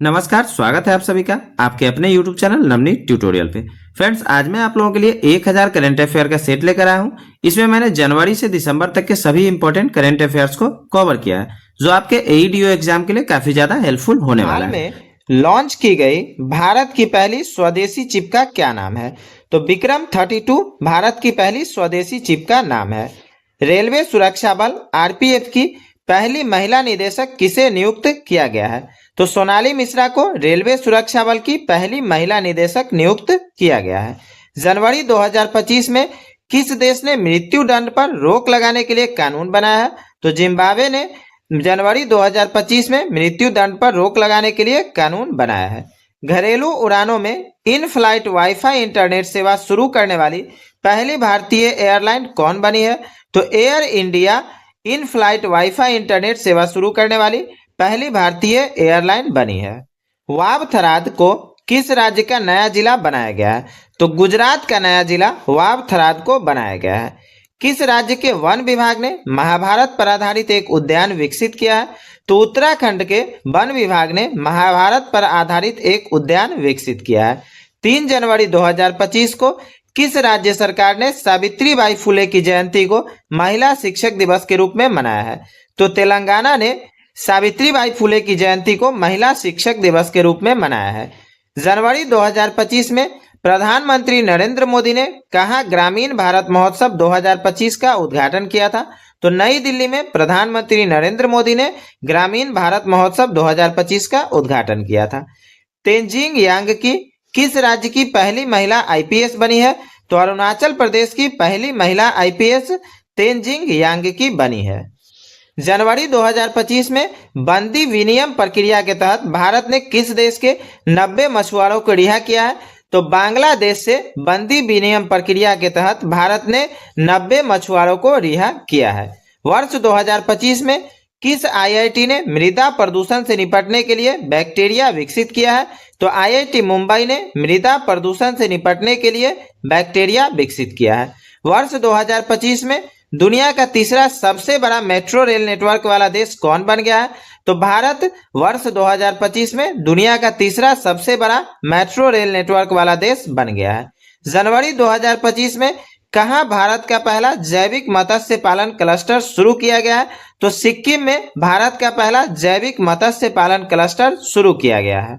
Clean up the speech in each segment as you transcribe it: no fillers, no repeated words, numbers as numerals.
नमस्कार, स्वागत है आप सभी का आपके अपने YouTube चैनल नवनीत ट्यूटोरियल पे। फ्रेंड्स, आज मैं आप लोगों के लिए 1000 करंट अफेयर का सेट लेकर आया हूँ। इसमें मैंने जनवरी से दिसंबर तक के सभी इंपॉर्टेंट करंट अफेयर्स को कवर किया है, जो आपके एईडीओ एग्जाम के लिए काफी ज्यादा हेल्पफुल होने वाला है। में लॉन्च की गई भारत की पहली स्वदेशी चिप का क्या नाम है? तो विक्रम 32 भारत की पहली स्वदेशी चिप का नाम है। रेलवे सुरक्षा बल आरपीएफ की पहली महिला निदेशक किसे नियुक्त किया गया है? तो सोनाली मिश्रा को रेलवे सुरक्षा बल की पहली महिला निदेशक नियुक्त किया गया है। जनवरी 2025 में किस देश ने मृत्यु दंड पर रोक लगाने के लिए कानून बनाया है? तो जिम्बाब्वे ने जनवरी 2025 में मृत्यु दंड पर रोक लगाने के लिए कानून बनाया है। घरेलू उड़ानों में इन फ्लाइट वाईफाई इंटरनेट सेवा शुरू करने वाली पहली भारतीय एयरलाइन कौन बनी है? तो air India in flight wifi internet सेवा शुरू करने वाली पहली भारतीय एयरलाइन बनी है। वाव थराद को किस राज्य का नया जिला बनाया गया है? तो गुजरात का नया जिला वाव थराद को बनाया गया है। किस राज्य के वन विभाग ने महाभारत पर आधारित एक उद्यान विकसित किया है? तो उत्तराखंड के वन विभाग ने महाभारत पर आधारित एक उद्यान विकसित किया है। 3 जनवरी 2025 को किस राज्य सरकार ने सावित्रीबाई फुले की जयंती को महिला शिक्षक दिवस के रूप में मनाया है? तो तेलंगाना ने सावित्रीबाई फुले की जयंती को महिला शिक्षक दिवस के रूप में मनाया है। जनवरी 2025 में प्रधानमंत्री नरेंद्र मोदी ने कहाँ ग्रामीण भारत महोत्सव 2025 का उद्घाटन किया था? तो नई दिल्ली में प्रधानमंत्री नरेंद्र मोदी ने ग्रामीण भारत महोत्सव 2025 का उद्घाटन किया था। तेंजिंग यांग की किस राज्य की पहली महिला आईपीएस बनी है? तो अरुणाचल प्रदेश की पहली महिला आईपीएस तेंजिंग यांग की बनी है। जनवरी 2025 में बंदी विनिमय प्रक्रिया के तहत भारत ने किस देश के 90 मछुआरों को रिहा किया है? तो बांग्लादेश से बंदी विनिमय प्रक्रिया के तहत भारत ने 90 मछुआरों को रिहा किया है। वर्ष 2025 में किस आईआईटी ने मृदा प्रदूषण से निपटने के लिए बैक्टीरिया विकसित किया है? तो आईआईटी मुंबई ने मृदा प्रदूषण से निपटने के लिए बैक्टीरिया विकसित किया है। वर्ष 2025 में दुनिया का तीसरा सबसे बड़ा मेट्रो रेल नेटवर्क वाला देश कौन बन गया है? तो भारत वर्ष 2025 में दुनिया का तीसरा सबसे बड़ा मेट्रो रेल नेटवर्क वाला देश बन गया है। जनवरी 2025 में कहाँ भारत का पहला जैविक मत्स्य पालन क्लस्टर शुरू किया गया है? तो सिक्किम में भारत का पहला जैविक मत्स्य पालन क्लस्टर शुरू किया गया है।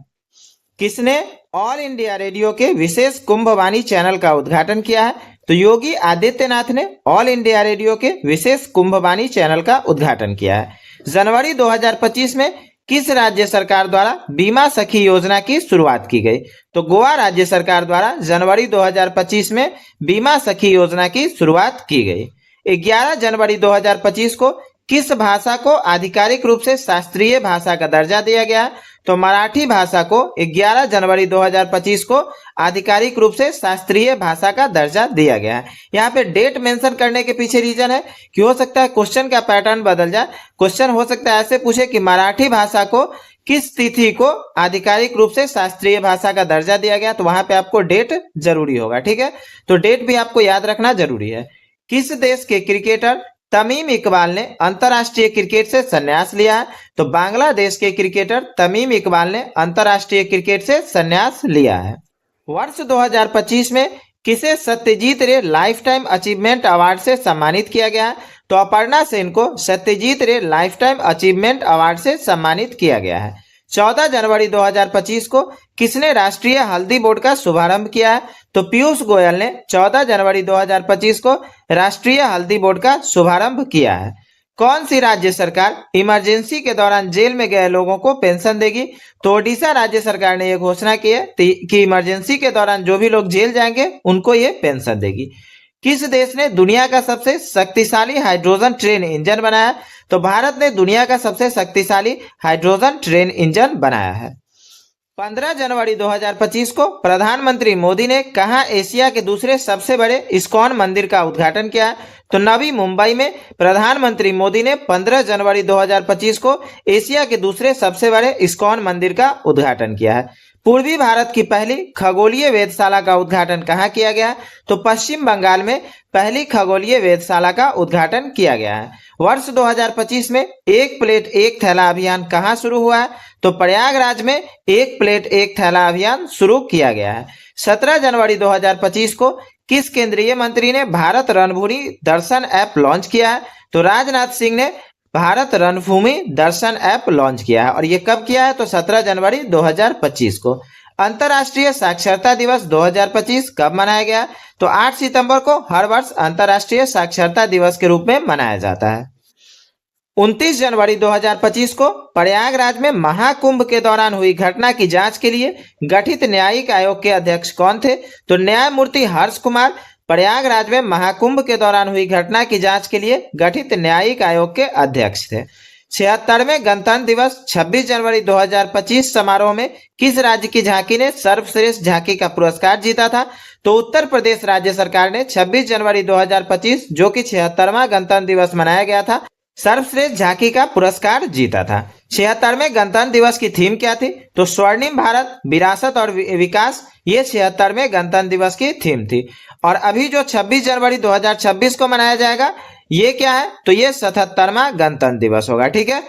किसने ऑल इंडिया रेडियो के विशेष कुंभवाणी चैनल का उद्घाटन किया है? तो योगी आदित्यनाथ ने ऑल इंडिया रेडियो के विशेष कुंभवाणी चैनल का उद्घाटन किया है। जनवरी 2025 में किस राज्य सरकार द्वारा बीमा सखी योजना की शुरुआत की गई? तो गोवा राज्य सरकार द्वारा जनवरी 2025 में बीमा सखी योजना की शुरुआत की गई। 11 जनवरी 2025 को किस भाषा को आधिकारिक रूप से शास्त्रीय भाषा का दर्जा दिया गया है? तो मराठी भाषा को 11 जनवरी 2025 को आधिकारिक रूप से शास्त्रीय भाषा का दर्जा दिया गया है। यहाँ पे डेट मेंशन करने के पीछे रीजन है कि हो सकता है क्वेश्चन का पैटर्न बदल जाए। क्वेश्चन हो सकता है ऐसे पूछे कि मराठी भाषा को किस तिथि को आधिकारिक रूप से शास्त्रीय भाषा का दर्जा दिया गया, तो वहां पे आपको डेट जरूरी होगा। ठीक है, तो डेट भी आपको याद रखना जरूरी है। किस देश के क्रिकेटर तमीम इकबाल ने अंतर्राष्ट्रीय क्रिकेट से संन्यास लिया है? तो बांग्लादेश के क्रिकेटर तमीम इकबाल ने अंतर्राष्ट्रीय क्रिकेट से संन्यास लिया है। वर्ष 2025 में किसे सत्यजीत रे लाइफ टाइम अचीवमेंट अवार्ड से सम्मानित किया गया है? तो अपर्णा सेन को सत्यजीत रे लाइफ टाइम अचीवमेंट अवार्ड से सम्मानित किया गया है। 14 जनवरी 2025 को किसने राष्ट्रीय हल्दी बोर्ड का शुभारंभ किया है? तो पीयूष गोयल ने 14 जनवरी 2025 को राष्ट्रीय हल्दी बोर्ड का शुभारंभ किया है। कौन सी राज्य सरकार इमरजेंसी के दौरान जेल में गए लोगों को पेंशन देगी? तो ओडिशा राज्य सरकार ने यह घोषणा की है कि इमरजेंसी के दौरान जो भी लोग जेल जाएंगे उनको ये पेंशन देगी। किस देश ने दुनिया का सबसे शक्तिशाली हाइड्रोजन ट्रेन इंजन बनाया? तो भारत ने दुनिया का सबसे शक्तिशाली हाइड्रोजन ट्रेन इंजन बनाया है। 15 जनवरी 2025 को प्रधानमंत्री मोदी ने कहाँ एशिया के दूसरे सबसे बड़े इस्कॉन मंदिर का उद्घाटन किया है? तो नवी मुंबई में प्रधानमंत्री मोदी ने 15 जनवरी 2025 को एशिया के दूसरे सबसे बड़े इस्कॉन मंदिर का उद्घाटन किया है। पूर्वी भारत की पहली खगोलीय वेधशाला का उद्घाटन कहाँ किया गया है? तो पश्चिम बंगाल में पहली खगोलीय वेधशाला का उद्घाटन किया गया है। वर्ष 2025 में एक प्लेट एक थैला अभियान कहाँ शुरू हुआ है? तो प्रयागराज में एक प्लेट एक थैला अभियान शुरू किया गया है। 17 जनवरी 2025 को किस केंद्रीय मंत्री ने भारत रणभूमि दर्शन ऐप लॉन्च किया है? तो राजनाथ सिंह ने भारत रणभूमि दर्शन ऐप लॉन्च किया है। और ये कब किया है? तो 17 जनवरी 2025 को। अंतर्राष्ट्रीय साक्षरता दिवस 2025 कब मनाया गया? तो 8 सितंबर को हर वर्ष अंतर्राष्ट्रीय साक्षरता दिवस के रूप में मनाया जाता है। 29 जनवरी 2025 को प्रयागराज में महाकुंभ के दौरान हुई घटना की जांच के लिए गठित न्यायिक आयोग के अध्यक्ष कौन थे? तो न्यायमूर्ति हर्ष कुमार प्रयागराज में महाकुंभ के दौरान हुई घटना की जांच के लिए गठित न्यायिक आयोग के अध्यक्ष थे। 76वें गणतंत्र दिवस 26 जनवरी 2025 समारोह में किस राज्य की झांकी ने सर्वश्रेष्ठ झांकी का पुरस्कार जीता था? तो उत्तर प्रदेश राज्य सरकार ने 26 जनवरी 2025 जो कि 76वां गणतंत्र दिवस मनाया गया था, सर्वश्रेष्ठ झांकी का पुरस्कार जीता था। 76वें गणतंत्र दिवस की थीम क्या थी? तो स्वर्णिम भारत, विरासत और विकास, ये 76वें गणतंत्र दिवस की थीम थी। और अभी जो 26 जनवरी 2026 को मनाया जाएगा ये क्या है? तो ये 77वां गणतंत्र दिवस होगा। ठीक है।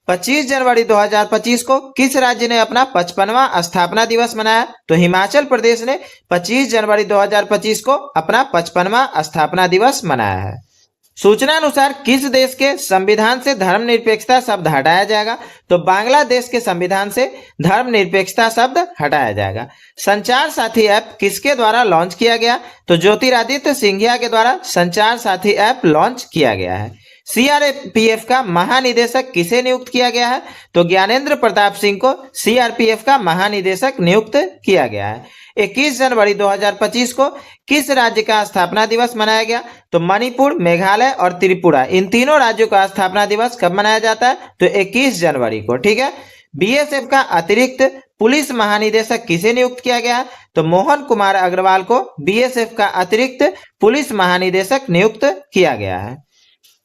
25 जनवरी 2025 को किस राज्य ने अपना 55वां स्थापना दिवस मनाया? तो हिमाचल प्रदेश ने 25 जनवरी 2025 को अपना 55वां स्थापना दिवस मनाया है। सूचना अनुसार किस देश के संविधान से धर्मनिरपेक्षता शब्द हटाया जाएगा? तो बांग्लादेश के संविधान से धर्मनिरपेक्षता शब्द हटाया जाएगा। संचार साथी ऐप किसके द्वारा लॉन्च किया गया? तो ज्योतिरादित्य सिंधिया के द्वारा संचार साथी ऐप लॉन्च किया गया है। सीआरपीएफ का महानिदेशक किसे नियुक्त किया गया है? तो ज्ञानेंद्र प्रताप सिंह को सीआरपीएफ का महानिदेशक नियुक्त किया गया है। 21 जनवरी 2025 को किस राज्य का स्थापना दिवस मनाया गया? तो मणिपुर, मेघालय और त्रिपुरा, इन तीनों राज्यों का स्थापना दिवस कब मनाया जाता है? तो 21 जनवरी को। ठीक है। बीएसएफ का अतिरिक्त पुलिस महानिदेशक किसे नियुक्त किया गया? तो मोहन कुमार अग्रवाल को बीएसएफ का अतिरिक्त पुलिस महानिदेशक नियुक्त किया गया है।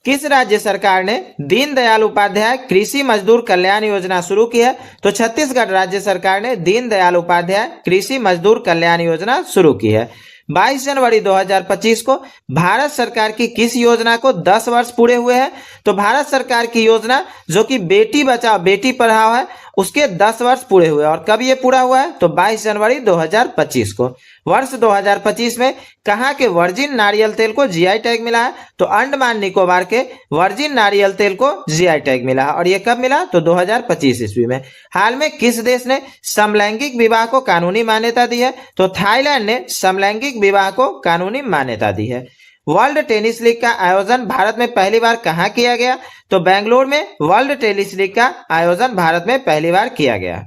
किस राज्य सरकार ने दीनदयाल उपाध्याय कृषि मजदूर कल्याण योजना शुरू की है? तो छत्तीसगढ़ राज्य सरकार ने दीनदयाल उपाध्याय कृषि मजदूर कल्याण योजना शुरू की है। 22 जनवरी 2025 को भारत सरकार की किस योजना को 10 वर्ष पूरे हुए हैं? तो भारत सरकार की योजना जो कि बेटी बचाओ बेटी पढ़ाओ है, उसके 10 वर्ष पूरे हुए। और कब ये पूरा हुआ है? तो 22 जनवरी 2025 को। वर्ष 2025 में कहाँ के वर्जिन नारियल तेल को जीआई टैग मिला है? तो अंडमान निकोबार के वर्जिन नारियल तेल को जीआई टैग मिला है। और ये कब मिला? तो 2025 ईस्वी में। हाल में किस देश ने समलैंगिक विवाह को कानूनी मान्यता दी है? तो थाईलैंड ने समलैंगिक विवाह को कानूनी मान्यता दी है। वर्ल्ड टेनिस लीग का आयोजन भारत में पहली बार कहाँ किया गया? तो बेंगलोर में वर्ल्ड टेनिस लीग का आयोजन भारत में पहली बार किया गया।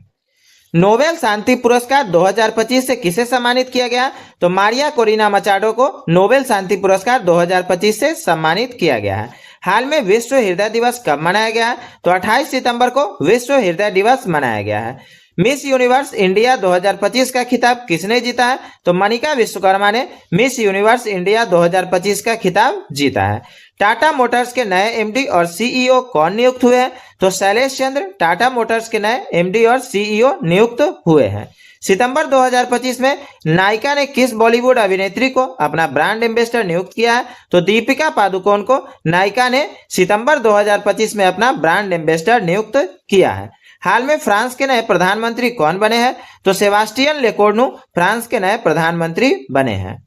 नोबेल शांति पुरस्कार 2025 से किसे सम्मानित किया गया? तो मारिया कोरिना मचाडो को नोबेल शांति पुरस्कार 2025 से सम्मानित किया गया है। हाल में विश्व हृदय दिवस कब मनाया गया है? तो 28 सितंबर को विश्व हृदय दिवस मनाया गया है। मिस यूनिवर्स इंडिया 2025 का खिताब किसने जीता है? तो मनिका विश्वकर्मा ने मिस यूनिवर्स इंडिया 2025 का खिताब जीता है। टाटा मोटर्स के नए एमडी और सीईओ कौन नियुक्त हुए हैं? तो शैलेश चंद्र टाटा मोटर्स के नए एमडी और सीईओ नियुक्त हुए हैं। सितंबर 2025 में नायिका ने किस बॉलीवुड अभिनेत्री को अपना ब्रांड एम्बेसडर नियुक्त किया है? तो दीपिका पादुकोण को नायिका ने सितंबर 2025 में अपना ब्रांड एम्बेसडर नियुक्त किया है। हाल में फ्रांस के नए प्रधानमंत्री कौन बने हैं? तो सेबास्टियन लेकोर्नु फ्रांस के नए प्रधानमंत्री बने हैं।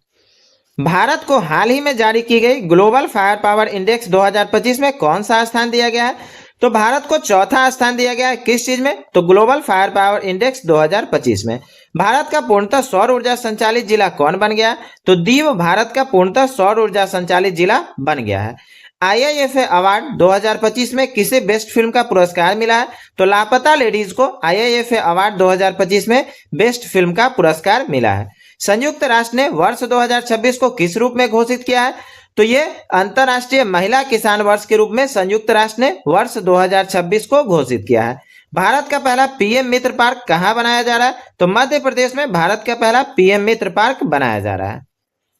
भारत को हाल ही में जारी की गई ग्लोबल फायर पावर इंडेक्स 2025 में कौन सा स्थान दिया गया है? तो भारत को चौथा स्थान दिया गया है। किस चीज में? तो ग्लोबल फायर पावर इंडेक्स 2025 में। भारत का पूर्णतः सौर ऊर्जा संचालित जिला कौन बन गया? तो दीव भारत का पूर्णतः सौर ऊर्जा संचालित जिला बन गया है। आईआईएफए अवार्ड 2025 में किसे बेस्ट फिल्म का पुरस्कार मिला है? तो लापता लेडीज को आईआईएफए अवार्ड 2025 में बेस्ट फिल्म का पुरस्कार मिला है। संयुक्त राष्ट्र ने वर्ष 2026 को किस रूप में घोषित किया है? तो ये अंतर्राष्ट्रीय महिला किसान वर्ष के रूप में संयुक्त राष्ट्र ने वर्ष 2026 को घोषित किया है। भारत का पहला पीएम मित्र पार्क कहाँ बनाया जा रहा है? तो मध्य प्रदेश में भारत का पहला पीएम मित्र पार्क बनाया जा रहा है।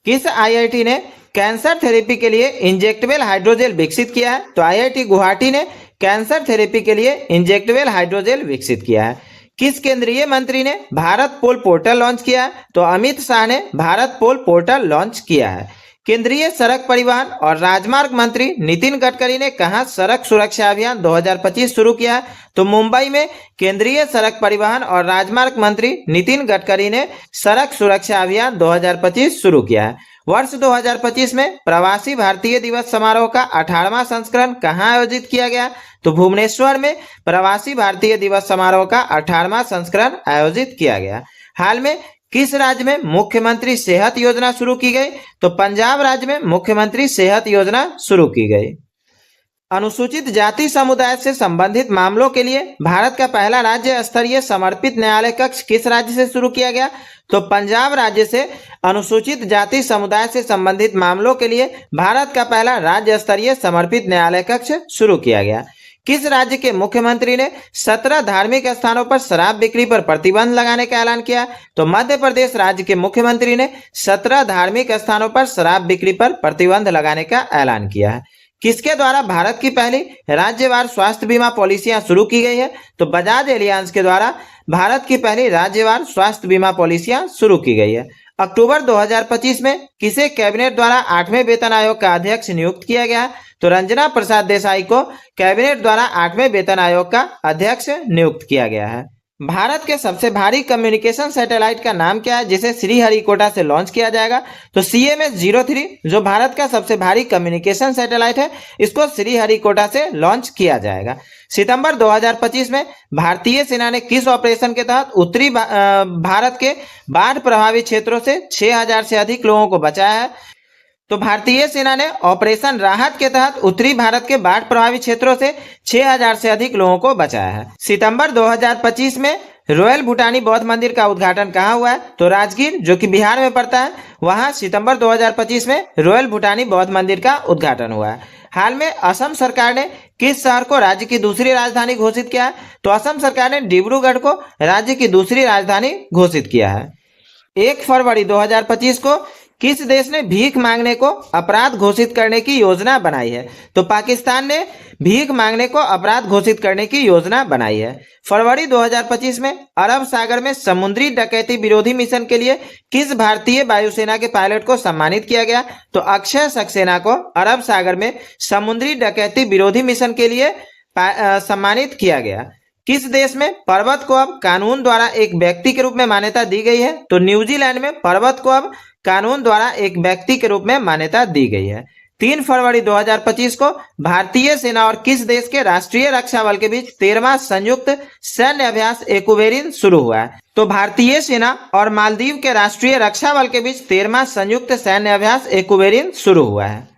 किस आईआईटी ने कैंसर थेरेपी के लिए इंजेक्टेबल हाइड्रोजेल विकसित किया है? तो आईआईटी गुवाहाटी ने कैंसर थेरेपी के लिए इंजेक्टेबल हाइड्रोजेल विकसित किया है। किस केंद्रीय मंत्री ने भारत पोल पोर्टल लॉन्च किया? तो अमित शाह ने भारत पोल पोर्टल लॉन्च किया है। केंद्रीय सड़क परिवहन और राजमार्ग मंत्री नितिन गडकरी ने कहां सड़क सुरक्षा अभियान 2025 शुरू किया? तो मुंबई में केंद्रीय सड़क परिवहन और राजमार्ग मंत्री नितिन गडकरी ने सड़क सुरक्षा अभियान 2025 शुरू किया है। वर्ष 2025 में प्रवासी भारतीय दिवस समारोह का 18वां संस्करण कहां आयोजित किया गया? तो भुवनेश्वर में प्रवासी भारतीय दिवस समारोह का 18वां संस्करण आयोजित किया गया। हाल में किस राज्य में मुख्यमंत्री सेहत योजना शुरू की गई? तो पंजाब राज्य में मुख्यमंत्री सेहत योजना शुरू की गई। अनुसूचित जाति समुदाय से संबंधित मामलों के लिए भारत का पहला राज्य स्तरीय समर्पित न्यायालय कक्ष किस राज्य से शुरू किया गया? तो पंजाब राज्य से अनुसूचित जाति समुदाय से संबंधित मामलों के लिए भारत का पहला राज्य स्तरीय समर्पित न्यायालय कक्ष शुरू किया गया। किस राज्य के मुख्यमंत्री ने 17 धार्मिक स्थानों पर शराब बिक्री पर प्रतिबंध लगाने का ऐलान किया? तो मध्य प्रदेश राज्य के मुख्यमंत्री ने 17 धार्मिक स्थानों पर शराब बिक्री पर प्रतिबंध लगाने का ऐलान किया है। किसके द्वारा भारत की पहली राज्यवार स्वास्थ्य बीमा पॉलिसियां शुरू की गई है? तो बजाज एलियांज के द्वारा भारत की पहली राज्यवार स्वास्थ्य बीमा पॉलिसियां शुरू की गई है। अक्टूबर 2025 में किसे कैबिनेट द्वारा 8वें वेतन आयोग का अध्यक्ष नियुक्त किया गया? तो रंजना प्रसाद देसाई को कैबिनेट द्वारा 8वें वेतन आयोग का अध्यक्ष नियुक्त किया गया है। भारत के सबसे भारी कम्युनिकेशन सैटेलाइट का नाम क्या है जिसे श्रीहरिकोटा से लॉन्च किया जाएगा? तो CMS-03 जो भारत का सबसे भारी कम्युनिकेशन सैटेलाइट है, इसको श्रीहरिकोटा से लॉन्च किया जाएगा। सितंबर 2025 में भारतीय सेना ने किस ऑपरेशन के तहत उत्तरी भारत के बाढ़ प्रभावित क्षेत्रों से 6000 से अधिक लोगों को बचाया है? तो भारतीय सेना ने ऑपरेशन राहत के तहत उत्तरी भारत के बाढ़ प्रभावित क्षेत्रों से 6000 से अधिक लोगों को बचाया है। सितंबर 2025 में रॉयल भूटानी बौद्ध मंदिर का उद्घाटन कहाँ हुआ है? तो राजगीर जो कि बिहार में पड़ता है, वहां सितंबर 2025 में रॉयल भूटानी बौद्ध मंदिर का उद्घाटन हुआ है। हाल में असम सरकार ने किस शहर को राज्य की दूसरी राजधानी घोषित किया है? तो असम सरकार ने डिब्रूगढ़ को राज्य की दूसरी राजधानी घोषित किया है। 1 फरवरी 2025 को किस देश ने भीख मांगने को अपराध घोषित करने की योजना बनाई है? तो पाकिस्तान ने भीख मांगने को अपराध घोषित करने की योजना बनाई है। फरवरी 2025 में अरब सागर में समुद्री डकैती विरोधी मिशन के लिए किस भारतीय वायुसेना के पायलट को सम्मानित किया गया? तो अक्षय सक्सेना को अरब सागर में समुद्री डकैती विरोधी मिशन के लिए सम्मानित किया गया। किस देश में पर्वत को अब कानून द्वारा एक व्यक्ति के रूप में मान्यता दी गई है? तो न्यूजीलैंड में पर्वत को अब कानून द्वारा एक व्यक्ति के रूप में मान्यता दी गई है। 3 फरवरी 2025 को भारतीय सेना और किस देश के राष्ट्रीय रक्षा बल के बीच 13वां संयुक्त सैन्य अभ्यास एक्वेरिन शुरू हुआ है? तो भारतीय सेना और मालदीव के राष्ट्रीय रक्षा बल के बीच 13वां संयुक्त सैन्य अभ्यास एक्वेरिन शुरू हुआ है।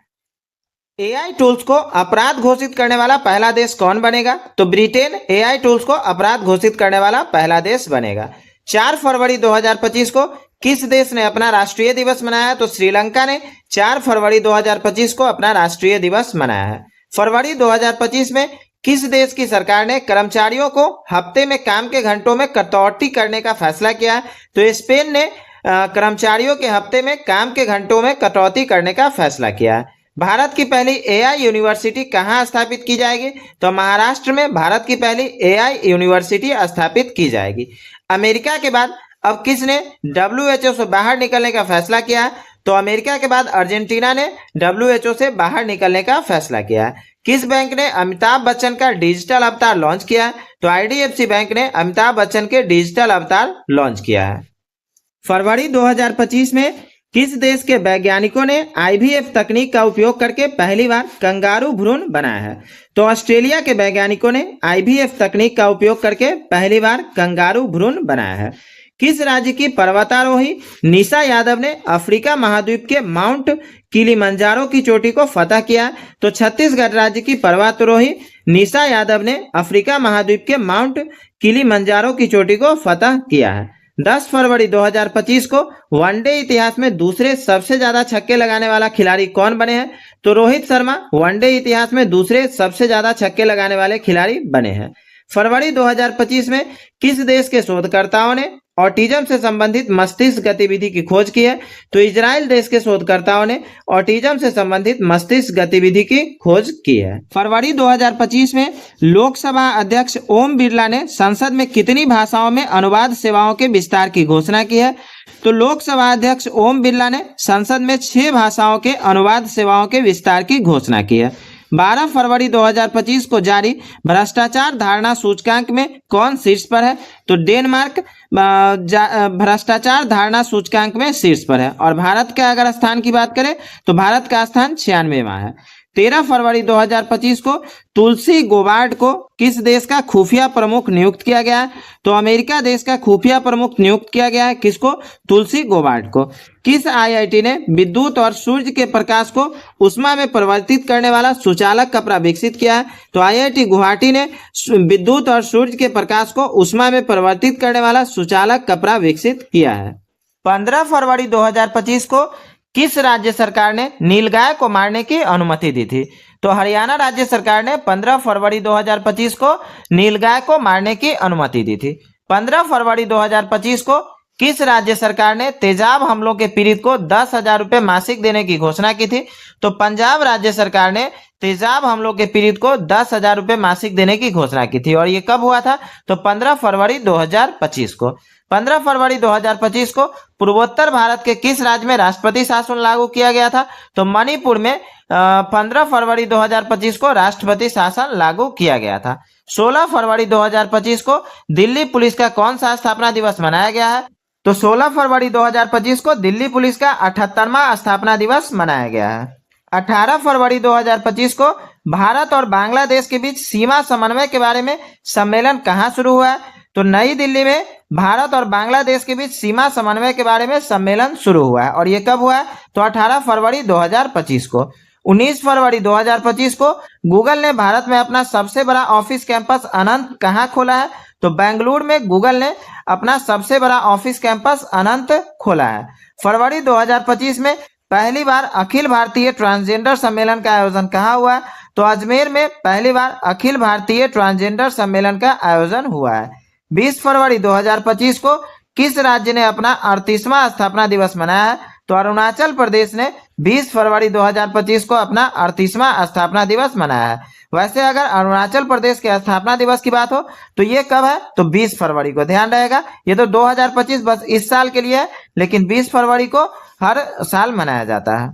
AI टूल्स को अपराध घोषित करने वाला पहला देश कौन बनेगा? तो ब्रिटेन AI टूल्स को अपराध घोषित करने वाला पहला देश बनेगा। 4 फरवरी 2025 को किस देश ने अपना राष्ट्रीय दिवस मनाया? तो श्रीलंका ने 4 फरवरी 2025 को अपना राष्ट्रीय दिवस मनाया है। फरवरी 2025 में किस देश की सरकार ने कर्मचारियों को हफ्ते में काम के घंटों में कटौती करने का फैसला किया? तो स्पेन ने कर्मचारियों के हफ्ते में काम के घंटों में कटौती करने का फैसला किया है। भारत की पहली AI यूनिवर्सिटी कहाँ स्थापित की जाएगी? तो महाराष्ट्र में भारत की पहली AI यूनिवर्सिटी स्थापित की जाएगी। अमेरिका के बाद अब किसने WHO से बाहर निकलने का फैसला किया है? तो अमेरिका के बाद अर्जेंटीना ने WHO से बाहर निकलने का फैसला किया है। किस बैंक ने अमिताभ बच्चन का डिजिटल अवतार लॉन्च किया है? तो IDFC बैंक ने अमिताभ बच्चन के डिजिटल अवतार लॉन्च किया है। फरवरी 2025 में किस देश के वैज्ञानिकों ने IVF तकनीक का उपयोग करके पहली बार कंगारू भ्रूण बनाया है? तो ऑस्ट्रेलिया के वैज्ञानिकों ने IVF तकनीक का उपयोग करके पहली बार कंगारू भ्रूण बनाया है। किस राज्य की पर्वतारोही निशा यादव ने अफ्रीका महाद्वीप के माउंट किलिमंजारो की चोटी को फतह किया? तो छत्तीसगढ़ राज्य की पर्वतारोही निशा यादव ने अफ्रीका महाद्वीप के माउंट किलिमंजारो की चोटी को फतह किया है। 10 फरवरी 2025 को वनडे इतिहास में दूसरे सबसे ज्यादा छक्के लगाने वाला खिलाड़ी कौन बने हैं? तो रोहित शर्मा वनडे इतिहास में दूसरे सबसे ज्यादा छक्के लगाने वाले खिलाड़ी बने हैं। फरवरी 2025 में किस देश के शोधकर्ताओं ने ऑटिज्म से संबंधित मस्तिष्क गतिविधि की खोज की है? तो इजराइल देश के शोधकर्ताओं ने ऑटिज्म से संबंधित मस्तिष्क गतिविधि की खोज की है। फरवरी 2025 में लोकसभा अध्यक्ष ओम बिरला ने संसद में कितनी भाषाओं में अनुवाद सेवाओं के विस्तार की घोषणा की है? तो लोकसभा अध्यक्ष ओम बिरला ने संसद में 6 भाषाओं के अनुवाद सेवाओं के विस्तार की घोषणा की है। 12 फरवरी 2025 को जारी भ्रष्टाचार धारणा सूचकांक में कौन शीर्ष पर है? तो डेनमार्क भ्रष्टाचार धारणा सूचकांक में शीर्ष पर है। और भारत के अगर स्थान की बात करें तो भारत का स्थान 96वां है। 13 फरवरी 2025 को तुलसी गोबार्ड को किस देश का खुफिया प्रमुख नियुक्त किया गया है? तो अमेरिका देश का खुफिया प्रमुख नियुक्त किया गया है। किसको? तुलसी गोबार्ड को। किस आईआईटी ने विद्युत और सूर्य के प्रकाश को उष्मा में परिवर्तित करने वाला सुचालक कपड़ा विकसित किया है? तो आईआईटी गुवाहाटी ने विद्युत और सूर्य के प्रकाश को उष्मा में परिवर्तित करने वाला सुचालक कपड़ा विकसित किया है। 15 फरवरी 2025 को किस राज्य सरकार ने नीलगाय को मारने की अनुमति दी थी? तो हरियाणा राज्य सरकार ने 15 फरवरी 2025 को नीलगाय को मारने की अनुमति दी थी। 15 फरवरी 2025 को किस राज्य सरकार ने तेजाब हमलों के पीड़ित को 10,000 रुपये मासिक देने की घोषणा की थी? तो पंजाब राज्य सरकार ने तेजाब हमलों के पीड़ित को 10,000 रुपये मासिक देने की घोषणा की थी। और ये कब हुआ था? तो 15 फरवरी 2025 को। 15 फरवरी 2025 को पूर्वोत्तर भारत के किस राज्य में राष्ट्रपति शासन लागू किया गया था? तो मणिपुर में 15 फरवरी 2025 को राष्ट्रपति शासन लागू किया गया था। 16 फरवरी 2025 को दिल्ली पुलिस का कौन सा स्थापना दिवस मनाया गया है? तो 16 फरवरी 2025 को दिल्ली पुलिस का 78वां स्थापना दिवस मनाया गया है। 18 फरवरी 2025 को भारत और बांग्लादेश के बीच सीमा समन्वय के बारे में सम्मेलन कहाँ शुरू हुआ है? तो नई दिल्ली में भारत और बांग्लादेश के बीच सीमा समन्वय के बारे में सम्मेलन शुरू हुआ है। और ये कब हुआ है? तो 18 फरवरी 2025 को। 19 फरवरी 2025 को गूगल ने भारत में अपना सबसे बड़ा ऑफिस कैंपस अनंत कहाँ खोला है? तो बेंगलुरु में गूगल ने अपना सबसे बड़ा ऑफिस कैंपस अनंत खोला है। फरवरी 2025 में पहली बार अखिल भारतीय ट्रांसजेंडर सम्मेलन का आयोजन कहाँ हुआ है? तो अजमेर में पहली बार अखिल भारतीय ट्रांसजेंडर सम्मेलन का आयोजन हुआ है। 20 फरवरी 2025 को किस राज्य ने अपना 38वां स्थापना दिवस मनाया है? तो अरुणाचल प्रदेश ने 20 फरवरी 2025 को अपना 38वां स्थापना दिवस मनाया है। वैसे अगर अरुणाचल प्रदेश के स्थापना दिवस की बात हो तो ये कब है? तो 20 फरवरी को। ध्यान रहेगा, ये तो 2025 बस इस साल के लिए है, लेकिन 20 फरवरी को हर साल मनाया जाता है।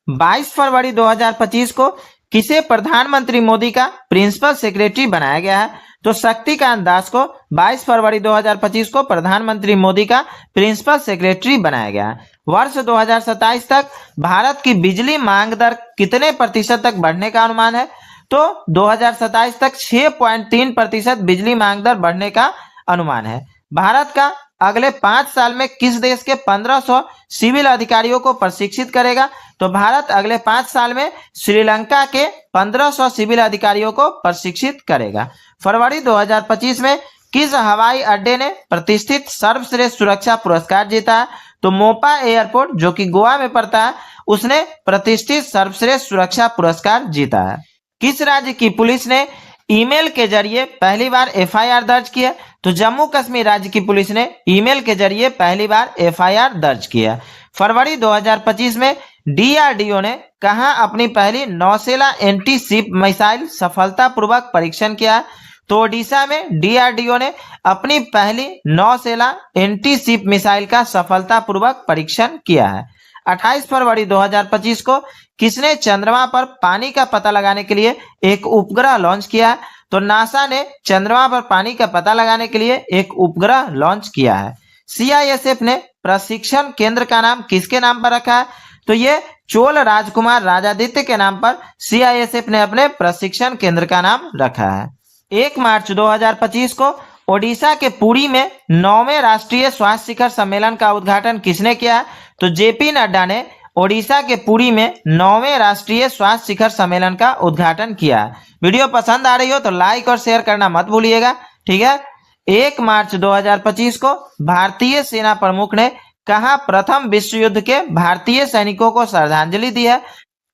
22 फरवरी 2025 को किसे प्रधानमंत्री मोदी का प्रिंसिपल सेक्रेटरी बनाया गया है? तो शक्तिकांत दास को 22 फरवरी 2025 को प्रधानमंत्री मोदी का प्रिंसिपल सेक्रेटरी बनाया गया है। वर्ष 2027 तक भारत की बिजली मांग दर कितने प्रतिशत तक बढ़ने का अनुमान है? तो 2027 तक 6.3% बिजली मांग दर बढ़ने का अनुमान है। भारत का अगले 5 साल में किस देश के 1500 सिविल अधिकारियों को प्रशिक्षित करेगा? तो भारत अगले 5 साल में श्रीलंका के 1500 सिविल अधिकारियों को प्रशिक्षित करेगा। फरवरी 2025 में किस हवाई अड्डे ने प्रतिष्ठित सर्वश्रेष्ठ सुरक्षा पुरस्कार जीता है? तो मोपा एयरपोर्ट जो कि गोवा में पड़ता है, उसने प्रतिष्ठित सर्वश्रेष्ठ सुरक्षा पुरस्कार जीता है। किस राज्य की पुलिस ने ईमेल के जरिए पहली बार एफआईआर दर्ज की है? तो जम्मू कश्मीर राज्य की पुलिस ने ईमेल के जरिए पहली बार एफआईआर दर्ज किया। फरवरी 2025 में डीआरडीओ ने कहां अपनी पहली नौसेना एंटी शिप मिसाइल सफलतापूर्वक परीक्षण किया? तो ओडिशा में डीआरडीओ ने अपनी पहली नौसेना एंटी शिप मिसाइल का सफलतापूर्वक परीक्षण किया है। 28 फरवरी 2025 को किसने चंद्रमा पर पानी का पता लगाने के लिए एक उपग्रह लॉन्च किया है? तो नासा ने चंद्रमा पर पानी का पता लगाने के लिए एक उपग्रह लॉन्च किया है। सीआईएसएफ ने प्रशिक्षण केंद्र का नाम किसके नाम पर रखा है? तो ये चोल राजकुमार राजादित्य के नाम पर सीआईएसएफ ने अपने प्रशिक्षण केंद्र का नाम रखा है। 1 मार्च 2025 को ओडिशा के पुरी में 9वें राष्ट्रीय स्वास्थ्य शिखर सम्मेलन का उद्घाटन किसने किया? तो जेपी नड्डा ने ओडिशा के पुरी में 9वें राष्ट्रीय स्वास्थ्य शिखर सम्मेलन का उद्घाटन किया। वीडियो पसंद आ रही हो तो लाइक और शेयर करना मत भूलिएगा, ठीक है। 1 मार्च 2025 को भारतीय सेना प्रमुख ने कहां प्रथम विश्व युद्ध के भारतीय सैनिकों को श्रद्धांजलि दी है?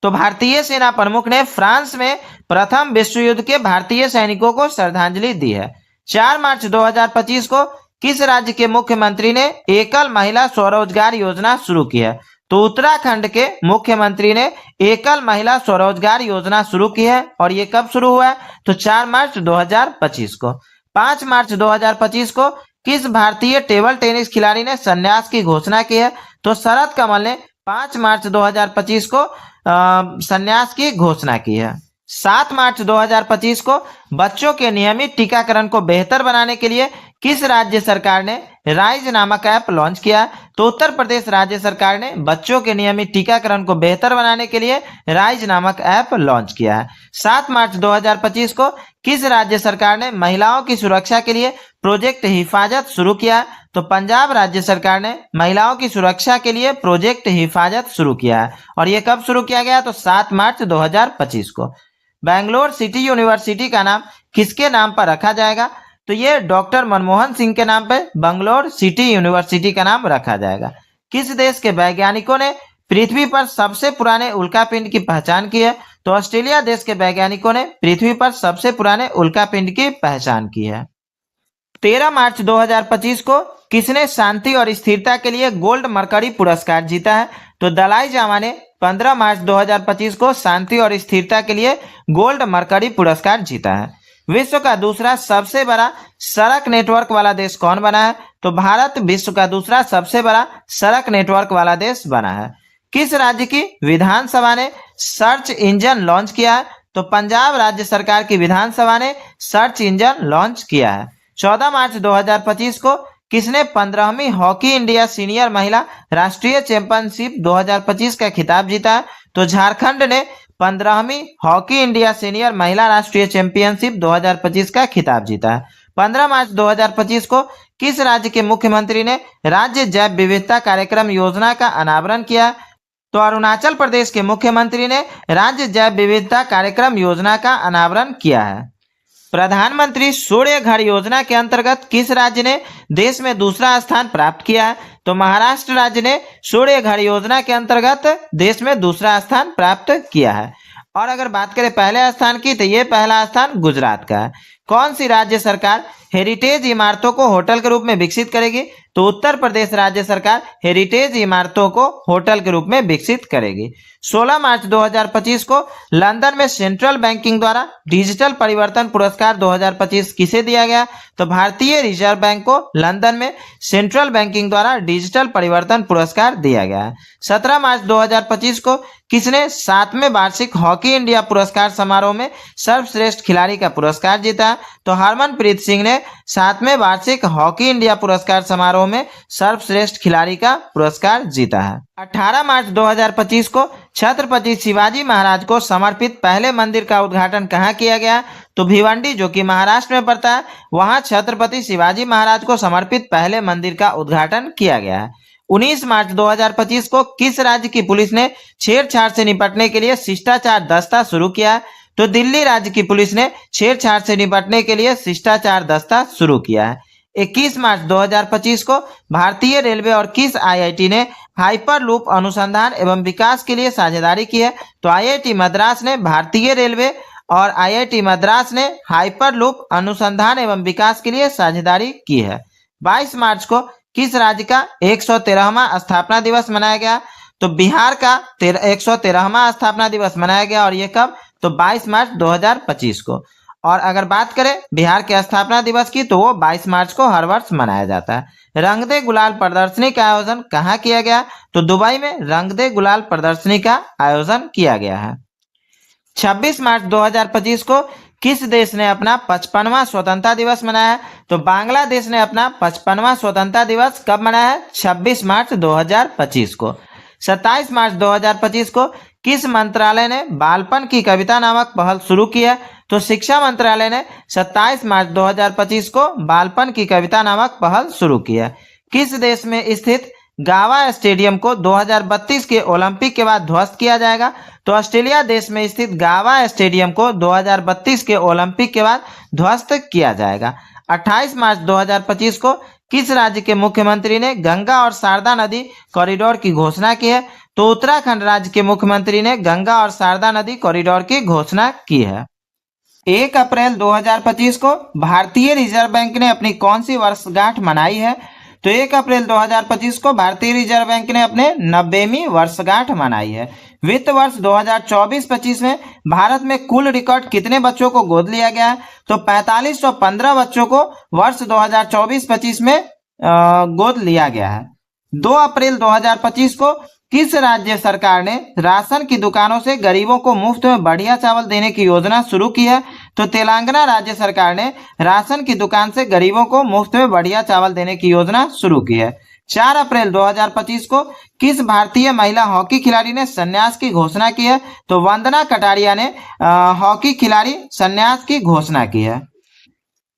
तो भारतीय सेना प्रमुख ने फ्रांस में प्रथम विश्व युद्ध के भारतीय सैनिकों को श्रद्धांजलि दी है। 4 मार्च 2025 को किस राज्य के मुख्यमंत्री ने एकल महिला स्वरोजगार योजना शुरू की है? तो उत्तराखंड के मुख्यमंत्री ने एकल महिला स्वरोजगार योजना शुरू की है। और ये कब शुरू हुआ है? तो 4 मार्च 2025 को। 5 मार्च 2025 को किस भारतीय टेबल टेनिस खिलाड़ी ने संन्यास की घोषणा की है? तो शरद कमल ने 5 मार्च 2025 को संन्यास की घोषणा की है। 7 मार्च 2025 को बच्चों के नियमित टीकाकरण को बेहतर बनाने के लिए किस राज्य सरकार ने राइज नामक ऐप लॉन्च किया? तो उत्तर प्रदेश राज्य सरकार ने बच्चों के नियमित टीकाकरण को बेहतर बनाने के लिए राइज नामक ऐप लॉन्च किया है। 7 मार्च 2025 को किस राज्य सरकार ने महिलाओं की सुरक्षा के लिए प्रोजेक्ट हिफाजत शुरू किया? तो पंजाब राज्य सरकार ने महिलाओं की सुरक्षा के लिए प्रोजेक्ट हिफाजत शुरू किया है। और ये कब शुरू किया गया? तो 7 मार्च 2025 को। बेंगलोर सिटी यूनिवर्सिटी का नाम किसके नाम पर रखा जाएगा? तो ये डॉक्टर मनमोहन सिंह के नाम पे बेंगलोर सिटी यूनिवर्सिटी का नाम रखा जाएगा। किस देश के वैज्ञानिकों ने पृथ्वी पर सबसे पुराने उल्कापिंड की पहचान की है? तो ऑस्ट्रेलिया देश के वैज्ञानिकों ने पृथ्वी पर सबसे पुराने उल्कापिंड की पहचान की है। 13 मार्च 2025 को किसने शांति और स्थिरता के लिए गोल्ड मरकरी पुरस्कार जीता है? तो दलाई जामा ने 15 मार्च 2025 को शांति और स्थिरता के लिए गोल्ड मरकरी पुरस्कार जीता है। विश्व का दूसरा सबसे बड़ा सड़क नेटवर्क वाला देश कौन बना है? तो भारत विश्व का दूसरा सबसे बड़ा सड़क नेटवर्क वाला देश बना है। किस राज्य की विधानसभा ने सर्च इंजन लॉन्च किया है? तो पंजाब राज्य सरकार की विधानसभा ने सर्च इंजन लॉन्च किया है। 14 मार्च 2025 को किसने 15वीं हॉकी इंडिया सीनियर महिला राष्ट्रीय चैंपियनशिप 2025 का खिताब जीता है? तो झारखंड ने 15वीं हॉकी इंडिया सीनियर महिला राष्ट्रीय चैंपियनशिप 2025 का खिताब जीता है। 15 मार्च 2025 को किस राज्य के मुख्यमंत्री ने राज्य जैव विविधता कार्यक्रम योजना का अनावरण किया? तो अरुणाचल प्रदेश के मुख्यमंत्री ने राज्य जैव विविधता कार्यक्रम योजना का अनावरण किया है। प्रधानमंत्री सूर्य घर योजना के अंतर्गत किस राज्य ने देश में दूसरा स्थान प्राप्त किया है? तो महाराष्ट्र राज्य ने सूर्य घर योजना के अंतर्गत देश में दूसरा स्थान प्राप्त किया है। और अगर बात करें पहले स्थान की, तो ये पहला स्थान गुजरात का है। कौन सी राज्य सरकार हेरिटेज इमारतों को होटल के रूप में विकसित करेगी? तो उत्तर प्रदेश राज्य सरकार हेरिटेज इमारतों को होटल के रूप में विकसित करेगी। 16 मार्च 2025 को लंदन में सेंट्रल बैंकिंग द्वारा डिजिटल परिवर्तन पुरस्कार 2025 किसे दिया गया? तो भारतीय रिजर्व बैंक को लंदन में सेंट्रल बैंकिंग द्वारा डिजिटल परिवर्तन पुरस्कार दिया गया है। 17 मार्च 2025 को किसने 7वें वार्षिक हॉकी इंडिया पुरस्कार समारोह में सर्वश्रेष्ठ खिलाड़ी का पुरस्कार जीता? तो हरमनप्रीत सिंह ने 7वें वार्षिक हॉकी इंडिया पुरस्कार समारोह में सर्वश्रेष्ठ खिलाड़ी का पुरस्कार जीता है। 18 मार्च 2025 को छत्रपति शिवाजी महाराज को समर्पित पहले मंदिर का उद्घाटन कहाँ किया गया? तो भिवंडी, जो कि महाराष्ट्र में पड़ता है, वहां छत्रपति शिवाजी महाराज को समर्पित पहले मंदिर का उद्घाटन किया गया है। 19 मार्च 2025 को किस राज्य की पुलिस ने छेड़छाड़ से निपटने के लिए शिष्टाचार दस्ता शुरू किया? तो दिल्ली राज्य की पुलिस ने छेड़छाड़ से निपटने के लिए शिष्टाचार दस्ता शुरू किया है। 21 मार्च 2025 को भारतीय रेलवे और किस आईआईटी ने हाइपरलूप अनुसंधान एवं विकास के लिए साझेदारी की है? तो आईआईटी मद्रास ने भारतीय रेलवे और आईआईटी मद्रास ने हाइपरलूप अनुसंधान एवं विकास के लिए साझेदारी की है। 22 मार्च को किस राज्य का 113वां स्थापना दिवस मनाया गया? तो बिहार का 113वां स्थापना दिवस मनाया गया। और ये कब? तो 22 मार्च 2025 को। और अगर बात करें बिहार के स्थापना दिवस की, तो वो 22 मार्च को हर वर्ष मनाया जाता है। रंग दे गुलाल प्रदर्शनी का आयोजन कहाँ किया गया? तो दुबई में रंग दे गुलाल प्रदर्शनी का आयोजन किया गया है। 26 मार्च 2025 को किस देश ने अपना 55वां स्वतंत्रता दिवस मनाया है? तो बांग्लादेश ने अपना 55वां स्वतंत्रता दिवस कब मनाया है? 26 मार्च 2025 को। 27 मार्च 2025 को किस मंत्रालय ने बालपन की कविता नामक पहल शुरू की है? तो शिक्षा मंत्रालय ने 27 मार्च 2025 को बालपन की कविता नामक पहल शुरू की है। किस देश में स्थित गावा स्टेडियम को 2032 के ओलंपिक के बाद ध्वस्त किया जाएगा? तो ऑस्ट्रेलिया देश में स्थित गावा स्टेडियम को 2032 के ओलंपिक के बाद ध्वस्त किया जाएगा। 28 मार्च 2025 को किस राज्य के मुख्यमंत्री ने गंगा और शारदा नदी कॉरिडोर की घोषणा की है? तो उत्तराखंड राज्य के मुख्यमंत्री ने गंगा और शारदा नदी कॉरिडोर की घोषणा की है। 1 अप्रैल 2025 को भारतीय रिजर्व बैंक ने अपनी कौन सी वर्षगांठ मनाई है? तो 1 अप्रैल 2025 को भारतीय रिजर्व बैंक ने अपने 90वीं वर्षगांठ मनाई है। वित्त वर्ष 2024-25 में भारत में कुल रिकॉर्ड कितने बच्चों को गोद लिया गया है? तो 4515 बच्चों को वर्ष 2024-25 में गोद लिया गया है। 2 अप्रैल 2025 को किस राज्य सरकार ने राशन की दुकानों से गरीबों को मुफ्त में बढ़िया चावल देने की योजना शुरू की है? तो तेलंगाना राज्य सरकार ने राशन की दुकान से गरीबों को मुफ्त में बढ़िया चावल देने की योजना शुरू की है। 4 अप्रैल 2025 को किस भारतीय महिला हॉकी खिलाड़ी ने संन्यास की घोषणा की है? तो वंदना कटारिया ने हॉकी खिलाड़ी संन्यास की घोषणा की है।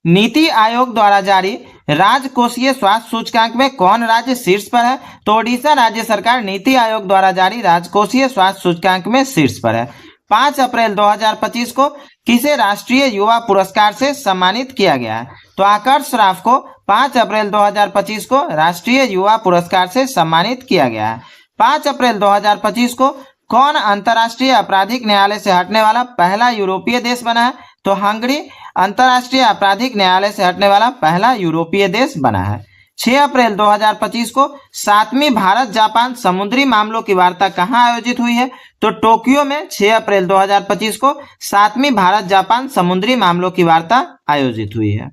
नीति आयोग द्वारा जारी राजकोषीय स्वास्थ्य सूचकांक में कौन राज्य शीर्ष पर है? तो ओडिशा राज्य सरकार नीति आयोग द्वारा जारी राजकोषीय स्वास्थ्य सूचकांक में शीर्ष पर है। 5 अप्रैल 2025 को किसे राष्ट्रीय युवा पुरस्कार से सम्मानित किया गया है? तो आकर्ष राव को 5 अप्रैल 2025 को राष्ट्रीय युवा पुरस्कार से सम्मानित किया गया है। 5 अप्रैल 2025 को कौन अंतर्राष्ट्रीय आपराधिक न्यायालय से हटने वाला पहला यूरोपीय देश बना है? तो हंगरी अंतर्राष्ट्रीय आपराधिक न्यायालय से हटने वाला पहला यूरोपीय देश बना है। 6 अप्रैल 2025 को 7वीं भारत जापान समुद्री मामलों की वार्ता कहाँ आयोजित हुई है? तो टोक्यो में 6 अप्रैल 2025 को 7वीं भारत जापान समुद्री मामलों की वार्ता आयोजित हुई है।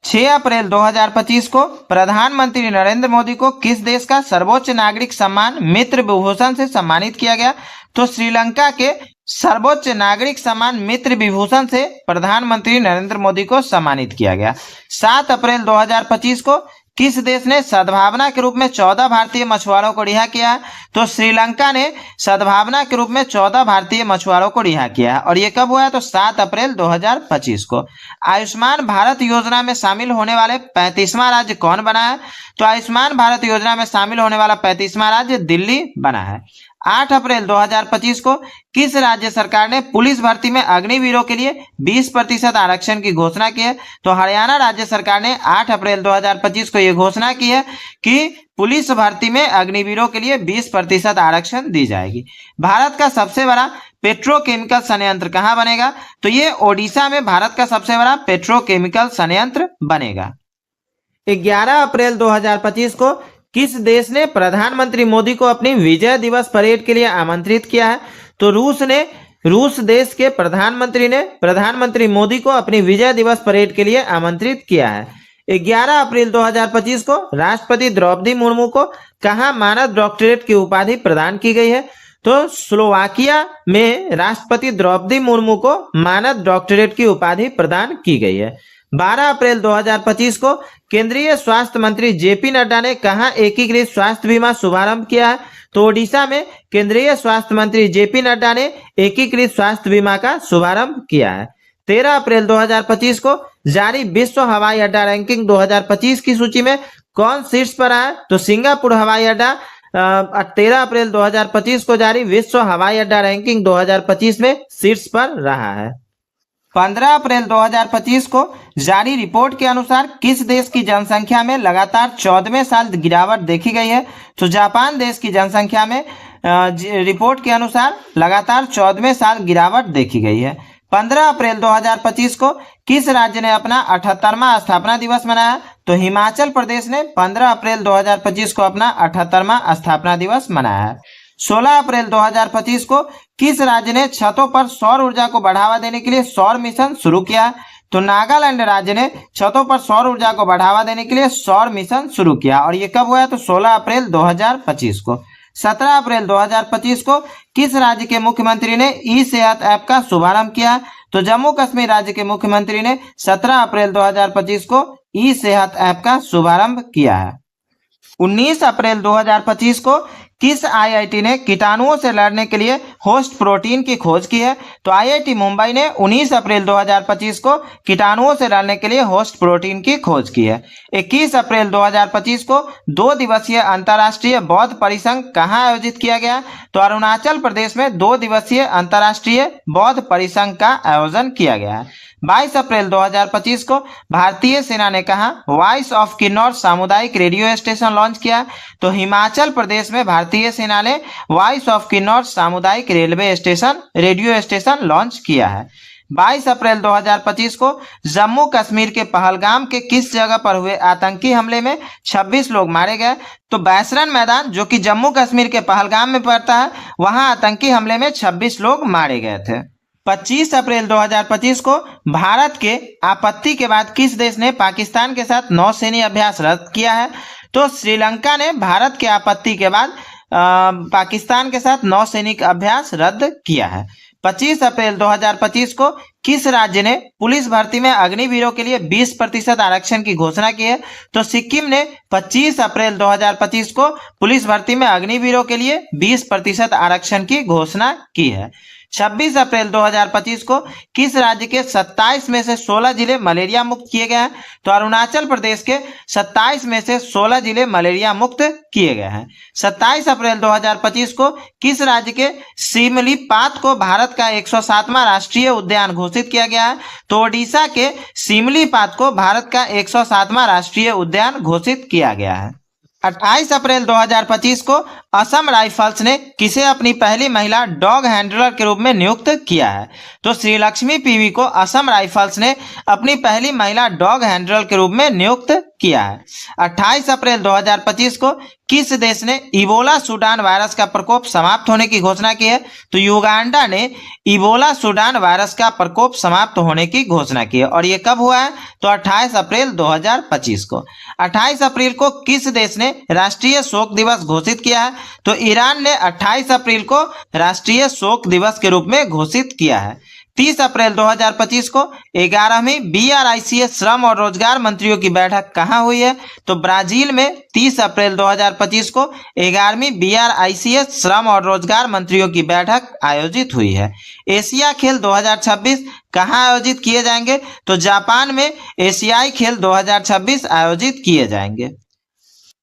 6 अप्रैल 2025 को प्रधानमंत्री नरेंद्र मोदी को किस देश का सर्वोच्च नागरिक सम्मान मित्र विभूषण से सम्मानित किया गया? तो श्रीलंका के सर्वोच्च नागरिक सम्मान मित्र विभूषण से प्रधानमंत्री नरेंद्र मोदी को सम्मानित किया गया। 7 अप्रैल 2025 को किस देश ने सद्भावना के रूप में 14 भारतीय मछुआरों को रिहा किया है? तो श्रीलंका ने सद्भावना के रूप में 14 भारतीय मछुआरों को रिहा किया है। और ये कब हुआ है? तो 7 अप्रैल 2025 को। आयुष्मान भारत योजना में शामिल होने वाले 35वां राज्य कौन बना है? तो आयुष्मान भारत योजना में शामिल होने वाला 35वां राज्य दिल्ली बना है। 8 अप्रैल 2025 को किस राज्य सरकार ने पुलिस भर्ती में अग्निवीरों के लिए 20% आरक्षण की घोषणा की है? तो हरियाणा राज्य सरकार ने 8 अप्रैल 2025 को यह घोषणा की है कि पुलिस भर्ती में अग्निवीरों के लिए 20% आरक्षण दी जाएगी। भारत का सबसे बड़ा पेट्रोकेमिकल संयंत्र कहाँ बनेगा? तो ये ओडिशा में भारत का सबसे बड़ा पेट्रोकेमिकल संयंत्र बनेगा। 11 अप्रैल 2025 को किस देश ने प्रधानमंत्री मोदी को अपनी विजय दिवस परेड के लिए आमंत्रित किया है? तो रूस देश के प्रधानमंत्री ने प्रधानमंत्री मोदी को अपनी विजय दिवस परेड के लिए आमंत्रित किया है। 11 अप्रैल 2025 को राष्ट्रपति द्रौपदी मुर्मू को कहाँ मानद डॉक्टरेट की उपाधि प्रदान की गई है? तो स्लोवाकिया में राष्ट्रपति द्रौपदी मुर्मू को मानद डॉक्टरेट की उपाधि प्रदान की गई है। 12 अप्रैल 2025 को केंद्रीय स्वास्थ्य मंत्री जेपी नड्डा ने कहां एकीकृत स्वास्थ्य बीमा शुभारंभ किया है? तो ओडिशा में केंद्रीय स्वास्थ्य मंत्री जेपी नड्डा ने एकीकृत स्वास्थ्य बीमा का शुभारंभ किया है। 13 अप्रैल 2025 को जारी विश्व हवाई अड्डा रैंकिंग 2025 की सूची में कौन शीर्ष पर है? तो सिंगापुर हवाई अड्डा 13 अप्रैल 2025 को जारी विश्व हवाई अड्डा रैंकिंग 2025 में शीर्ष पर रहा है। 15 अप्रैल 2025 को जारी रिपोर्ट के अनुसार किस देश की जनसंख्या में लगातार 14वें साल गिरावट देखी गई है? तो जापान देश की जनसंख्या में रिपोर्ट के अनुसार लगातार 14वें साल गिरावट देखी गई है। 15 अप्रैल 2025 को किस राज्य ने अपना 78वां स्थापना दिवस मनाया? तो हिमाचल प्रदेश ने 15 अप्रैल 2025 को अपना 78वां स्थापना दिवस मनाया है। 16 अप्रैल 2025 को किस राज्य ने छतों पर सौर ऊर्जा को बढ़ावा देने के लिए सौर मिशन शुरू किया? तो नागालैंड राज्य ने छतों पर सौर ऊर्जा को बढ़ावा देने के लिए सौर मिशन शुरू किया। और ये कब हुआ? तो 16 अप्रैल 2025 को। 17 अप्रैल 2025 को किस राज्य के मुख्यमंत्री ने ई सेहत ऐप का शुभारंभ किया? तो जम्मू कश्मीर राज्य के मुख्यमंत्री ने 17 अप्रैल 2025 को ई सेहत ऐप का शुभारंभ किया है। 19 अप्रैल 2025 को किस आईआईटी ने कीटाणुओं से लड़ने के लिए होस्ट प्रोटीन की खोज की है? तो आईआईटी मुंबई ने 19 अप्रैल 2025 को कीटाणुओं से लड़ने के लिए होस्ट प्रोटीन की खोज की है। 21 अप्रैल 2025 को 2 दिवसीय अंतर्राष्ट्रीय बौद्ध परिसंघ कहाँ आयोजित किया गया? तो अरुणाचल प्रदेश में 2 दिवसीय अंतर्राष्ट्रीय बौद्ध परिसंघ का आयोजन किया गया है। 22 अप्रैल 2025 को भारतीय सेना ने कहा वॉइस ऑफ किन्नौर सामुदायिक रेडियो स्टेशन लॉन्च किया? तो हिमाचल प्रदेश में भारतीय सेना ने वॉइस ऑफ किन्नौर सामुदायिक रेडियो स्टेशन लॉन्च किया है। 22 अप्रैल 2025 को जम्मू कश्मीर के पहलगाम के किस जगह पर हुए आतंकी हमले में 26 लोग मारे गए? तो बैसरन मैदान जो कि जम्मू कश्मीर के पहलगाम में पड़ता है, वहां आतंकी हमले में 26 लोग मारे गए थे। 25 अप्रैल 2025 को भारत के आपत्ति के बाद किस देश ने पाकिस्तान के साथ नौसैनिक अभ्यास रद्द किया है? तो श्रीलंका ने भारत के आपत्ति के बाद पाकिस्तान के साथ नौसैनिक अभ्यास रद्द किया है। 25 अप्रैल 2025 को किस राज्य ने पुलिस भर्ती में अग्निवीरों के लिए 20% आरक्षण की घोषणा की है? तो सिक्किम ने 25 अप्रैल 2025 को पुलिस भर्ती में अग्निवीरों के लिए 20% आरक्षण की घोषणा की है। 26 अप्रैल 2025 को किस राज्य के 27 में से 16 जिले मलेरिया मुक्त किए गए हैं? तो अरुणाचल प्रदेश के 27 में से 16 जिले मलेरिया मुक्त किए गए हैं। 27 अप्रैल 2025 को किस राज्य के सिमलीपात को भारत का 107वां राष्ट्रीय उद्यान घोषित किया गया है? तो ओडिशा के सिमलीपात को भारत का 107वां राष्ट्रीय उद्यान घोषित किया गया है। 28 अप्रैल 2025 को असम राइफल्स ने किसे अपनी पहली महिला डॉग हैंडलर के रूप में नियुक्त किया है? तो श्रीलक्ष्मी पीवी को असम राइफल्स ने अपनी पहली महिला डॉग हैंडलर के रूप में नियुक्त किया है। 28 अप्रैल 2025 को किस देश ने इबोला सूडान वायरस का प्रकोप समाप्त होने की घोषणा की है? तो युगांडा ने इबोला सूडान वायरस का प्रकोप समाप्त होने की घोषणा की है। और ये कब हुआ है? तो 28 अप्रैल 2025 को। 28 अप्रैल को किस देश ने राष्ट्रीय शोक दिवस घोषित किया है? तो ईरान ने 28 अप्रैल को राष्ट्रीय शोक दिवस के रूप में घोषित किया है। 30 अप्रैल 2025 को 11वीं BRICS श्रम और रोजगार मंत्रियों की बैठक कहाँ हुई है? तो ब्राजील में 30 अप्रैल 2025 को 11वीं BRICS श्रम और रोजगार मंत्रियों की बैठक आयोजित हुई है। एशिया खेल 2026 कहाँ आयोजित किए जाएंगे? तो जापान में एशियाई खेल 2026 आयोजित किए जाएंगे।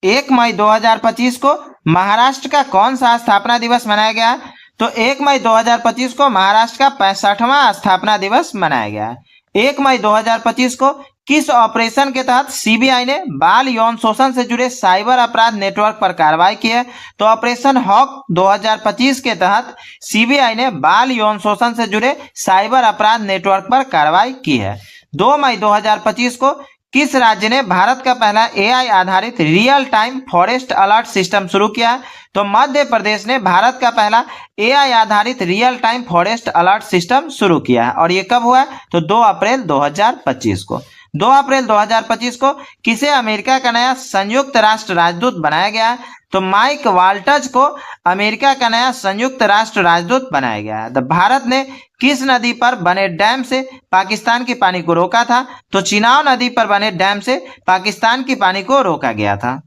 1 मई 2025 को महाराष्ट्र का कौन सा स्थापना दिवस मनाया गया है? तो 1 मई 2025 को महाराष्ट्र का 65वां स्थापना दिवस मनाया गया है। 1 मई 2025 को किस ऑपरेशन के तहत सीबीआई ने बाल यौन शोषण से जुड़े साइबर अपराध नेटवर्क पर कार्रवाई की है? तो ऑपरेशन हॉक 2025 के तहत सीबीआई ने बाल यौन शोषण से जुड़े साइबर अपराध नेटवर्क पर कार्रवाई की है। 2 मई 2025 को किस राज्य ने भारत का पहला AI आधारित real time forest alert system शुरू किया है? तो मध्य प्रदेश ने भारत का पहला AI आधारित real time forest alert system शुरू किया है। और ये कब हुआ है? तो 2 अप्रैल 2025 को। 2 अप्रैल 2025 को किसे अमेरिका का नया संयुक्त राष्ट्र राजदूत बनाया गया है? तो माइक वाल्टज को अमेरिका का नया संयुक्त राष्ट्र राजदूत बनाया गया है। भारत ने किस नदी पर बने डैम से पाकिस्तान की पानी को रोका था? तो चिनाब नदी पर बने डैम से पाकिस्तान की पानी को रोका गया था।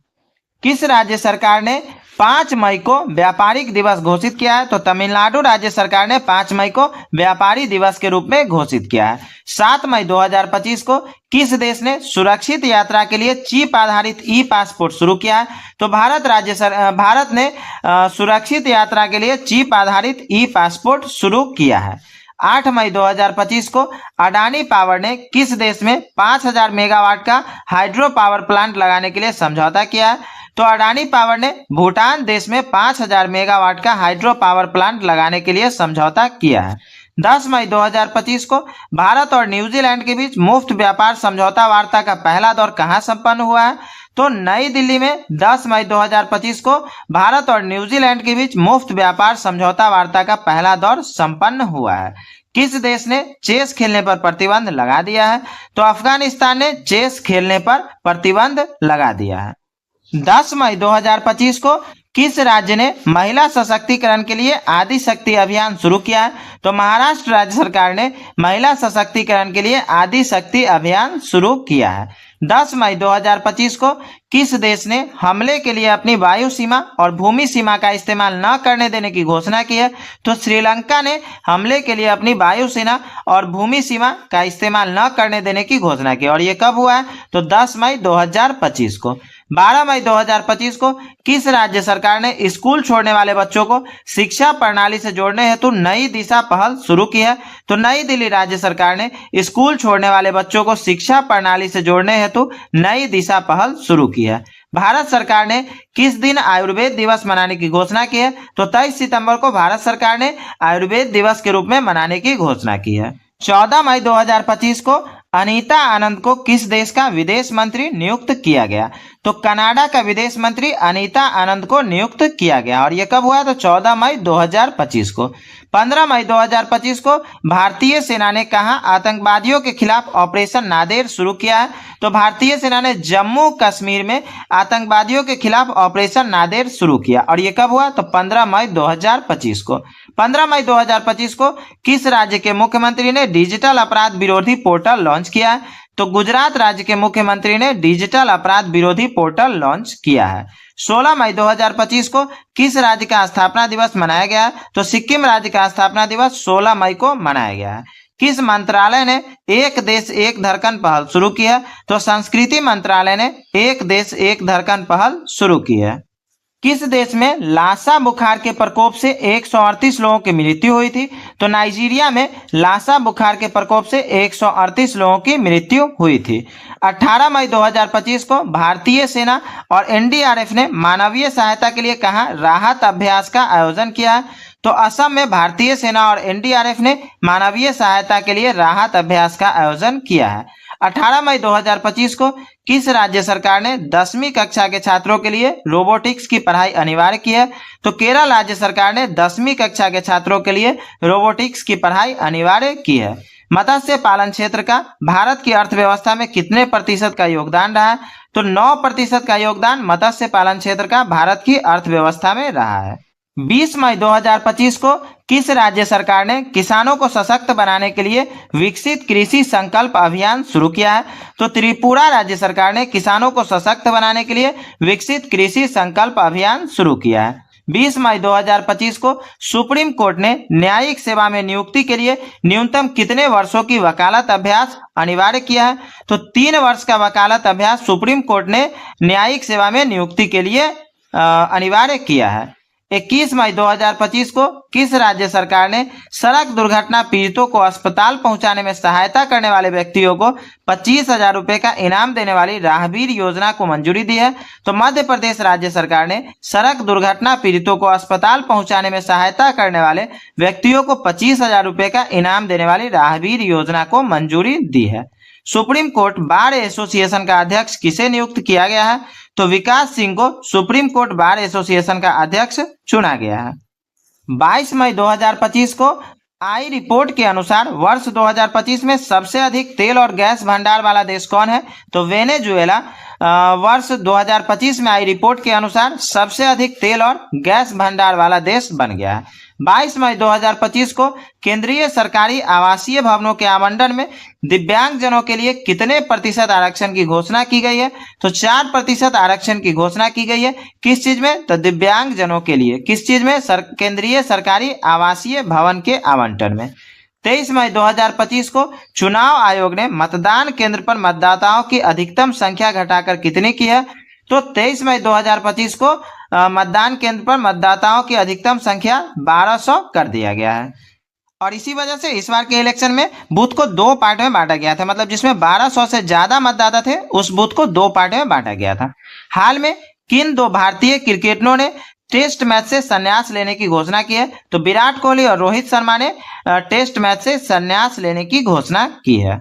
किस राज्य सरकार ने 5 मई को व्यापारिक दिवस घोषित किया है? तो तमिलनाडु राज्य सरकार ने 5 मई को व्यापारी दिवस के रूप में घोषित किया है। 7 मई 2025 को किस देश ने सुरक्षित यात्रा के लिए चिप आधारित ई-पासपोर्ट शुरू किया है? तो भारत ने सुरक्षित यात्रा के लिए चिप आधारित ई-पासपोर्ट शुरू किया है। 8 मई 2025 को अडानी पावर ने किस देश में 5000 मेगावाट का हाइड्रो पावर प्लांट लगाने के लिए समझौता किया है? तो अडानी पावर ने भूटान देश में 5000 मेगावाट का हाइड्रो पावर प्लांट लगाने के लिए समझौता किया है। 10 मई 2025 को भारत और न्यूजीलैंड के बीच मुफ्त व्यापार समझौता वार्ता का पहला दौर कहां संपन्न हुआ है? तो नई दिल्ली में 10 मई 2025 को भारत और न्यूजीलैंड के बीच मुफ्त व्यापार समझौता वार्ता का पहला दौर संपन्न हुआ है। किस देश ने चेस खेलने पर प्रतिबंध लगा दिया है? तो अफगानिस्तान ने चेस खेलने पर प्रतिबंध लगा दिया है। 10 मई 2025 को किस राज्य ने महिला सशक्तिकरण के लिए आदि शक्ति अभियान शुरू किया है? तो महाराष्ट्र राज्य सरकार ने महिला सशक्तिकरण के लिए आदि शक्ति अभियान शुरू किया है। 10 मई 2025 को किस देश ने हमले के लिए अपनी वायु सीमा और भूमि सीमा का इस्तेमाल न करने देने की घोषणा की है? तो श्रीलंका ने हमले के लिए अपनी वायु सेना और भूमि सीमा का इस्तेमाल न करने देने की घोषणा की। और ये कब हुआ है? तो 10 मई 2025 को। 12 मई 2025 को किस राज्य सरकार ने स्कूल छोड़ने वाले बच्चों को शिक्षा प्रणाली से जोड़ने हेतु नई दिशा पहल शुरू की है? तो नई दिल्ली राज्य सरकार ने स्कूल छोड़ने वाले बच्चों को शिक्षा प्रणाली से जोड़ने हेतु नई दिशा पहल शुरू की है। भारत सरकार ने किस दिन आयुर्वेद दिवस मनाने की घोषणा की है? तो 23 सितंबर को भारत सरकार ने आयुर्वेद दिवस के रूप में मनाने की घोषणा की है। 14 मई 2025 को अनीता आनंद को किस देश का विदेश मंत्री नियुक्त किया गया? तो कनाडा का विदेश मंत्री अनीता आनंद को नियुक्त किया गया। और यह कब हुआ? तो 14 मई 2025 को। 15 मई 2025 को भारतीय सेना ने कहां आतंकवादियों के खिलाफ ऑपरेशन नादेर शुरू किया है? तो भारतीय सेना ने जम्मू कश्मीर में आतंकवादियों के खिलाफ ऑपरेशन नादेर शुरू किया। और यह कब हुआ? तो 15 मई 2025 को। 15 मई 2025 को किस राज्य के मुख्यमंत्री ने डिजिटल अपराध विरोधी पोर्टल लॉन्च किया है? तो गुजरात राज्य के मुख्यमंत्री ने डिजिटल अपराध विरोधी पोर्टल लॉन्च किया है। 16 मई 2025 को किस राज्य का स्थापना दिवस मनाया गया है? तो सिक्किम राज्य का स्थापना दिवस 16 मई को मनाया गया है। किस मंत्रालय ने एक देश एक धड़कन पहल शुरू की है? तो संस्कृति मंत्रालय ने एक देश एक धड़कन पहल शुरू की है। किस देश में लासा बुखार के प्रकोप से 138 लोगों की मृत्यु हुई थी? तो नाइजीरिया में लासा बुखार के प्रकोप से 138 लोगों की मृत्यु हुई थी। 18 मई 2025 को भारतीय सेना और एनडीआरएफ ने मानवीय सहायता के लिए कहां राहत अभ्यास का आयोजन किया है? तो असम में भारतीय सेना और एनडीआरएफ ने मानवीय सहायता के लिए राहत अभ्यास का आयोजन किया है। 18 मई 2025 को किस राज्य सरकार ने 10वीं कक्षा के छात्रों के लिए रोबोटिक्स की पढ़ाई अनिवार्य की है? तो केरल राज्य सरकार ने 10वीं कक्षा के छात्रों के लिए रोबोटिक्स की पढ़ाई अनिवार्य की है। मत्स्य पालन क्षेत्र का भारत की अर्थव्यवस्था में कितने प्रतिशत का योगदान रहा है? तो 9% का योगदान मत्स्य पालन क्षेत्र का भारत की अर्थव्यवस्था में रहा है। 20 मई 2025 को किस राज्य सरकार ने किसानों को सशक्त बनाने के लिए विकसित कृषि संकल्प अभियान शुरू किया है? तो त्रिपुरा राज्य सरकार ने किसानों को सशक्त बनाने के लिए विकसित कृषि संकल्प अभियान शुरू किया है। 20 मई 2025 को सुप्रीम कोर्ट ने न्यायिक सेवा में नियुक्ति के लिए न्यूनतम कितने वर्षों की वकालत अभ्यास अनिवार्य किया है? तो 3 वर्ष का वकालत अभ्यास सुप्रीम कोर्ट ने न्यायिक सेवा में नियुक्ति के लिए अनिवार्य किया है। 21 मई 2025 को किस राज्य सरकार ने सड़क दुर्घटना पीड़ितों को अस्पताल पहुंचाने में सहायता करने वाले व्यक्तियों को 25,000 रुपए का इनाम देने वाली राहगीर योजना को मंजूरी दी है? तो मध्य प्रदेश राज्य सरकार ने सड़क दुर्घटना पीड़ितों को अस्पताल पहुंचाने में सहायता करने वाले व्यक्तियों को 25,000 रुपए का इनाम देने वाली राहगीर योजना को मंजूरी दी है। सुप्रीम कोर्ट बार एसोसिएशन का अध्यक्ष किसे नियुक्त किया गया है? तो विकास सिंह को सुप्रीम कोर्ट बार एसोसिएशन का अध्यक्ष चुना गया है। 22 मई 2025 को आई रिपोर्ट के अनुसार वर्ष 2025 में सबसे अधिक तेल और गैस भंडार वाला देश कौन है? तो वेनेजुएला वर्ष 2025 में आई रिपोर्ट के अनुसार सबसे अधिक तेल और गैस भंडार वाला देश बन गया है। 22 मई 2025 को केंद्रीय सरकारी आवासीय भवनों के आवंटन में दिव्यांगजनों के लिए कितने प्रतिशत आरक्षण की घोषणा की गई है? तो 4% आरक्षण की घोषणा की गई है। किस चीज में? तो दिव्यांगजनों के लिए। किस चीज में? केंद्रीय सरकारी आवासीय भवन के आवंटन में। 23 मई 2025 को चुनाव आयोग ने मतदान केंद्र पर मतदाताओं की अधिकतम संख्या घटाकर कितनी की है? तो 23 मई 2025 को मतदान केंद्र पर मतदाताओं की अधिकतम संख्या 1200 कर दिया गया है। और इसी वजह से इस बार के इलेक्शन में बूथ को 2 पार्ट में बांटा गया था, मतलब जिसमें 1200 से ज्यादा मतदाता थे उस बूथ को 2 पार्ट में बांटा गया था। हाल में किन 2 भारतीय क्रिकेटरों ने टेस्ट मैच से संन्यास लेने की घोषणा की है? तो विराट कोहली और रोहित शर्मा ने टेस्ट मैच से संन्यास लेने की घोषणा की है।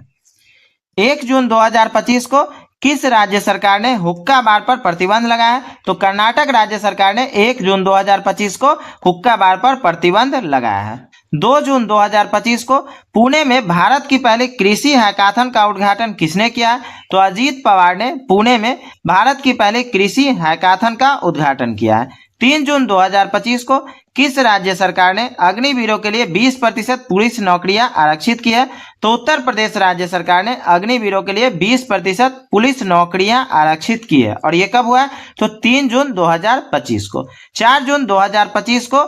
1 जून 2025 को किस राज्य सरकार ने हुक्का बार पर प्रतिबंध लगाया? तो कर्नाटक राज्य सरकार ने 1 जून 2025 को हुक्का बार पर प्रतिबंध लगाया है। 2 जून 2025 को पुणे में भारत की पहली कृषि हैकाथन का उद्घाटन किसने किया? तो अजीत पवार ने पुणे में भारत की पहली कृषि हैकाथन का उद्घाटन किया है। 3 जून 2025 को किस राज्य सरकार ने अग्निवीरों के लिए 20% पुलिस नौकरियां आरक्षित की है? तो उत्तर प्रदेश राज्य सरकार ने अग्निवीरों के लिए 20% पुलिस नौकरियां आरक्षित की है। और ये कब हुआ? तो 3 जून 2025 को। 4 जून 2025 को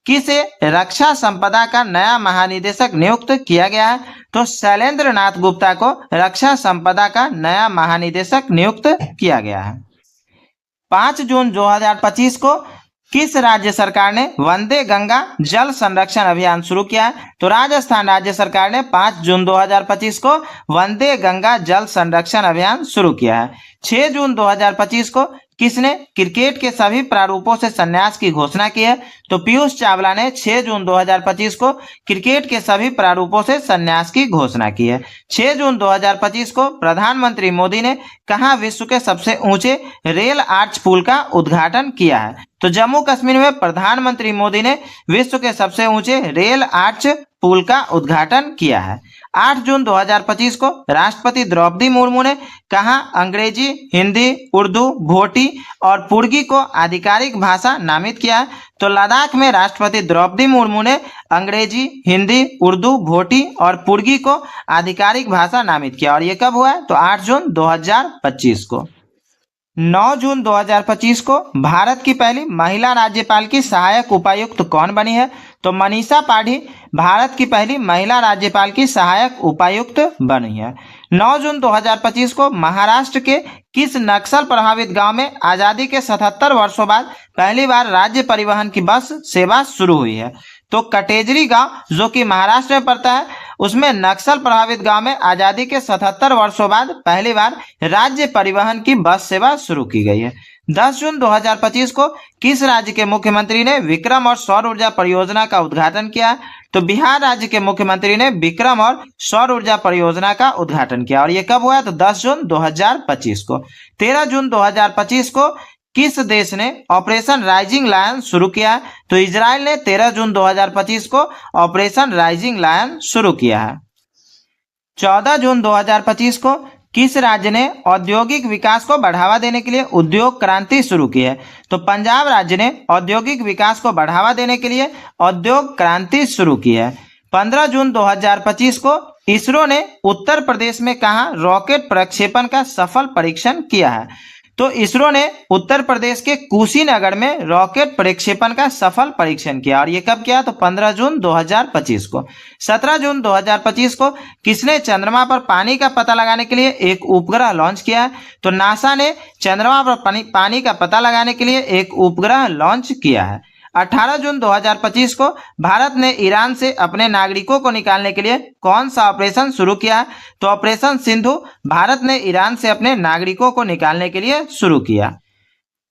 किसे रक्षा संपदा का नया महानिदेशक नियुक्त किया गया है? तो शैलेंद्र नाथ गुप्ता को रक्षा संपदा का नया महानिदेशक नियुक्त किया गया है। 5 जून 2025 को किस राज्य सरकार ने वंदे गंगा जल संरक्षण अभियान शुरू किया है? तो राजस्थान राज्य सरकार ने 5 जून 2025 को वंदे गंगा जल संरक्षण अभियान शुरू किया है। 6 जून 2025 को किसने क्रिकेट के सभी प्रारूपों से संन्यास की घोषणा की है? तो पीयूष चावला ने 6 जून 2025 को क्रिकेट के सभी प्रारूपों से संन्यास की घोषणा की है। 6 जून 2025 को प्रधानमंत्री मोदी ने कहां विश्व के सबसे ऊंचे रेल आर्च पुल का उद्घाटन किया है? तो जम्मू कश्मीर में प्रधानमंत्री मोदी ने विश्व के सबसे ऊंचे रेल आर्च पुल का उद्घाटन किया है। 8 जून 2025 को राष्ट्रपति द्रौपदी मुर्मू ने कहां अंग्रेजी, हिंदी, उर्दू, भोटी और पुर्गी को आधिकारिक भाषा नामित किया है? तो लद्दाख में राष्ट्रपति द्रौपदी मुर्मू ने अंग्रेजी, हिंदी, उर्दू, भोटी और पुर्गी को आधिकारिक भाषा नामित किया। और ये कब हुआ है? तो 8 जून 2025 को। 9 जून 2025 को भारत की पहली महिला राज्यपाल की सहायक उपायुक्त कौन बनी है? तो मनीषा पाढ़ी भारत की पहली महिला राज्यपाल की सहायक उपायुक्त बनी है। 9 जून 2025 को महाराष्ट्र के किस नक्सल प्रभावित गांव में आजादी के 77 वर्षों बाद पहली बार राज्य परिवहन की बस सेवा शुरू हुई है? तो कटेजरी गांव जो कि महाराष्ट्र में पड़ता है, उसमें नक्सल प्रभावित गांव में आजादी के 77 वर्षों बाद पहली बार राज्य परिवहन की बस सेवा शुरू की गई है। 10 जून 2025 को किस राज्य के मुख्यमंत्री ने विक्रम और सौर ऊर्जा परियोजना का उद्घाटन किया? तो बिहार राज्य के मुख्यमंत्री ने विक्रम और सौर ऊर्जा परियोजना का उद्घाटन किया। और ये कब हुआ? तो 10 जून 2025 को। 13 जून 2025 को किस देश ने ऑपरेशन राइजिंग लायन शुरू किया? तो इजराइल ने 13 जून 2025 को ऑपरेशन राइजिंग लायन शुरू किया है। 14 जून 2025 को किस राज्य ने औद्योगिक विकास को बढ़ावा देने के लिए उद्योग क्रांति शुरू की है? तो पंजाब राज्य ने औद्योगिक विकास को बढ़ावा देने के लिए उद्योग क्रांति शुरू की है। 15 जून 2025 को इसरो ने उत्तर प्रदेश में कहां रॉकेट प्रक्षेपण का सफल परीक्षण किया है? तो इसरो ने उत्तर प्रदेश के कुशीनगर में रॉकेट प्रक्षेपण का सफल परीक्षण किया। और ये कब किया? तो 15 जून 2025 को। 17 जून 2025 को किसने चंद्रमा पर पानी का पता लगाने के लिए एक उपग्रह लॉन्च किया? तो नासा ने चंद्रमा पर पानी का पता लगाने के लिए एक उपग्रह लॉन्च किया है। 18 जून 2025 को भारत ने ईरान से अपने नागरिकों को निकालने के लिए कौन सा ऑपरेशन शुरू किया है? तो ऑपरेशन सिंधु भारत ने ईरान से अपने नागरिकों को निकालने के लिए शुरू किया।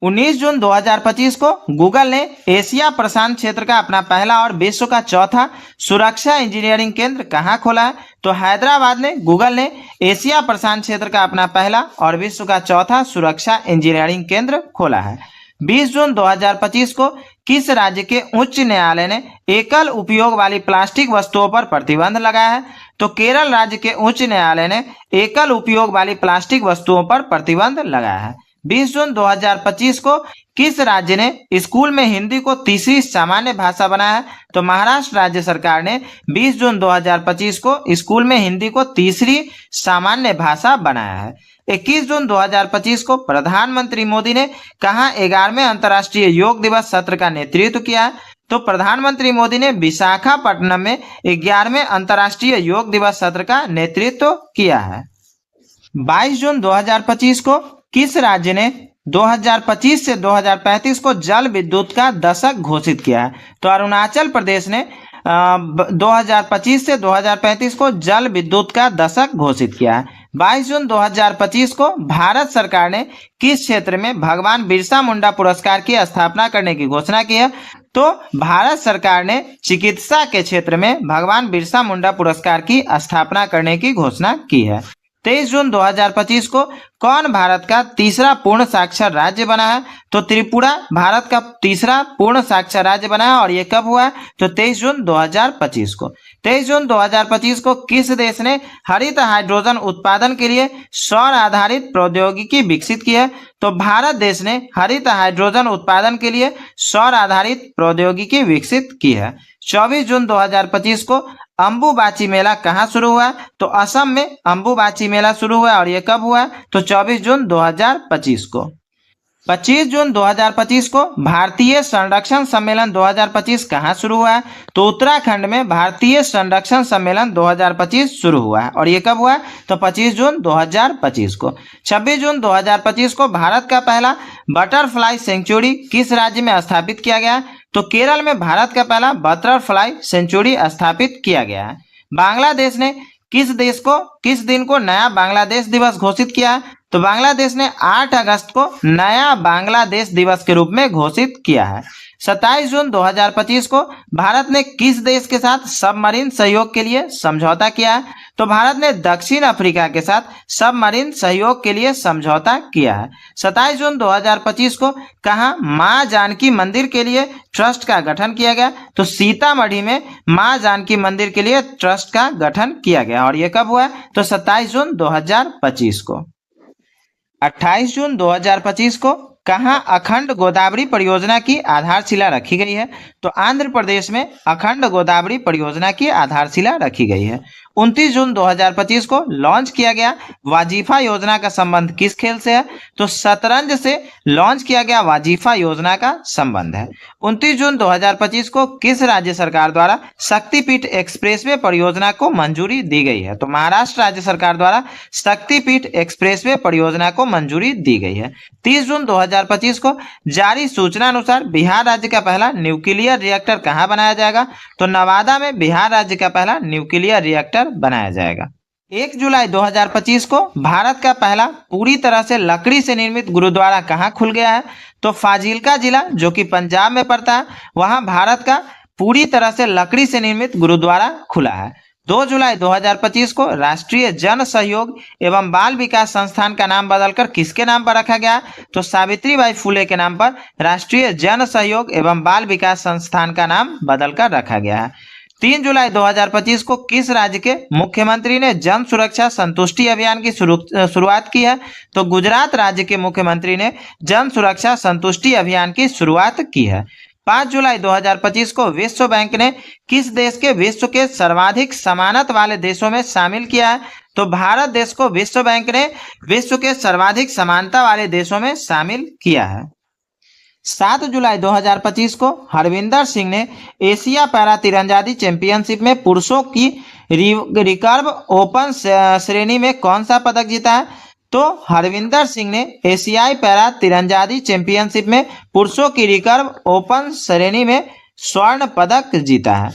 19 जून 2025 को गूगल ने एशिया प्रशांत क्षेत्र का अपना पहला और विश्व का चौथा सुरक्षा इंजीनियरिंग केंद्र कहां खोला है? तो हैदराबाद में गूगल ने एशिया प्रशांत क्षेत्र का अपना पहला और विश्व का चौथा सुरक्षा इंजीनियरिंग केंद्र खोला है। 20 जून 2025 को किस राज्य के उच्च न्यायालय ने एकल उपयोग वाली प्लास्टिक वस्तुओं पर प्रतिबंध लगाया है? तो केरल राज्य के उच्च न्यायालय ने एकल उपयोग वाली प्लास्टिक वस्तुओं पर प्रतिबंध लगाया है। 20 जून 2025 को किस राज्य ने स्कूल में हिंदी को तीसरी सामान्य भाषा बनाया है? तो महाराष्ट्र राज्य सरकार ने 20 जून 2025 को स्कूल में हिंदी को तीसरी सामान्य भाषा बनाया है। 21 जून 2025 को प्रधानमंत्री मोदी ने कहां 11वें अंतर्राष्ट्रीय योग दिवस सत्र का नेतृत्व किया है? तो प्रधानमंत्री मोदी ने विशाखापट्टनम में 11वें अंतर्राष्ट्रीय योग दिवस सत्र का नेतृत्व किया है। 22 जून 2025 को किस राज्य ने 2025 से 2035 को जल विद्युत का दशक घोषित किया है? तो अरुणाचल प्रदेश ने 2025 से 2035 को जल विद्युत का दशक घोषित किया है। 22 जून 2025 को भारत सरकार ने किस क्षेत्र में भगवान बिरसा मुंडा पुरस्कार की स्थापना करने की घोषणा की है? तो भारत सरकार ने चिकित्सा के क्षेत्र में भगवान बिरसा मुंडा पुरस्कार की स्थापना करने की घोषणा की है। 23 जून 2025 को कौन भारत का तीसरा पूर्ण साक्षर राज्य बना है? तो त्रिपुरा भारत का तीसरा पूर्ण साक्षर राज्य बना है। और ये कब हुआ है? तो 23 जून 2025 को। 23 जून 2025 को किस देश ने हरित हाइड्रोजन उत्पादन के लिए सौर आधारित प्रौद्योगिकी विकसित की है? तो भारत देश ने हरित हाइड्रोजन उत्पादन के लिए सौर आधारित प्रौद्योगिकी विकसित की है। 24 जून 2025 को अंबुबाची मेला कहाँ शुरू हुआ? तो असम में अंबुबाची मेला शुरू हुआ। और ये कब हुआ? तो 24 जून 2025 को। 25 जून 2025 को भारतीय संरक्षण सम्मेलन 2025 कहाँ शुरू हुआ है? तो उत्तराखंड में भारतीय संरक्षण सम्मेलन 2025 शुरू हुआ है। और ये कब हुआ? तो 25 जून 2025 को। 26 जून 2025 को भारत का पहला बटरफ्लाई सेंचुरी किस राज्य में स्थापित किया गया? तो केरल में भारत का पहला बटरफ्लाई सेंचुरी स्थापित किया गया है। बांग्लादेश ने किस दिन को नया बांग्लादेश दिवस घोषित किया? तो बांग्लादेश ने 8 अगस्त को नया बांग्लादेश दिवस के रूप में घोषित किया है। 27 जून 2025 को भारत ने किस देश के साथ सबमरीन सहयोग के लिए समझौता किया है? तो भारत ने दक्षिण अफ्रीका के साथ सबमरीन सहयोग के लिए समझौता किया है। 27 जून 2025 को कहाँ मां जानकी मंदिर के लिए ट्रस्ट का गठन किया गया? तो सीतामढ़ी में मां जानकी मंदिर के लिए ट्रस्ट का गठन किया गया। और यह कब हुआ? तो 27 जून 2025 को। 28 जून 2025 को कहाँ अखंड गोदावरी परियोजना की आधारशिला रखी गई है? तो आंध्र प्रदेश में अखंड गोदावरी परियोजना की आधारशिला रखी गई है। 29 जून 2025 को लॉन्च किया गया वाजीफा योजना का संबंध किस खेल से है? तो शतरंज से लॉन्च किया गया वाजीफा योजना का संबंध है। 29 जून 2025 को किस राज्य सरकार द्वारा शक्तिपीठ एक्सप्रेसवे परियोजना को मंजूरी दी गई है? तो महाराष्ट्र राज्य सरकार द्वारा शक्तिपीठ एक्सप्रेसवे परियोजना को मंजूरी दी गई है। 30 जून 2025 को जारी सूचना अनुसार बिहार राज्य का पहला न्यूक्लियर रिएक्टर कहां बनाया जाएगा? तो नवादा में बिहार राज्य का पहला न्यूक्लियर रिएक्टर बनाया जाएगा। 1 जुलाई 2025 को भारत का पहला पूरी तरह से लकड़ी से निर्मित गुरुद्वारा कहां खुल गया है? तो फाजिल्का जिला जो कि पंजाब में पड़ता है, वहां भारत का पूरी तरह से लकड़ी से निर्मित गुरुद्वारा खुला है। 2 जुलाई 2025 को राष्ट्रीय जन सहयोग एवं बाल विकास संस्थान का नाम बदलकर किसके नाम पर रखा गया? तो सावित्रीबाई फुले के नाम पर राष्ट्रीय जन सहयोग एवं बाल विकास संस्थान का नाम बदलकर रखा गया है। 3 जुलाई 2025 को किस राज्य के मुख्यमंत्री ने जन सुरक्षा संतुष्टि अभियान की शुरुआत की है? तो गुजरात राज्य के मुख्यमंत्री ने जन सुरक्षा संतुष्टि अभियान की शुरुआत की है। 5 जुलाई 2025 को विश्व बैंक ने किस देश के विश्व के सर्वाधिक समानत वाले देशों में शामिल किया है? तो भारत देश को विश्व बैंक ने विश्व के सर्वाधिक समानता वाले देशों में शामिल किया है। 7 जुलाई 2025 को हरविंदर सिंह ने एशिया पैरा तीरंदाजी चैंपियनशिप में पुरुषों की रिकर्व ओपन श्रेणी में कौन सा पदक जीता है? तो हरविंदर सिंह ने एशियाई पैरा तीरंदाजी चैंपियनशिप में पुरुषों की रिकर्व ओपन श्रेणी में स्वर्ण पदक जीता है।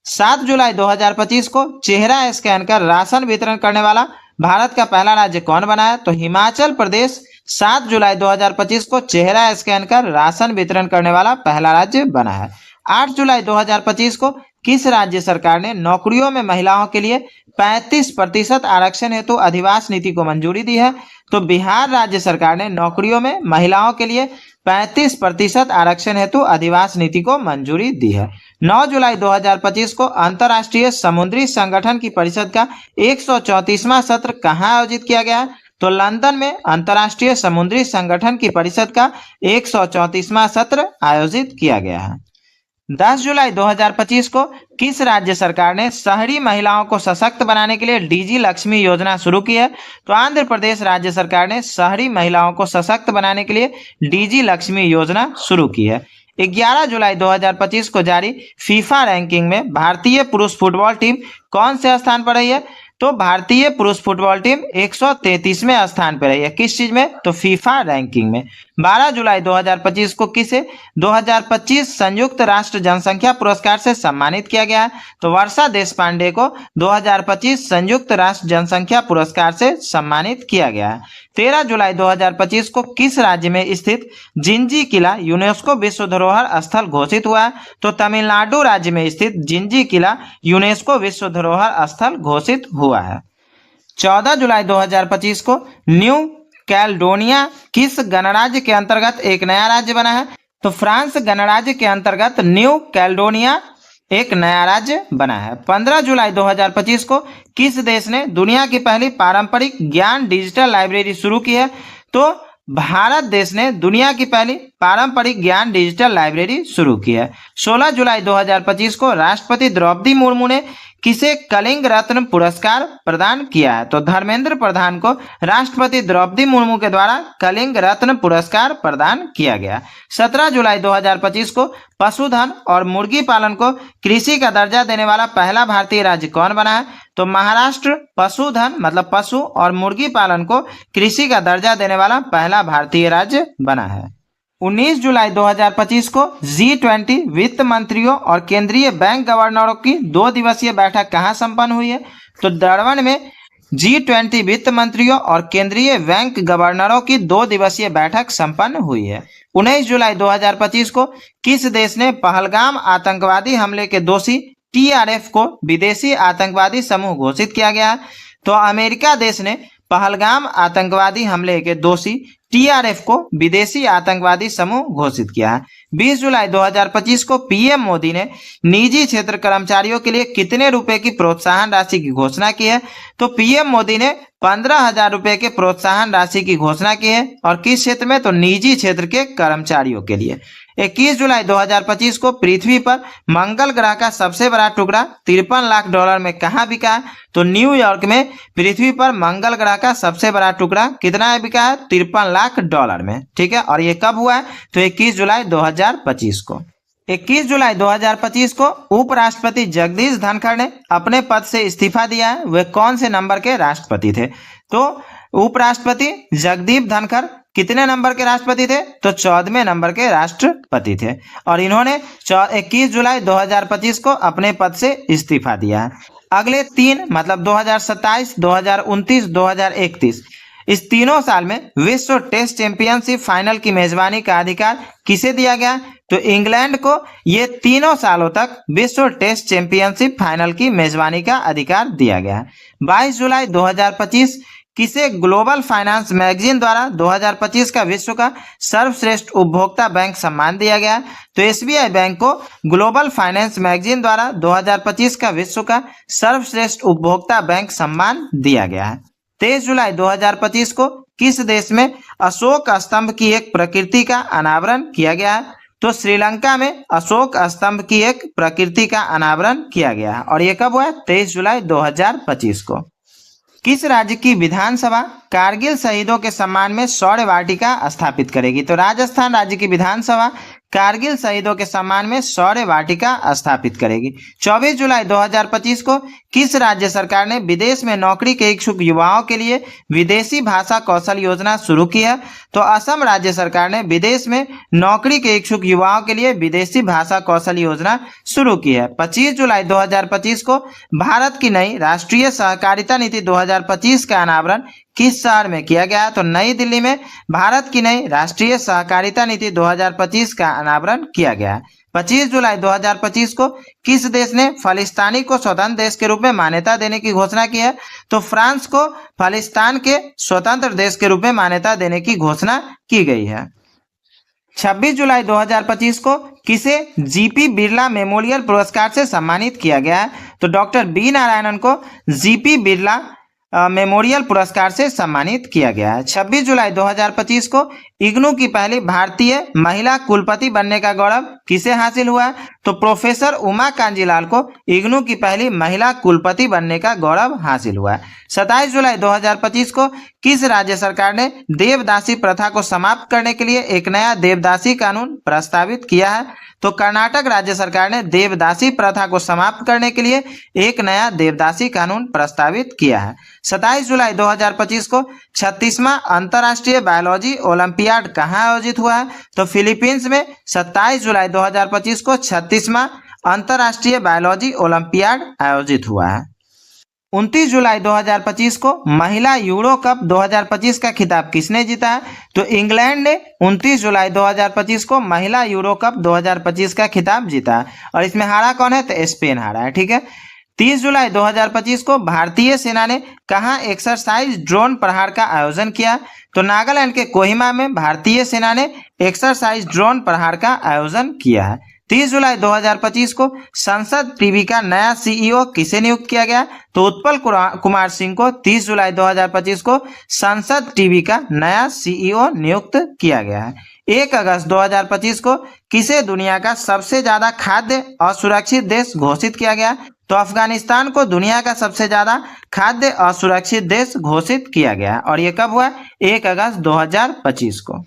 7 जुलाई 2025 को चेहरा स्कैन कर राशन वितरण करने वाला भारत का पहला राज्य कौन बना है? तो हिमाचल प्रदेश 7 जुलाई 2025 को चेहरा स्कैन कर राशन वितरण करने वाला पहला राज्य बना है। 8 जुलाई 2025 को किस राज्य सरकार ने नौकरियों में महिलाओं के लिए 35% आरक्षण हेतु अधिवास नीति को मंजूरी दी है? तो बिहार राज्य सरकार ने नौकरियों में महिलाओं के लिए 35% आरक्षण हेतु अधिवास नीति को मंजूरी दी है। 9 जुलाई 2025 को अंतर्राष्ट्रीय समुद्री संगठन की परिषद का 134वां सत्र कहाँ आयोजित किया गया है? तो लंदन में अंतर्राष्ट्रीय समुद्री संगठन की परिषद का 134वां सत्र आयोजित किया गया है। 10 जुलाई 2025 को किस राज्य सरकार ने शहरी महिलाओं को सशक्त बनाने के लिए डीजी लक्ष्मी योजना शुरू की है? तो आंध्र प्रदेश राज्य सरकार ने शहरी महिलाओं को सशक्त बनाने के लिए डीजी लक्ष्मी योजना शुरू की है। 11 जुलाई 2025 को जारी फीफा रैंकिंग में भारतीय पुरुष फुटबॉल टीम कौन से स्थान पर रही है? तो भारतीय पुरुष फुटबॉल टीम 133वें स्थान पर रही है। किस चीज में? तो फीफा रैंकिंग में। 12 जुलाई 2025 को किसे 2025 संयुक्त राष्ट्र जनसंख्या पुरस्कार से सम्मानित किया गया है? तो वर्षा देशपांडे को 2025 संयुक्त राष्ट्र जनसंख्या पुरस्कार से सम्मानित किया गया है। 13 जुलाई 2025 को किस राज्य में स्थित जिंजी किला यूनेस्को विश्व धरोहर स्थल घोषित हुआ है? तो तमिलनाडु राज्य में स्थित जिंजी किला यूनेस्को विश्व धरोहर स्थल घोषित हुआ है। 14 जुलाई 2025 को न्यू कैलेडोनिया किस गणराज्य के अंतर्गत एक नया राज्य बना है? तो फ्रांस गणराज्य के अंतर्गत न्यू कैलेडोनिया एक नया राज्य बना है। 15 जुलाई 2025 को किस देश ने दुनिया की पहली पारंपरिक ज्ञान डिजिटल लाइब्रेरी शुरू की है? तो भारत देश ने दुनिया की पहली पारंपरिक ज्ञान डिजिटल लाइब्रेरी शुरू की है। 16 जुलाई 2025 को राष्ट्रपति द्रौपदी मुर्मू ने किसे कलिंग रत्न पुरस्कार प्रदान किया है? तो धर्मेंद्र प्रधान को राष्ट्रपति द्रौपदी मुर्मू के द्वारा कलिंग रत्न पुरस्कार प्रदान किया गया। 17 जुलाई 2025 को पशुधन और मुर्गी पालन को कृषि का दर्जा देने वाला पहला भारतीय राज्य कौन बना है? तो महाराष्ट्र पशुधन मतलब पशु और मुर्गी पालन को कृषि का दर्जा देने वाला पहला भारतीय राज्य बना है। 19 जुलाई 2025 को G20 वित्त मंत्रियों और केंद्रीय बैंक गवर्नरों की 2 दिवसीय बैठक कहां संपन्न हुई है? तो डरबन में G20 वित्त मंत्रियों और केंद्रीय बैंक गवर्नरों की 2 दिवसीय बैठक संपन्न हुई है। 19 जुलाई 2025 को किस देश ने पहलगाम आतंकवादी हमले के दोषी TRF को विदेशी आतंकवादी समूह घोषित किया गया है? तो अमेरिका देश ने पहलगाम आतंकवादी हमले के दोषी TRF को विदेशी आतंकवादी समूह घोषित किया है। 20 जुलाई 2025 को पीएम मोदी ने निजी क्षेत्र कर्मचारियों के लिए कितने रुपए की प्रोत्साहन राशि की घोषणा की है? तो पीएम मोदी ने 15,000 रुपए के प्रोत्साहन राशि की घोषणा की है। और किस क्षेत्र में? तो निजी क्षेत्र के कर्मचारियों के लिए। 21 जुलाई 2025 को पृथ्वी पर मंगल ग्रह का सबसे बड़ा टुकड़ा 53 लाख डॉलर में कहाँ बिका है? तो न्यूयॉर्क में पृथ्वी पर मंगल ग्रह का सबसे बड़ा टुकड़ा कितना बिका है? 53 लाख डॉलर में। ठीक है, और ये कब हुआ है? तो 21 जुलाई 2025 को। 21 जुलाई 2025 को उपराष्ट्रपति जगदीश धनखड़ ने अपने पद से इस्तीफा दिया है। वे कौन से नंबर के राष्ट्रपति थे? तो उपराष्ट्रपति जगदीप धनखड़ कितने नंबर के राष्ट्रपति थे? तो 14वें नंबर के राष्ट्रपति थे। और इन्होंने 21 जुलाई 2025 को अपने पद से इस्तीफा दिया है। अगले 3 मतलब 2027, 2029, 2031 इस तीनों साल में विश्व टेस्ट चैंपियनशिप फाइनल की मेजबानी का अधिकार किसे दिया गया? तो इंग्लैंड को ये तीनों सालों तक विश्व टेस्ट चैंपियनशिप फाइनल की मेजबानी का अधिकार दिया गया है। 22 जुलाई 2025 किसे ग्लोबल फाइनेंस मैगजीन द्वारा 2025 का विश्व का सर्वश्रेष्ठ उपभोक्ता बैंक सम्मान दिया गया? तो SBI बैंक को ग्लोबल फाइनेंस मैगजीन द्वारा 2025 का विश्व का सर्वश्रेष्ठ उपभोक्ता बैंक सम्मान दिया गया है। 23 जुलाई 2025 को किस देश में अशोक स्तंभ की एक प्रकृति का अनावरण किया गया है? तो श्रीलंका में अशोक स्तंभ की एक प्रकृति का अनावरण किया गया है। और ये कब हुआ? 23 जुलाई 2025 को। किस राज्य की विधानसभा कारगिल शहीदों के सम्मान में शौर्य वाटिका स्थापित करेगी? तो राजस्थान राज्य की विधानसभा कारगिल शहीदों के सम्मान में शौर्य वाटिका स्थापित करेगी। 24 जुलाई 2025 को किस राज्य सरकार ने विदेश में नौकरी के इच्छुक युवाओं के लिए विदेशी भाषा कौशल योजना शुरू की है? तो असम राज्य सरकार ने विदेश में नौकरी के इच्छुक युवाओं के लिए विदेशी भाषा कौशल योजना शुरू की है। 25 जुलाई 2025 को भारत की नई राष्ट्रीय सहकारिता नीति 2025 का अनावरण किस शहर में किया गया? तो नई दिल्ली में भारत की नई राष्ट्रीय सहकारिता नीति 2025 का अनावरण किया गया। 25 जुलाई 2025 को किस देश ने खालिस्तानी को स्वतंत्र देश के रूप में मान्यता देने की घोषणा की है? तो फ्रांस को खालिस्तान के स्वतंत्र देश के रूप में मान्यता देने की घोषणा की गई है। 26 जुलाई 2025 को किसे जीपी बिरला मेमोरियल पुरस्कार से सम्मानित किया गया है? तो डॉक्टर बी नारायणन को जीपी बिरला मेमोरियल पुरस्कार से सम्मानित किया गया है। 26 जुलाई 2025 को इग्नू की पहली भारतीय महिला कुलपति बनने का गौरव किसे हासिल हुआ? तो प्रोफेसर उमा कांजीलाल को इग्नू की पहली महिला कुलपति बनने का गौरव हासिल हुआ है। 27 जुलाई 2025 को किस राज्य सरकार ने देवदासी प्रथा को समाप्त करने के लिए एक नया देवदासी कानून प्रस्तावित किया है? तो कर्नाटक राज्य सरकार ने देवदासी प्रथा को समाप्त करने के लिए एक नया देवदासी कानून प्रस्तावित किया है। 27 जुलाई 2025 को 36वां अंतर्राष्ट्रीय बायोलॉजी ओलंपियाड कहाँ आयोजित हुआ है? तो फिलीपींस में 27 जुलाई 2025 को 36वां अंतर्राष्ट्रीय बायोलॉजी ओलंपियाड आयोजित हुआ है। 29 जुलाई 2025 को महिला यूरो कप 2025 का खिताब किसने जीता है? तो इंग्लैंड ने 29 जुलाई 2025 को महिला यूरो कप 2025 का खिताब जीता है। और इसमें हारा कौन है? तो स्पेन हारा है। ठीक है। 30 जुलाई 2025 को भारतीय सेना ने कहाँ एक्सरसाइज ड्रोन प्रहार का आयोजन किया? तो नागालैंड के कोहिमा में भारतीय सेना ने एक्सरसाइज ड्रोन प्रहार का आयोजन किया है। 30 जुलाई 2025 को संसद टीवी का नया CEO किसे नियुक्त किया गया? तो उत्पल कुमार सिंह को 30 जुलाई 2025 को संसद टीवी का नया CEO नियुक्त किया गया है। 1 अगस्त 2025 को किसे दुनिया का सबसे ज्यादा खाद्य असुरक्षित देश घोषित किया गया? तो अफगानिस्तान को दुनिया का सबसे ज्यादा खाद्य असुरक्षित देश घोषित किया गया। और ये कब हुआ? 1 अगस्त 2025 को।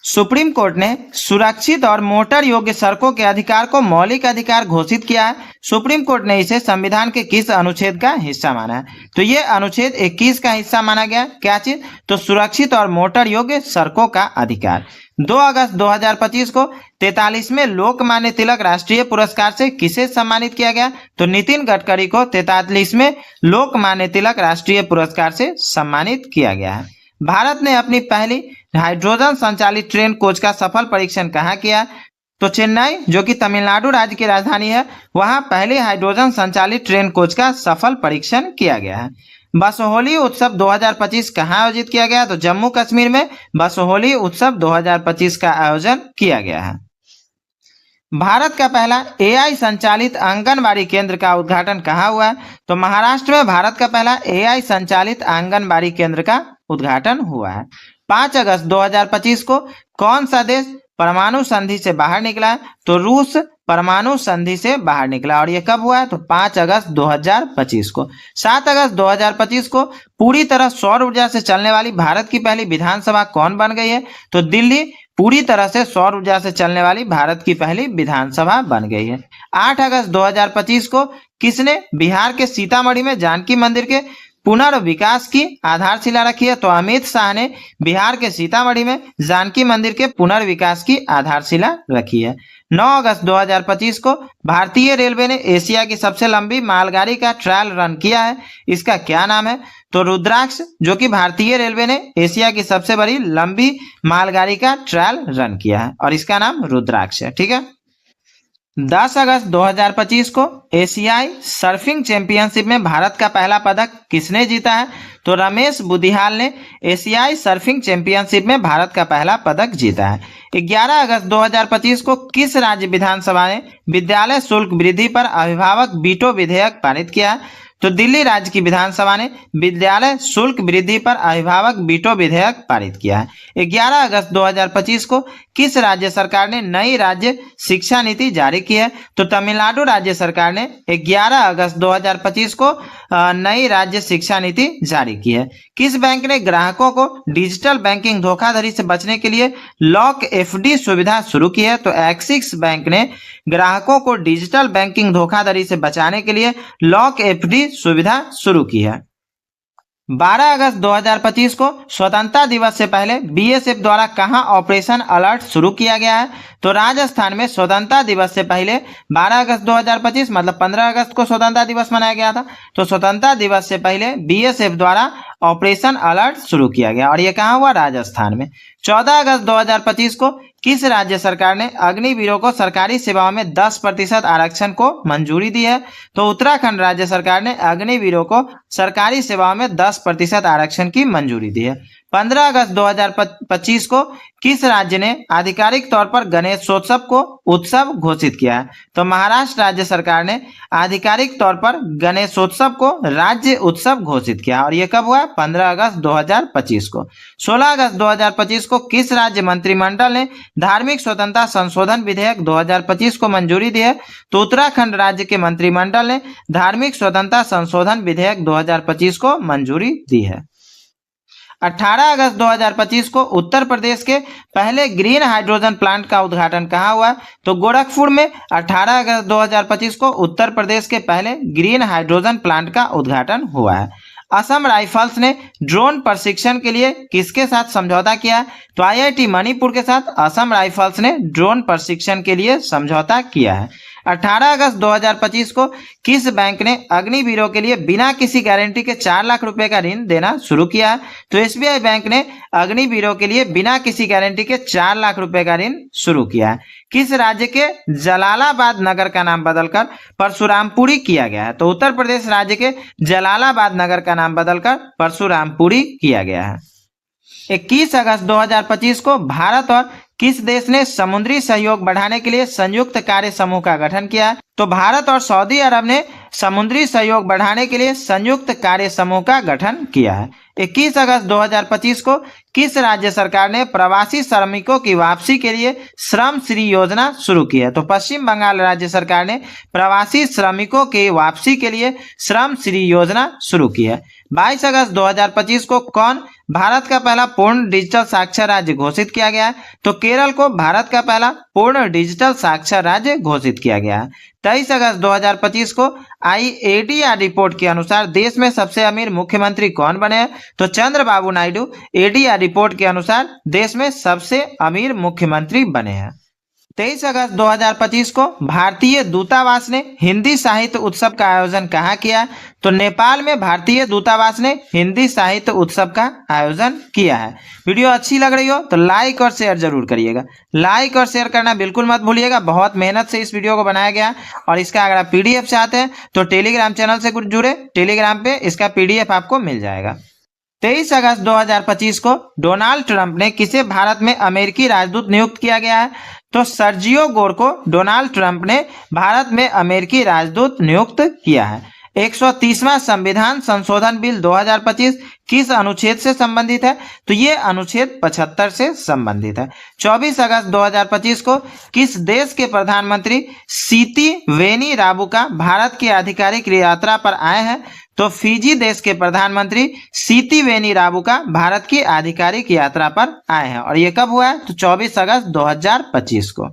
सुप्रीम कोर्ट ने सुरक्षित और मोटर योग्य सड़कों के अधिकार को मौलिक अधिकार घोषित किया है। सुप्रीम कोर्ट ने इसे संविधान के किस अनुच्छेद का हिस्सा माना है? तो ये अनुच्छेद 21 का हिस्सा माना गया। क्या चीज? तो सुरक्षित और मोटर योग्य सड़कों का अधिकार। 2 अगस्त 2025 को 43वें लोकमान्य तिलक राष्ट्रीय पुरस्कार से किसे सम्मानित किया गया? तो नितिन गडकरी को 43वें लोकमान्य तिलक राष्ट्रीय पुरस्कार से सम्मानित किया गया है। भारत ने अपनी पहली हाइड्रोजन संचालित ट्रेन कोच का सफल परीक्षण कहाँ किया? तो चेन्नई, जो कि तमिलनाडु राज्य की राजधानी है, वहां पहले हाइड्रोजन संचालित ट्रेन कोच का सफल परीक्षण किया गया है। बसोहली उत्सव 2025 कहाँ आयोजित किया गया? तो जम्मू कश्मीर में बसोहली उत्सव 2025 का आयोजन किया गया है। भारत का पहला एआई संचालित आंगनबाड़ी केंद्र का उद्घाटन कहाँ हुआ है? तो महाराष्ट्र में भारत का पहला एआई संचालित आंगनबाड़ी केंद्र का उद्घाटन हुआ है। 5 अगस्त 2025 को कौन सा देश परमाणु संधि से बाहर निकला है? तो रूस परमाणु संधि से बाहर निकला। और ये कब हुआ है? तो 5 अगस्त 2025 को। 7 अगस्त 2025 को पूरी तरह सौर ऊर्जा से चलने वाली भारत की पहली विधानसभा कौन बन गई है? तो दिल्ली पूरी तरह से सौर ऊर्जा से चलने वाली भारत की पहली विधानसभा बन गई है। 8 अगस्त 2025 को किसने बिहार के सीतामढ़ी में जानकी मंदिर के पुनर्विकास की आधारशिला रखी है? तो अमित शाह ने बिहार के सीतामढ़ी में जानकी मंदिर के पुनर्विकास की आधारशिला रखी है। 9 अगस्त 2025 को भारतीय रेलवे ने एशिया की सबसे लंबी मालगाड़ी का ट्रायल रन किया है। इसका क्या नाम है? तो रुद्राक्ष, जो कि भारतीय रेलवे ने एशिया की सबसे बड़ी लंबी मालगाड़ी का ट्रायल रन किया है और इसका नाम रुद्राक्ष है। ठीक है। 10 अगस्त 2025 को एशियाई सर्फिंग चैंपियनशिप में भारत का पहला पदक किसने जीता है? तो रमेश बुदिहाल ने एशियाई सर्फिंग चैंपियनशिप में भारत का पहला पदक जीता है। 11 अगस्त 2025 को किस राज्य विधानसभा ने विद्यालय शुल्क वृद्धि पर अभिभावक वीटो विधेयक पारित किया? तो दिल्ली राज्य की विधानसभा ने विद्यालय शुल्क वृद्धि पर अभिभावक वीटो विधेयक पारित किया है। 11 अगस्त 2025 को किस राज्य सरकार ने नई राज्य शिक्षा नीति जारी की है? तो तमिलनाडु राज्य सरकार ने 11 अगस्त 2025 को नई राज्य शिक्षा नीति जारी की है। किस बैंक ने ग्राहकों को डिजिटल बैंकिंग धोखाधड़ी से बचने के लिए लॉक एफडी सुविधा शुरू की है? तो एक्सिस बैंक ने ग्राहकों को डिजिटल बैंकिंग धोखाधड़ी से बचाने के लिए लॉक एफडी सुविधा शुरू की है। 12 अगस्त 2025 को स्वतंत्रता दिवस से पहले बीएसएफ द्वारा कहां ऑपरेशन अलर्ट शुरू किया गया है? तो राजस्थान में स्वतंत्रता दिवस से पहले 12 अगस्त 2025 मतलब 15 अगस्त को स्वतंत्रता दिवस मनाया गया था। तो स्वतंत्रता दिवस से पहले बीएसएफ द्वारा ऑपरेशन अलर्ट शुरू किया गया और यह कहां हुआ? राजस्थान में। 14 अगस्त 2025 को किस राज्य सरकार ने अग्निवीरों को सरकारी सेवाओं में 10% आरक्षण को मंजूरी दी है? तो उत्तराखंड राज्य सरकार ने अग्निवीरों को सरकारी सेवाओं में 10% आरक्षण की मंजूरी दी है। 15 अगस्त 2025 को किस राज्य ने आधिकारिक तौर पर गणेशोत्सव को उत्सव घोषित किया है? तो महाराष्ट्र राज्य सरकार ने आधिकारिक तौर पर गणेशोत्सव को राज्य उत्सव घोषित किया और यह कब हुआ? 15 अगस्त 2025 को। 16 अगस्त 2025 को किस राज्य मंत्रिमंडल ने धार्मिक स्वतंत्रता संशोधन विधेयक 2025 को मंजूरी दी है? तो उत्तराखंड राज्य के मंत्रिमंडल ने धार्मिक स्वतंत्रता संशोधन विधेयक 2025 को मंजूरी दी है। 18 अगस्त 2025 को उत्तर प्रदेश के पहले ग्रीन हाइड्रोजन प्लांट का उद्घाटन कहाँ हुआ? तो गोरखपुर में 18 अगस्त 2025 को उत्तर प्रदेश के पहले ग्रीन हाइड्रोजन प्लांट का उद्घाटन हुआ है। असम राइफल्स ने ड्रोन प्रशिक्षण के लिए किसके साथ समझौता किया? तो आईआईटी मणिपुर के साथ असम राइफल्स ने ड्रोन प्रशिक्षण के लिए समझौता किया है। 18 अगस्त 2025 को किस बैंक ने अग्निवीरों के लिए बिना किसी गारंटी के 4 लाख रुपए का ऋण देना शुरू किया? तो एसबीआई बैंक ने अग्निवीरों के लिए बिना किसी गारंटी के 4 लाख रुपए का ऋण शुरू किया है। किस राज्य के जलालाबाद नगर का नाम बदलकर परशुरामपुरी किया गया है? तो उत्तर प्रदेश राज्य के जलालाबाद नगर का नाम बदलकर परशुरामपुरी किया गया है। 21 अगस्त 2025 को भारत और किस देश ने समुद्री सहयोग बढ़ाने के लिए संयुक्त कार्य समूह का गठन किया? तो तो भारत और सऊदी अरब ने समुद्री सहयोग बढ़ाने के लिए संयुक्त कार्य समूह का गठन किया है। 21 अगस्त 2025 को किस राज्य सरकार ने प्रवासी श्रमिकों की वापसी के लिए श्रम श्री योजना शुरू की है? तो पश्चिम बंगाल राज्य सरकार ने प्रवासी श्रमिकों की वापसी के लिए श्रम श्री योजना शुरू की है। 22 अगस्त 2025 को कौन भारत का पहला पूर्ण डिजिटल साक्षर राज्य घोषित किया गया है? तो केरल को भारत का पहला पूर्ण डिजिटल साक्षर राज्य घोषित किया गया है। 23 अगस्त 2025 को IADR रिपोर्ट के अनुसार देश में सबसे अमीर मुख्यमंत्री कौन बने हैं? तो चंद्रबाबू नायडू ADR रिपोर्ट के अनुसार देश में सबसे अमीर मुख्यमंत्री बने हैं। 23 अगस्त 2025 को भारतीय दूतावास ने हिंदी साहित्य उत्सव का आयोजन कहाँ किया? तो नेपाल में भारतीय दूतावास ने हिंदी साहित्य उत्सव का आयोजन किया है। वीडियो अच्छी लग रही हो तो लाइक और शेयर जरूर करिएगा। लाइक और शेयर करना बिल्कुल मत भूलिएगा। बहुत मेहनत से इस वीडियो को बनाया गया और इसका अगर आप PDF चाहते हैं तो टेलीग्राम चैनल से जुड़े, टेलीग्राम पे इसका PDF आपको मिल जाएगा। 23 अगस्त 2025 को डोनाल्ड ट्रंप ने किसे भारत में अमेरिकी राजदूत नियुक्त किया गया है? तो सर्जियो गोर को डोनाल्ड ट्रंप ने भारत में अमेरिकी राजदूत नियुक्त किया है। 130वां संविधान संशोधन बिल 2025 किस अनुच्छेद से संबंधित है? तो ये अनुच्छेद 75 से संबंधित है। 24 अगस्त 2025 को किस देश के प्रधानमंत्री सीती वेनी राबुका भारत की आधिकारिक यात्रा पर आए हैं? तो फिजी देश के प्रधानमंत्री सीती वेनी राबुका भारत की आधिकारिक यात्रा पर आए हैं और ये कब हुआ है? तो 24 अगस्त 2025 को।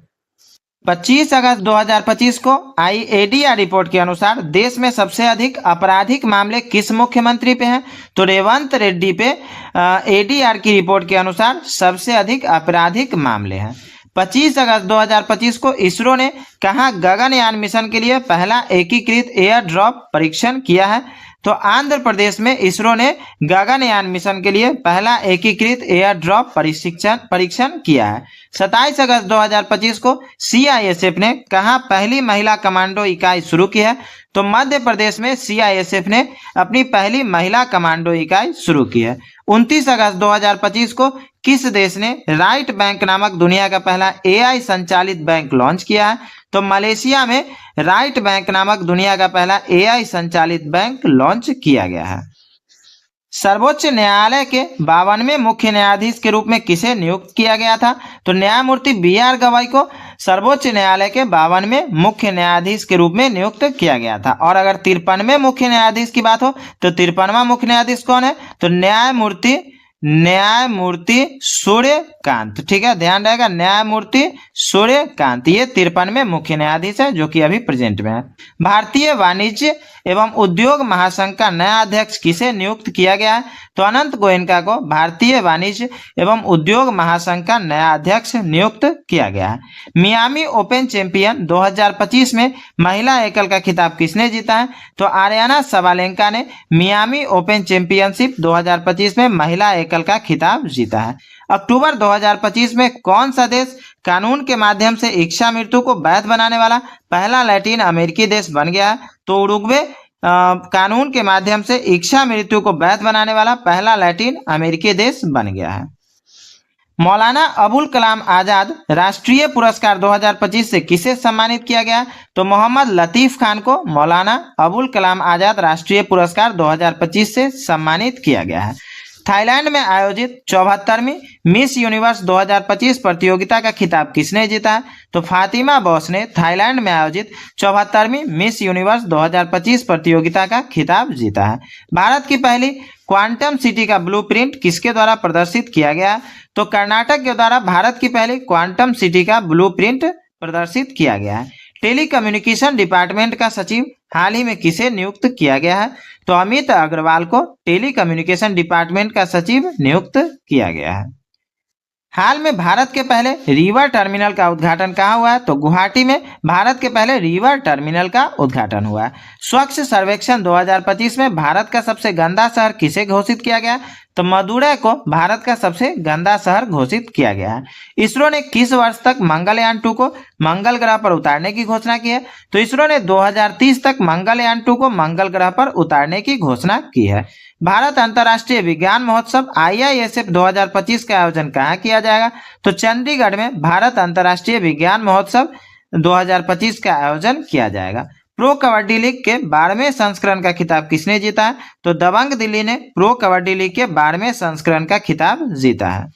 25 अगस्त 2025 को IADR रिपोर्ट के अनुसार देश में सबसे अधिक आपराधिक मामले किस मुख्यमंत्री पे हैं? तो रेवंत रेड्डी पे ADR की रिपोर्ट के अनुसार सबसे अधिक आपराधिक मामले हैं। 25 अगस्त 2025 को इसरो ने कहाँ गगनयान मिशन के लिए पहला एकीकृत एयर ड्रॉप परीक्षण किया है? तो आंध्र प्रदेश में इसरो ने गगनयान मिशन के लिए पहला एकीकृत एयर ड्रॉप परीक्षण किया है। 27 अगस्त 2025 को CISF ने कहाँ पहली महिला कमांडो इकाई शुरू की है? तो मध्य प्रदेश में CISF ने अपनी पहली महिला कमांडो इकाई शुरू की है। 29 अगस्त 2025 को किस देश ने राइट बैंक नामक दुनिया का पहला AI संचालित बैंक लॉन्च किया है? तो मलेशिया में राइट बैंक नामक दुनिया का पहला AI संचालित बैंक लॉन्च किया गया है। सर्वोच्च न्यायालय के 52वें मुख्य न्यायाधीश के रूप में किसे नियुक्त किया गया था? तो न्यायमूर्ति BR गवाई को सर्वोच्च न्यायालय के 52वें मुख्य न्यायाधीश के रूप में नियुक्त किया गया था। और अगर 53वें मुख्य न्यायाधीश की बात हो तो 53वां मुख्य न्यायाधीश कौन है? तो न्यायमूर्ति सूर्यकांत। ठीक है, ध्यान रहेगा, न्यायमूर्ति सूर्यकांत ये 53वें मुख्य न्यायाधीश है जो कि अभी प्रेजेंट में है। भारतीय वाणिज्य एवं उद्योग महासंघ का नया अध्यक्ष किसे नियुक्त किया गया है? तो अनंत गोयनका को भारतीय वाणिज्य एवं उद्योग महासंघ का नया अध्यक्ष नियुक्त किया गया है। मियामी ओपन चैंपियन 2025 में महिला एकल का खिताब किसने जीता है? तो आर्याना सबालेंका ने मियामी ओपन चैंपियनशिप 2025 में महिला एकल का खिताब जीता है। अक्टूबर 2025 में कौन सा देश कानून के माध्यम से इच्छा मृत्यु को वैध बनाने वाला पहला लैटिन अमेरिकी देश बन गया है? तो उरुग्वे कानून के माध्यम से इच्छा मृत्यु को वैध बनाने वाला पहला लैटिन अमेरिकी देश बन गया है। मौलाना अबुल कलाम आजाद राष्ट्रीय पुरस्कार 2025 से किसे सम्मानित किया गया? तो मोहम्मद लतीफ खान को मौलाना अबुल कलाम आजाद राष्ट्रीय पुरस्कार 2025 से सम्मानित किया गया है। थाईलैंड में आयोजित 74वीं मिस यूनिवर्स 2025 प्रतियोगिता का खिताब किसने जीता है? तो फातिमा बॉस ने थाईलैंड में आयोजित 74वीं मिस यूनिवर्स 2025 प्रतियोगिता का खिताब जीता है। भारत की पहली क्वांटम सिटी का ब्लूप्रिंट किसके द्वारा प्रदर्शित किया गया? तो कर्नाटक के द्वारा भारत की पहली क्वांटम सिटी का ब्लूप्रिंट प्रदर्शित किया गया है। टेलीकम्युनिकेशन डिपार्टमेंट का सचिव हाल ही में किसे नियुक्त किया गया है? तो अमित अग्रवाल को टेलीकम्युनिकेशन डिपार्टमेंट का सचिव नियुक्त किया गया है। हाल में भारत के पहले रिवर टर्मिनल का उद्घाटन कहाँ हुआ है? तो गुवाहाटी में भारत के पहले रिवर टर्मिनल का उद्घाटन हुआ है। स्वच्छ सर्वेक्षण 2025 में भारत का सबसे गंदा शहर किसे घोषित किया गया? तो मदुरै को भारत का सबसे गंदा शहर घोषित किया गया है। इसरो ने किस वर्ष तक मंगलयान 2 को मंगल ग्रह पर उतारने की घोषणा की है? तो इसरो ने 2030 तक मंगलयान 2 को मंगल ग्रह पर उतारने की घोषणा की है। भारत अंतर्राष्ट्रीय विज्ञान महोत्सव IISF 2025 का आयोजन कहाँ किया जाएगा? तो चंडीगढ़ में भारत अंतर्राष्ट्रीय विज्ञान महोत्सव 2025 का आयोजन किया जाएगा। प्रो कबड्डी लीग के 12वें संस्करण का खिताब किसने जीता है? तो दबंग दिल्ली ने प्रो कबड्डी लीग के 12वें संस्करण का खिताब जीता है।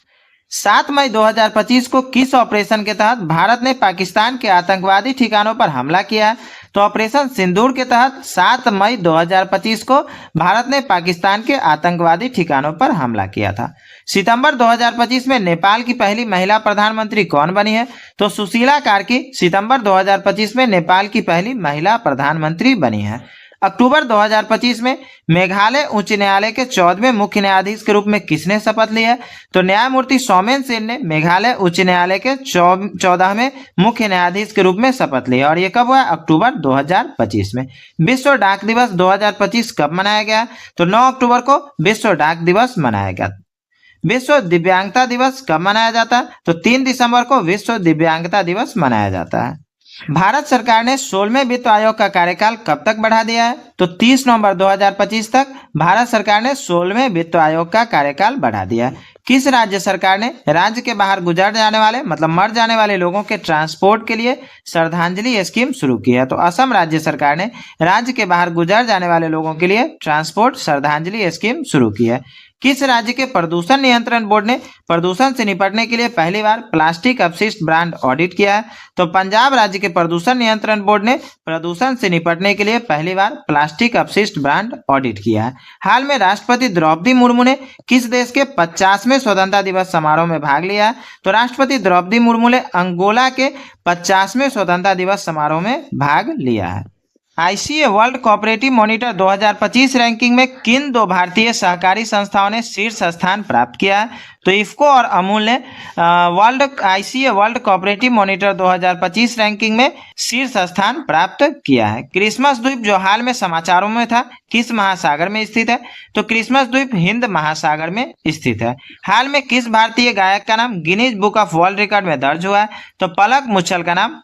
7 मई 2025 को किस ऑपरेशन के तहत भारत ने पाकिस्तान के आतंकवादी ठिकानों पर हमला किया है? तो ऑपरेशन सिंदूर के तहत 7 मई 2025 को भारत ने पाकिस्तान के आतंकवादी ठिकानों पर हमला किया था। सितंबर 2025 में नेपाल की पहली महिला प्रधानमंत्री कौन बनी है? तो सुशीला कार्की सितंबर 2025 में नेपाल की पहली महिला प्रधानमंत्री बनी है। अक्टूबर 2025 में मेघालय उच्च न्यायालय के 14वें मुख्य न्यायाधीश के रूप में किसने शपथ ली है? तो न्यायमूर्ति सौमेन सेन ने मेघालय उच्च न्यायालय के 14वें मुख्य न्यायाधीश के रूप में शपथ ली है। और ये कब हुआ? अक्टूबर 2025 में। विश्व डाक दिवस 2025 कब मनाया गया? तो 9 अक्टूबर को विश्व डाक दिवस मनाया गया। विश्व दिव्यांगता दिवस कब मनाया जाता है? तो 3 दिसंबर को विश्व दिव्यांगता दिवस मनाया जाता है। भारत सरकार ने 16वें वित्त आयोग का कार्यकाल कब तक बढ़ा दिया है? तो 30 नवंबर 2025 तक भारत सरकार ने 16वें वित्त आयोग का कार्यकाल बढ़ा दिया है। किस राज्य सरकार ने राज्य के बाहर गुजर जाने वाले मतलब मर जाने वाले लोगों के ट्रांसपोर्ट के लिए श्रद्धांजलि स्कीम शुरू की है? तो असम राज्य सरकार ने राज्य के बाहर गुजर जाने वाले लोगों के लिए ट्रांसपोर्ट श्रद्धांजलि स्कीम शुरू की है। किस राज्य के प्रदूषण नियंत्रण बोर्ड ने प्रदूषण से निपटने के लिए पहली बार प्लास्टिक अपशिष्ट ब्रांड ऑडिट किया है? तो पंजाब राज्य के प्रदूषण नियंत्रण बोर्ड ने प्रदूषण से निपटने के लिए पहली बार प्लास्टिक अपशिष्ट ब्रांड ऑडिट किया है। हाल में राष्ट्रपति द्रौपदी मुर्मू ने किस देश के 50वें स्वतंत्रता दिवस समारोह में भाग लिया है? तो राष्ट्रपति द्रौपदी मुर्मू ने अंगोला के 50वें स्वतंत्रता दिवस समारोह में भाग लिया है। ICA world cooperative monitor 2025 ranking में किन 2 भारतीय सहकारी संस्थाओं ने शीर्ष स्थान प्राप्त किया है? तो इफ्को और अमूल ने ICA world cooperative monitor 2025 ranking में शीर्ष स्थान प्राप्त किया है। क्रिसमस द्वीप जो हाल में समाचारों में था किस महासागर में स्थित है? तो क्रिसमस द्वीप हिंद महासागर में स्थित है। हाल में किस भारतीय गायक का नाम Guinness book of world record में दर्ज हुआ है? तो पलक मुच्छल का नाम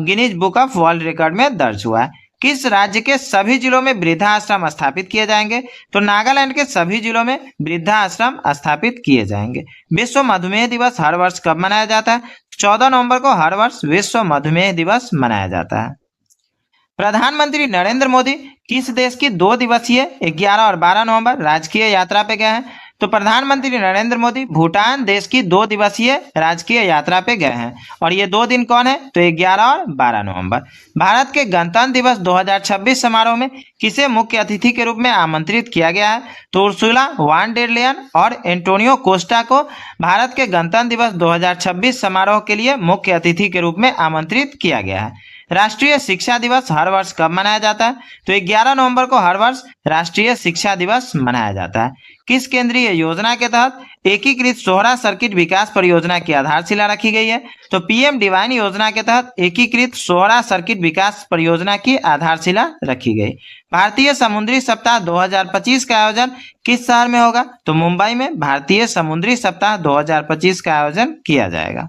Guinness book of world record में दर्ज हुआ है। किस राज्य के सभी जिलों में वृद्धाश्रम स्थापित किए जाएंगे? तो नागालैंड के सभी जिलों में वृद्धाश्रम स्थापित किए जाएंगे। विश्व मधुमेह दिवस हर वर्ष कब मनाया जाता है? 14 नवंबर को हर वर्ष विश्व मधुमेह दिवस मनाया जाता है। प्रधानमंत्री नरेंद्र मोदी किस देश की 2 दिवसीय 11 और 12 नवंबर राजकीय यात्रा पे गए हैं? तो प्रधानमंत्री नरेंद्र मोदी भूटान देश की 2 दिवसीय राजकीय यात्रा पे गए हैं। और ये 2 दिन कौन है? तो 11 और 12 नवंबर। भारत के गणतंत्र दिवस 2026 समारोह में किसे मुख्य अतिथि के रूप में आमंत्रित किया गया है? तो उर्सुला वान डेर लेयन और एंटोनियो कोस्टा को भारत के गणतंत्र दिवस 2026 समारोह के लिए मुख्य अतिथि के रूप में आमंत्रित किया गया है। राष्ट्रीय शिक्षा दिवस हर वर्ष कब मनाया जाता है? तो 11 नवंबर को हर वर्ष राष्ट्रीय शिक्षा दिवस मनाया जाता है। किस केंद्रीय योजना के तहत एकीकृत सोहरा सर्किट विकास परियोजना की आधारशिला रखी गई है? तो पीएम डिवाइन योजना के तहत एकीकृत सोहरा सर्किट विकास परियोजना की आधारशिला रखी गई। भारतीय समुद्री सप्ताह 2025 का आयोजन किस शहर में होगा? तो मुंबई में भारतीय समुद्री सप्ताह 2025 का आयोजन किया जाएगा।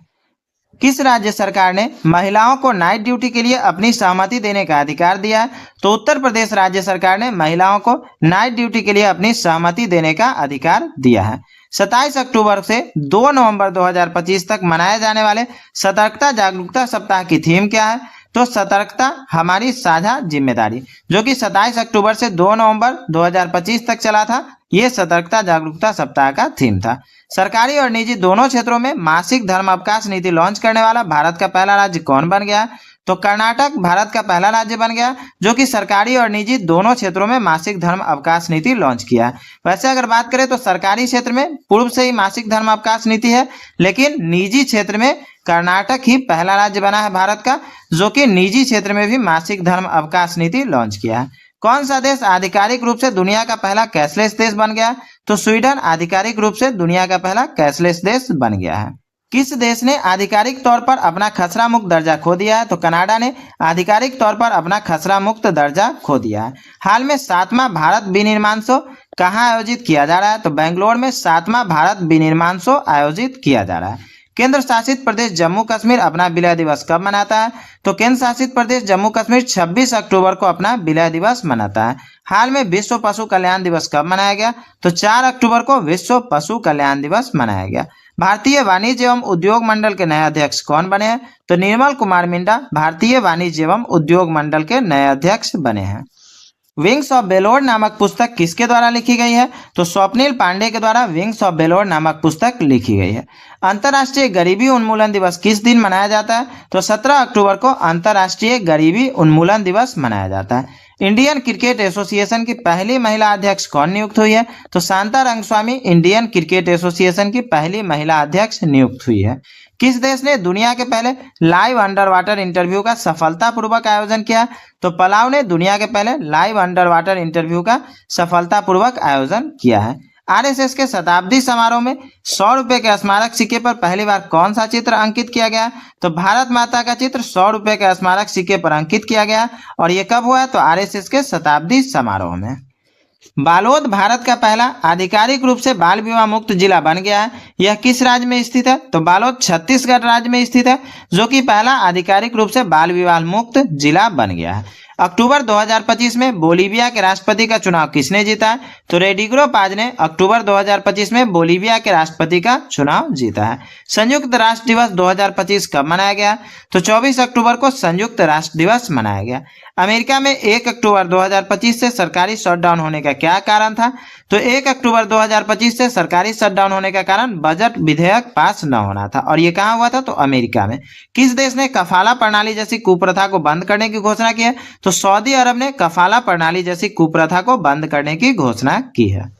किस राज्य सरकार ने महिलाओं को नाइट ड्यूटी के लिए अपनी सहमति देने का अधिकार दिया है? तो उत्तर प्रदेश राज्य सरकार ने महिलाओं को नाइट ड्यूटी के लिए अपनी सहमति देने का अधिकार दिया है। 27 अक्टूबर से 2 नवंबर 2025 तक मनाए जाने वाले सतर्कता जागरूकता सप्ताह की थीम क्या है? तो सतर्कता हमारी साझा जिम्मेदारी, जो कि 27 अक्टूबर से 2 नवंबर 2025 तक चला था। ये सतर्कता जागरूकता सप्ताह का थीम था। सरकारी और निजी दोनों क्षेत्रों में मासिक धर्म अवकाश नीति लॉन्च करने वाला भारत का पहला राज्य कौन बन गया? तो कर्नाटक भारत का पहला राज्य बन गया जो कि सरकारी और निजी दोनों क्षेत्रों में मासिक धर्म अवकाश नीति लॉन्च किया है। वैसे अगर बात करें तो सरकारी क्षेत्र में पूर्व से ही मासिक धर्म अवकाश नीति है, लेकिन निजी क्षेत्र में कर्नाटक ही पहला राज्य बना है भारत का जो कि निजी क्षेत्र में भी मासिक धर्म अवकाश नीति लॉन्च किया है। कौन सा देश आधिकारिक रूप से दुनिया का पहला कैशलेस देश बन गया? तो स्वीडन आधिकारिक रूप से दुनिया का पहला कैशलेस देश बन गया है। किस देश ने आधिकारिक तौर पर अपना खसरा मुक्त दर्जा खो दिया है? तो कनाडा ने आधिकारिक तौर पर अपना खसरा मुक्त दर्जा खो दिया है। हाल में 7वां भारत विनिर्माण शो कहाँ आयोजित किया जा रहा है? तो बेंगलोर में 7वां भारत विनिर्माण शो आयोजित किया जा रहा है। केंद्र शासित प्रदेश जम्मू कश्मीर अपना विलय दिवस कब मनाता है? तो केंद्र शासित प्रदेश जम्मू कश्मीर 26 अक्टूबर को अपना विलय दिवस मनाता है। हाल में विश्व पशु कल्याण दिवस कब मनाया गया? तो 4 अक्टूबर को विश्व पशु कल्याण दिवस मनाया गया। भारतीय वाणिज्य एवं उद्योग मंडल के नए अध्यक्ष कौन बने हैं? तो निर्मल कुमार मिंडा भारतीय वाणिज्य एवं उद्योग मंडल के नए अध्यक्ष बने हैं। विंग्स ऑफ बेलोर नामक पुस्तक किसके द्वारा लिखी गई है? तो स्वप्निल पांडे के द्वारा विंग्स ऑफ बेलोर नामक पुस्तक लिखी गई है। अंतर्राष्ट्रीय गरीबी उन्मूलन दिवस किस दिन मनाया जाता है? तो 17 अक्टूबर को अंतर्राष्ट्रीय गरीबी उन्मूलन दिवस मनाया जाता है। इंडियन क्रिकेट एसोसिएशन की पहली महिला अध्यक्ष कौन नियुक्त हुई है? तो Shanta Rangaswamy Indian cricket association की पहली महिला अध्यक्ष नियुक्त हुई है। किस देश ने दुनिया के पहले लाइव अंडर वाटर इंटरव्यू का सफलतापूर्वक आयोजन किया? तो पलाव ने दुनिया के पहले लाइव अंडर वाटर इंटरव्यू का सफलतापूर्वक आयोजन किया है। आरएसएस के शताब्दी समारोह में 100 रुपए के स्मारक सिक्के पर पहली बार कौन सा चित्र अंकित किया गया? तो भारत माता का चित्र 100 रुपए के स्मारक सिक्के पर अंकित किया गया और ये कब हुआ? तो आरएसएस के शताब्दी समारोह में। बालोद भारत का पहला आधिकारिक रूप से बाल विवाह मुक्त जिला बन गया है। यह किस राज्य में स्थित है? तो बालोद छत्तीसगढ़ राज्य में स्थित है, जो कि पहला आधिकारिक रूप से बाल विवाह मुक्त जिला बन गया है। अक्टूबर 2025 में बोलीविया के राष्ट्रपति का चुनाव किसने जीता है? तो रेडिग्रो पाज ने अक्टूबर 2025 में बोलीविया के राष्ट्रपति का चुनाव जीता है। संयुक्त राष्ट्र दिवस 2025 कब मनाया गया? तो 24 अक्टूबर को संयुक्त राष्ट्र दिवस मनाया गया। अमेरिका में 1 अक्टूबर 2025 से सरकारी शटडाउन होने का क्या कारण था? तो 1 अक्टूबर 2025 से सरकारी शटडाउन होने का कारण बजट विधेयक पास न होना था और ये कहाँ हुआ था? तो अमेरिका में। किस देश ने कफाला प्रणाली जैसी कुप्रथा को बंद करने की घोषणा की है? तो सऊदी अरब ने कफाला प्रणाली जैसी कुप्रथा को बंद करने की घोषणा की है।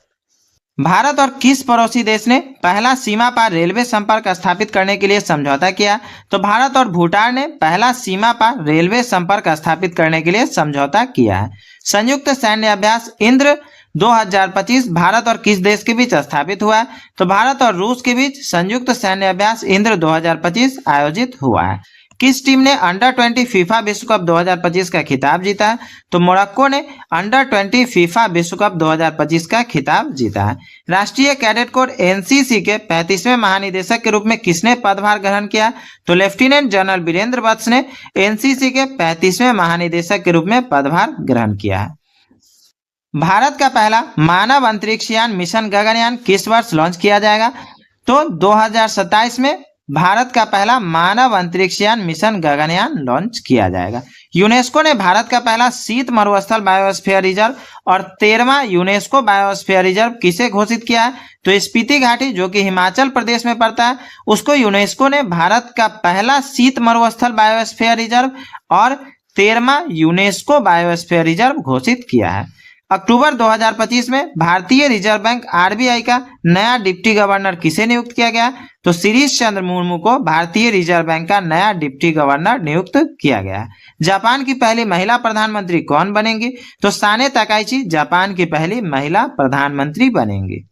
भारत और किस पड़ोसी देश ने पहला सीमा पार रेलवे संपर्क स्थापित करने के लिए समझौता किया? तो भारत और भूटान ने पहला सीमा पार रेलवे संपर्क स्थापित करने के लिए समझौता किया है। संयुक्त सैन्य अभ्यास इंद्र 2025 भारत और किस देश के बीच स्थापित हुआ है? तो भारत और रूस के बीच संयुक्त सैन्य अभ्यास इंद्र 2025 आयोजित हुआ है। किस टीम ने अंडर 20 फीफा विश्व कप 2025 का खिताब जीता है? तो मोरक्को ने अंडर 20 फीफा विश्व कप 2025 का खिताब जीता है। राष्ट्रीय कैडेट कोर एनसीसी के 35वें महानिदेशक के रूप में किसने पदभार ग्रहण किया? तो लेफ्टिनेंट जनरल वीरेंद्र वत्स ने एनसीसी के 35वें महानिदेशक के रूप में पदभार ग्रहण किया है। भारत का पहला मानव अंतरिक्ष यान मिशन गगनयान किस वर्ष लॉन्च किया जाएगा? तो 2027 में भारत का पहला मानव अंतरिक्ष यान मिशन गगनयान लॉन्च किया जाएगा। यूनेस्को ने भारत का पहला शीत मरुस्थल बायोस्फीयर रिजर्व और 13वां यूनेस्को बायोस्फीयर रिजर्व किसे घोषित किया है? तो स्पीति घाटी, जो कि हिमाचल प्रदेश में पड़ता है, उसको यूनेस्को ने भारत का पहला शीत मरुस्थल बायोस्फीयर रिजर्व और 13वां यूनेस्को बायोस्फीयर रिजर्व घोषित किया है। अक्टूबर 2025 में भारतीय रिजर्व बैंक आरबीआई का नया डिप्टी गवर्नर किसे नियुक्त किया गया? तो शिरीष चंद्र मुर्मू को भारतीय रिजर्व बैंक का नया डिप्टी गवर्नर नियुक्त किया गया है। जापान की पहली महिला प्रधानमंत्री कौन बनेंगी? तो साने तकाइची जापान की पहली महिला प्रधानमंत्री बनेंगी।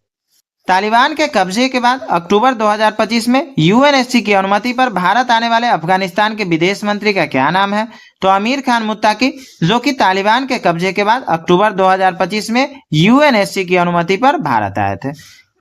तालिबान के कब्जे के बाद अक्टूबर 2025 में यूएनएससी की अनुमति पर भारत आने वाले अफगानिस्तान के विदेश मंत्री का क्या नाम है? तो आमिर खान मुत्ताकी, जो कि तालिबान के कब्जे के बाद अक्टूबर 2025 में यूएनएससी की अनुमति पर भारत आए थे।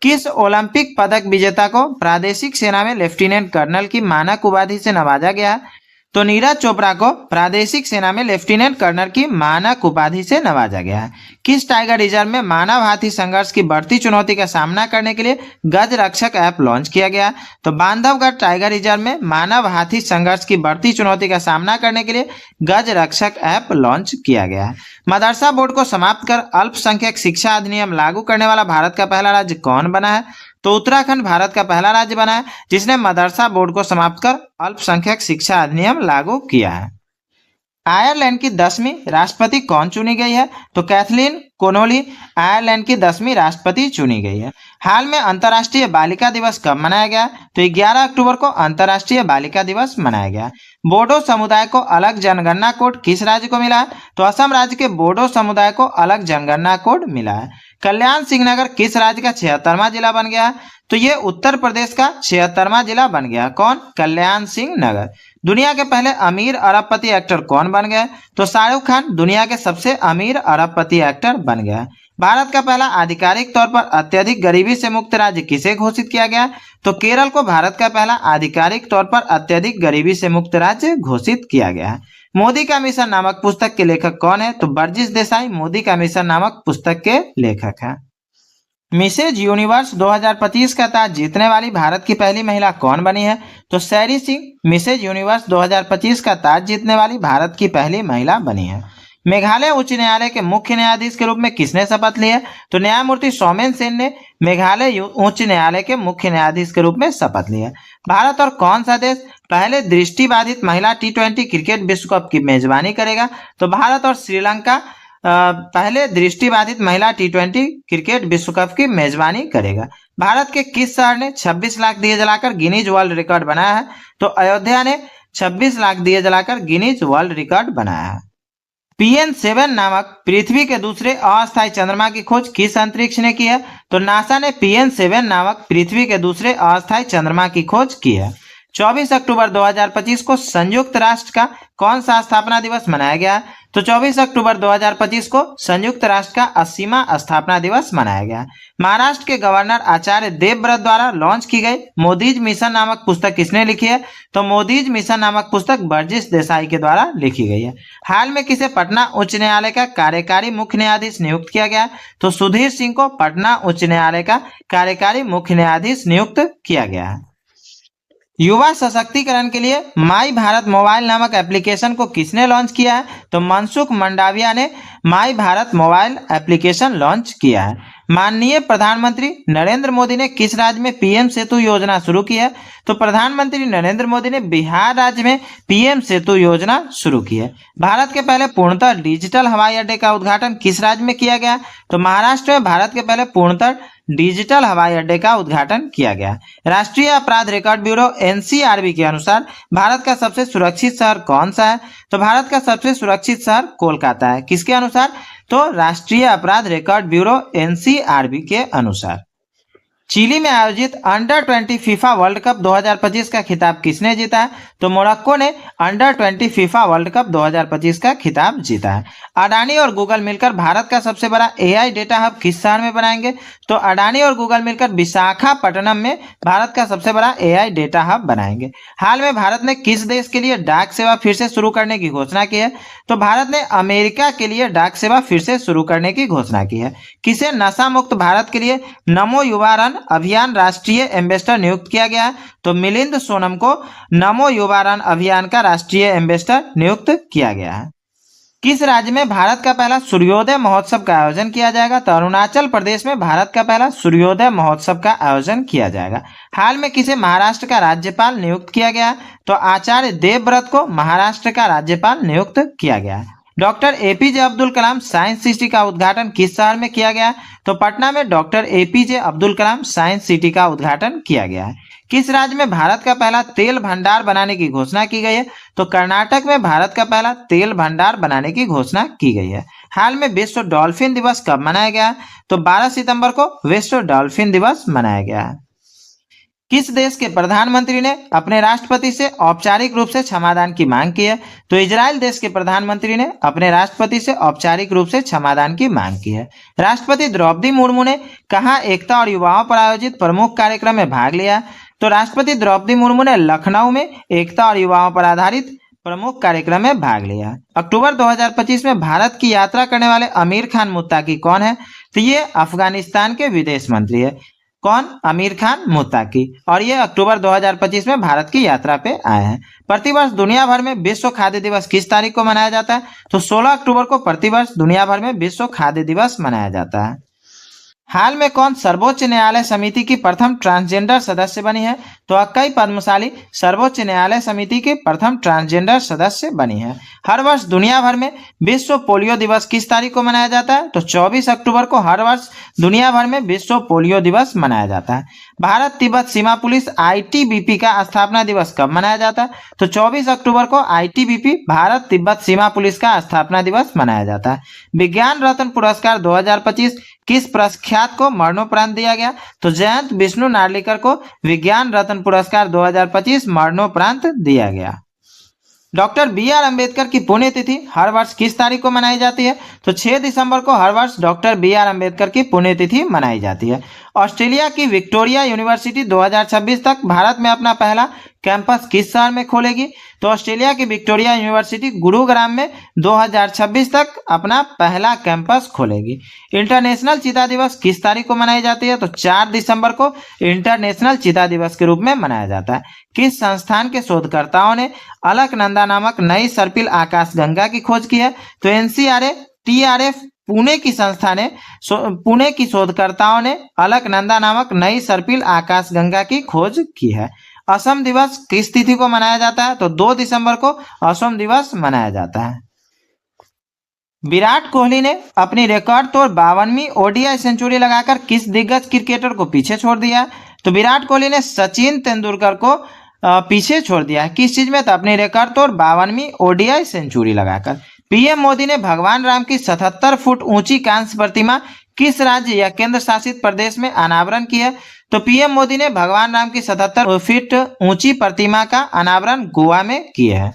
किस ओलंपिक पदक विजेता को प्रादेशिक सेना में लेफ्टिनेंट कर्नल की मानक उपाधि से नवाजा गया है? तो नीरज चोपड़ा को प्रादेशिक सेना में लेफ्टिनेंट कर्नल की मानक उपाधि से नवाजा गया है। किस टाइगर रिजर्व में मानव हाथी संघर्ष की बढ़ती चुनौती का सामना करने के लिए गज रक्षक ऐप लॉन्च किया गया? तो बांधवगढ़ टाइगर रिजर्व में मानव हाथी संघर्ष की बढ़ती चुनौती का सामना करने के लिए गज रक्षक ऐप लॉन्च किया गया है। मदरसा बोर्ड को समाप्त कर अल्पसंख्यक शिक्षा अधिनियम लागू करने वाला भारत का पहला राज्य कौन बना है? तो उत्तराखंड भारत का पहला राज्य बना है जिसने मदरसा बोर्ड को समाप्त कर अल्पसंख्यक शिक्षा अधिनियम लागू किया है। आयरलैंड की 10वीं राष्ट्रपति कौन चुनी गई है? तो कैथलीन कोनोली आयरलैंड की 10वीं राष्ट्रपति चुनी गई है। हाल में अंतर्राष्ट्रीय बालिका दिवस कब मनाया गया? तो 11 अक्टूबर को अंतर्राष्ट्रीय बालिका दिवस मनाया गया। बोडो समुदाय को अलग जनगणना कोड किस राज्य को मिला है? तो असम राज्य के बोडो समुदाय को अलग जनगणना कोड मिला है। कल्याण सिंह नगर किस राज्य का 76वां जिला बन गया? तो ये उत्तर प्रदेश का 76वां जिला बन गया। कौन? कल्याण सिंह नगर। दुनिया के पहले अमीर अरबपति एक्टर कौन बन गए? तो शाहरुख खान दुनिया के सबसे अमीर अरबपति एक्टर बन गया। भारत का पहला आधिकारिक तौर पर अत्यधिक गरीबी से मुक्त राज्य किसे घोषित किया गया? तो केरल को भारत का पहला आधिकारिक तौर पर अत्यधिक गरीबी से मुक्त राज्य घोषित किया गया है। मोदी का मिशन नामक पुस्तक के लेखक कौन है? तो बर्जिस देसाई मोदी का मिशन नामक पुस्तक के लेखक हैं। मिसेज यूनिवर्स 2025 का ताज जीतने वाली भारत की पहली महिला कौन बनी है? तो सैरी सिंह मिसेज यूनिवर्स 2025 का ताज जीतने वाली भारत की पहली महिला बनी है। मेघालय उच्च न्यायालय के मुख्य न्यायाधीश के रूप में किसने शपथ ली है? तो न्यायमूर्ति सौमेन सेन ने मेघालय उच्च न्यायालय के मुख्य न्यायाधीश के रूप में शपथ ली है। भारत और कौन सा देश पहले दृष्टिबाधित महिला T20 क्रिकेट विश्व कप की मेजबानी करेगा? तो भारत और श्रीलंका पहले दृष्टिबाधित महिला T20 क्रिकेट विश्व कप की मेजबानी करेगा। भारत के किस शहर ने 26 लाख दिए जलाकर गिनीज वर्ल्ड रिकॉर्ड बनाया है? तो अयोध्या ने 26 लाख दिए जलाकर गिनीज वर्ल्ड रिकॉर्ड बनाया है। PN7 नामक पृथ्वी के दूसरे अस्थायी चंद्रमा की खोज किस अंतरिक्ष ने की है? तो नासा ने PN7 नामक पृथ्वी के दूसरे अस्थायी चंद्रमा की खोज की है। 24 अक्टूबर 2025 को संयुक्त राष्ट्र का कौन सा स्थापना दिवस मनाया गया है? तो 24 अक्टूबर 2025 को संयुक्त राष्ट्र का 80वां स्थापना दिवस मनाया गया। महाराष्ट्र के गवर्नर आचार्य देवव्रत द्वारा लॉन्च की गई मोदीज मिशन नामक पुस्तक किसने लिखी है? तो मोदीज मिशन नामक पुस्तक बर्जिश देसाई के द्वारा लिखी गई है। हाल में किसे पटना उच्च न्यायालय का कार्यकारी मुख्य न्यायाधीश नियुक्त किया गया? तो सुधीर सिंह को पटना उच्च न्यायालय का कार्यकारी मुख्य न्यायाधीश नियुक्त किया गया है। युवा सशक्तिकरण के लिए माई भारत मोबाइल नामक एप्लीकेशन को किसने लॉन्च किया है? तो मनसुख मंडाविया ने माई भारत मोबाइल एप्लीकेशन लॉन्च किया है। माननीय प्रधानमंत्री नरेंद्र मोदी ने किस राज्य में PM सेतु योजना शुरू की है? तो प्रधानमंत्री नरेंद्र मोदी ने बिहार राज्य में PM सेतु योजना शुरू की है। भारत के पहले पूर्णतः डिजिटल हवाई अड्डे का उद्घाटन किस राज्य में किया गया? तो महाराष्ट्र में भारत के पहले पूर्णतः डिजिटल हवाई अड्डे का उद्घाटन किया गया। राष्ट्रीय अपराध रिकॉर्ड ब्यूरो NCRB के अनुसार भारत का सबसे सुरक्षित शहर कौन सा है? तो भारत का सबसे सुरक्षित शहर कोलकाता है। किसके अनुसार? तो राष्ट्रीय अपराध रिकॉर्ड ब्यूरो NCRB के अनुसार। चिली में आयोजित अंडर-20 फीफा वर्ल्ड कप 2025 का खिताब किसने जीता है? तो मोरक्को ने अंडर-20 फीफा वर्ल्ड कप 2025 का खिताब जीता है। अडानी और गूगल मिलकर भारत का सबसे बड़ा AI डेटा हब किस शहर में बनाएंगे? तो अडानी और गूगल मिलकर विशाखापट्टनम में भारत का सबसे बड़ा AI डेटा हब बनाएंगे। हाल में भारत ने किस देश के लिए डाक सेवा फिर से शुरू करने की घोषणा की है? तो भारत ने अमेरिका के लिए डाक सेवा फिर से शुरू करने की घोषणा की है। किसे नशा मुक्त भारत के लिए नमो युवा रन अभियान राष्ट्रीय एम्बेसडर नियुक्त किया गया है? तो मिलिंद सोनम को नमो युवा रन अभियान का राष्ट्रीय एम्बेसडर नियुक्त किया गया है। किस राज्य में भारत का पहला सूर्योदय महोत्सव का आयोजन किया जाएगा? तो अरुणाचल प्रदेश में भारत का पहला सूर्योदय महोत्सव का आयोजन किया जाएगा। हाल में किसे महाराष्ट्र का राज्यपाल नियुक्त किया गया? तो आचार्य देवव्रत को महाराष्ट्र का राज्यपाल नियुक्त किया गया है। Doctor APJ Abdul Kalam science city का उद्घाटन किस शहर में किया गया? तो पटना में doctor APJ Abdul Kalam science city का उद्घाटन किया गया है। किस राज्य में भारत का पहला तेल भंडार बनाने की घोषणा की गई है? तो कर्नाटक में भारत का पहला तेल भंडार बनाने की घोषणा की गई है। हाल में विश्व डॉल्फिन दिवस कब मनाया गया? तो 12 सितंबर को विश्व डॉल्फिन दिवस मनाया गया है। किस देश के प्रधानमंत्री ने अपने राष्ट्रपति से औपचारिक रूप से क्षमादान की मांग की है? तो इजराइल देश के प्रधानमंत्री ने अपने राष्ट्रपति से औपचारिक रूप से क्षमादान की मांग की है। राष्ट्रपति द्रौपदी मुर्मू ने कहाँ एकता और युवाओं पर आयोजित प्रमुख कार्यक्रम में भाग लिया? तो राष्ट्रपति द्रौपदी मुर्मू ने लखनऊ में एकता और युवाओं पर आधारित प्रमुख कार्यक्रम में भाग लिया। अक्टूबर 2025 में भारत की यात्रा करने वाले आमिर खान मुत्ताकी कौन है? तो ये अफगानिस्तान के विदेश मंत्री है। कौन? आमिर खान मुत्ताकी। और ये अक्टूबर 2025 में भारत की यात्रा पे आए हैं। प्रतिवर्ष दुनिया भर में विश्व खाद्य दिवस किस तारीख को मनाया जाता है? तो 16 अक्टूबर को प्रतिवर्ष दुनिया भर में विश्व खाद्य दिवस मनाया जाता है। हाल में कौन सर्वोच्च न्यायालय समिति की प्रथम ट्रांसजेंडर सदस्य बनी है? तो अक्कई पद्मशाली सर्वोच्च न्यायालय समिति की प्रथम ट्रांसजेंडर सदस्य बनी है। हर वर्ष दुनिया भर में विश्व पोलियो दिवस किस तारीख को मनाया जाता है? तो 24 अक्टूबर को हर वर्ष दुनिया भर में विश्व पोलियो दिवस मनाया जाता है। भारत तिब्बत सीमा पुलिस ITBP का स्थापना दिवस कब मनाया जाता है? तो 24 अक्टूबर को ITBP भारत तिब्बत सीमा पुलिस का स्थापना दिवस मनाया जाता है। विज्ञान रत्न पुरस्कार 2025 किस प्रख्यात को मरणोपरांत दिया गया? तो जयंत विष्णु नार्लिकर को विज्ञान रत्न पुरस्कार 2025 मरणोपरांत दिया गया। डॉक्टर BR अम्बेडकर की पुण्यतिथि हर वर्ष किस तारीख को मनाई जाती है? तो 6 दिसंबर को हर वर्ष डॉक्टर BR अम्बेडकर की पुण्यतिथि मनाई जाती है। ऑस्ट्रेलिया की विक्टोरिया यूनिवर्सिटी 2026 तक भारत में अपना पहला कैंपस किस शहर में खोलेगी? तो ऑस्ट्रेलिया की विक्टोरिया यूनिवर्सिटी गुरुग्राम में 2026 तक अपना पहला कैंपस खोलेगी। इंटरनेशनल चीता दिवस किस तारीख को मनाई जाती है? तो 4 दिसंबर को इंटरनेशनल चीता दिवस के रूप में मनाया जाता है। किस संस्थान के शोधकर्ताओं ने अलकनंदा नामक नई सर्पिल आकाशगंगा की खोज की है? तो NCRF पुणे की संस्था ने पुणे की शोधकर्ताओं ने अलकनंदा नामक नई सर्पिल आकाशगंगा की खोज की है। असम दिवस किस तिथि को मनाया जाता है? तो 2 दिसंबर को असम दिवस मनाया जाता है। विराट कोहली ने अपनी रिकॉर्ड तोड़ 52वीं ODI सेंचुरी लगाकर किस दिग्गज क्रिकेटर को पीछे छोड़ दिया? तो विराट कोहली ने सचिन तेंदुलकर को पीछे छोड़ दिया है। किस चीज में? तो अपनी रिकॉर्ड तोड़ 52वीं ODI सेंचुरी लगाकर। पीएम मोदी ने भगवान राम की 77 फुट ऊंची कांस्य प्रतिमा किस राज्य या केंद्र शासित प्रदेश में अनावरण की है? तो पीएम मोदी ने भगवान राम की 77 फीट ऊंची प्रतिमा का अनावरण गोवा में किया है।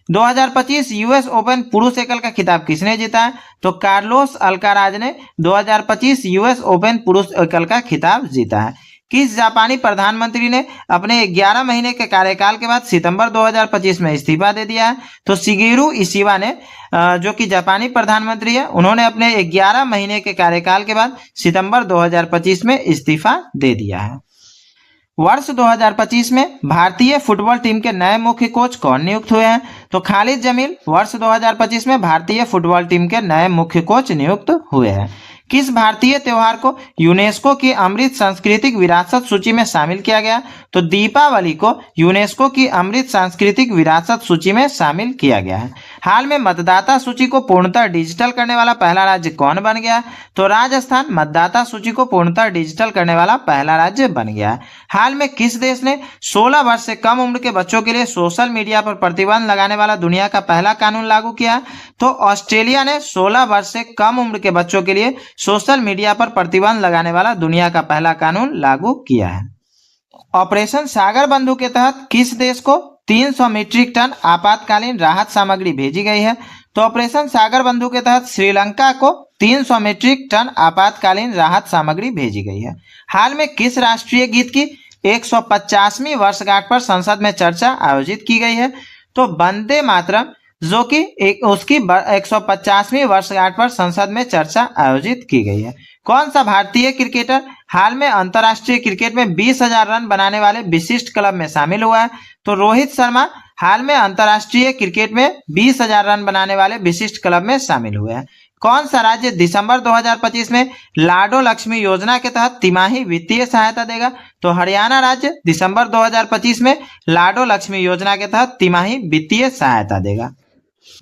2025 US ओपन पुरुष एकल का खिताब किसने जीता है? तो कार्लोस अल्काराज ने 2025 US ओपन पुरुष एकल का खिताब जीता है। किस जापानी प्रधानमंत्री ने अपने 11 महीने के कार्यकाल के बाद सितंबर 2025 में इस्तीफा दे दिया है? तो शिगेरू इशिबा ने, जो कि जापानी प्रधानमंत्री है, उन्होंने अपने 11 महीने के कार्यकाल के बाद सितंबर 2025 में इस्तीफा दे दिया है। वर्ष 2025 में भारतीय फुटबॉल टीम के नए मुख्य कोच कौन नियुक्त हुए हैं? तो खालिद जमील वर्ष 2025 में भारतीय फुटबॉल टीम के नए मुख्य कोच नियुक्त हुए हैं। किस भारतीय त्योहार को यूनेस्को की अमृत सांस्कृतिक विरासत सूची में शामिल किया गया? तो दीपावली को यूनेस्को की अमृत सांस्कृतिक विरासत सूची में शामिल किया गया है। हाल में मतदाता सूची को पूर्णतः डिजिटल करने वाला पहला राज्य कौन बन गया? तो राजस्थान मतदाता सूची को पूर्णतः डिजिटल करने वाला पहला राज्य बन गया है। हाल में किस देश ने 16 वर्ष से कम उम्र के बच्चों के लिए सोशल मीडिया पर प्रतिबंध लगाने वाला दुनिया का पहला कानून लागू किया? तो ऑस्ट्रेलिया ने 16 वर्ष से कम उम्र के बच्चों के लिए सोशल मीडिया पर प्रतिबंध लगाने वाला दुनिया का पहला कानून लागू किया है। ऑपरेशन सागर बंधु के तहत किस देश को 300 मीट्रिक टन आपातकालीन राहत सामग्री भेजी गई है? तो ऑपरेशन सागर बंधु के तहत श्रीलंका को 300 मीट्रिक टन आपातकालीन राहत सामग्री भेजी गई है। हाल में किस राष्ट्रीय गीत की 150वीं वर्षगांठ पर संसद में चर्चा आयोजित की गई है? तो वंदे मातरम, जो कि उसकी 150वीं वर्षगांठ पर संसद में चर्चा आयोजित की गई है। कौन सा भारतीय क्रिकेटर हाल में अंतर्राष्ट्रीय क्रिकेट में 20,000 रन बनाने वाले विशिष्ट क्लब में शामिल हुआ है? तो रोहित शर्मा हाल में अंतर्राष्ट्रीय क्रिकेट में 20,000 रन बनाने वाले विशिष्ट क्लब में शामिल हुए हैं। कौन सा राज्य दिसंबर 2025 में लाडो लक्ष्मी योजना के तहत तिमाही वित्तीय सहायता देगा? तो हरियाणा राज्य दिसंबर 2025 में लाडो लक्ष्मी योजना के तहत तिमाही वित्तीय सहायता देगा।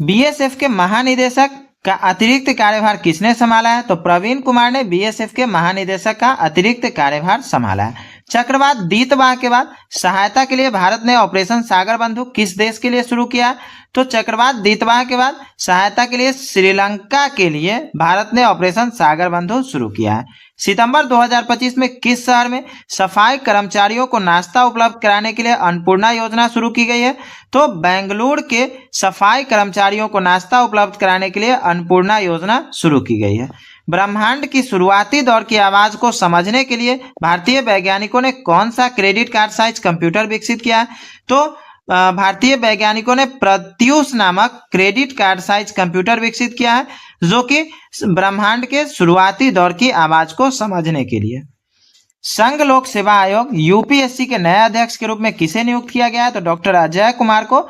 BSF के महानिदेशक का अतिरिक्त कार्यभार किसने संभाला है? तो प्रवीण कुमार ने BSF के महानिदेशक का अतिरिक्त कार्यभार संभाला है। चक्रवात दीतवाह के बाद सहायता के लिए भारत ने ऑपरेशन सागर बंधु किस देश के लिए शुरू किया? तो चक्रवात दीतवाह के बाद सहायता के लिए श्रीलंका के लिए भारत ने ऑपरेशन सागर बंधु शुरू किया है। सितंबर 2025 में किस शहर में सफाई कर्मचारियों को नाश्ता उपलब्ध कराने के लिए अन्नपूर्णा योजना शुरू की गई है? तो बेंगलुरु के सफाई कर्मचारियों को नाश्ता उपलब्ध कराने के लिए अन्नपूर्णा योजना शुरू की गई है। ब्रह्मांड की शुरुआती दौर की आवाज को समझने के लिए भारतीय वैज्ञानिकों ने कौन सा क्रेडिट कार्ड साइज कंप्यूटर विकसित किया है? तो भारतीय वैज्ञानिकों ने प्रत्यूष नामक क्रेडिट कार्ड साइज कंप्यूटर विकसित किया है, जो कि ब्रह्मांड के शुरुआती दौर की आवाज को समझने के लिए। संघ लोक सेवा आयोग UPSC के नए अध्यक्ष के रूप में किसे नियुक्त किया गया है? तो डॉक्टर अजय कुमार को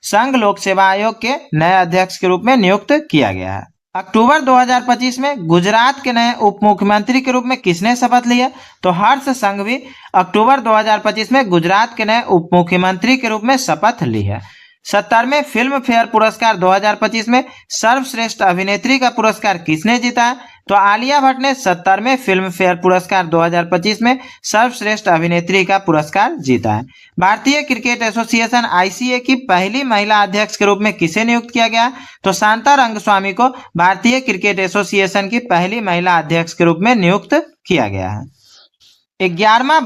संघ लोक सेवा आयोग के नए अध्यक्ष के रूप में नियुक्त किया गया है। अक्टूबर 2025 में गुजरात के नए उप मुख्यमंत्री के रूप में किसने शपथ ली है? तो हर्ष संघवी अक्टूबर 2025 में गुजरात के नए उप मुख्यमंत्री के रूप में शपथ ली है। 70वें फिल्म फेयर पुरस्कार 2025 में सर्वश्रेष्ठ अभिनेत्री का पुरस्कार किसने जीता है? तो आलिया भट्ट ने 70वें फिल्म फेयर पुरस्कार 2025 में सर्वश्रेष्ठ अभिनेत्री का पुरस्कार जीता है। भारतीय क्रिकेट एसोसिएशन ICA की पहली महिला अध्यक्ष के रूप में किसे नियुक्त किया गया? तो शांता रंगस्वामी को भारतीय क्रिकेट एसोसिएशन की पहली महिला अध्यक्ष के रूप में नियुक्त किया गया है। 11वां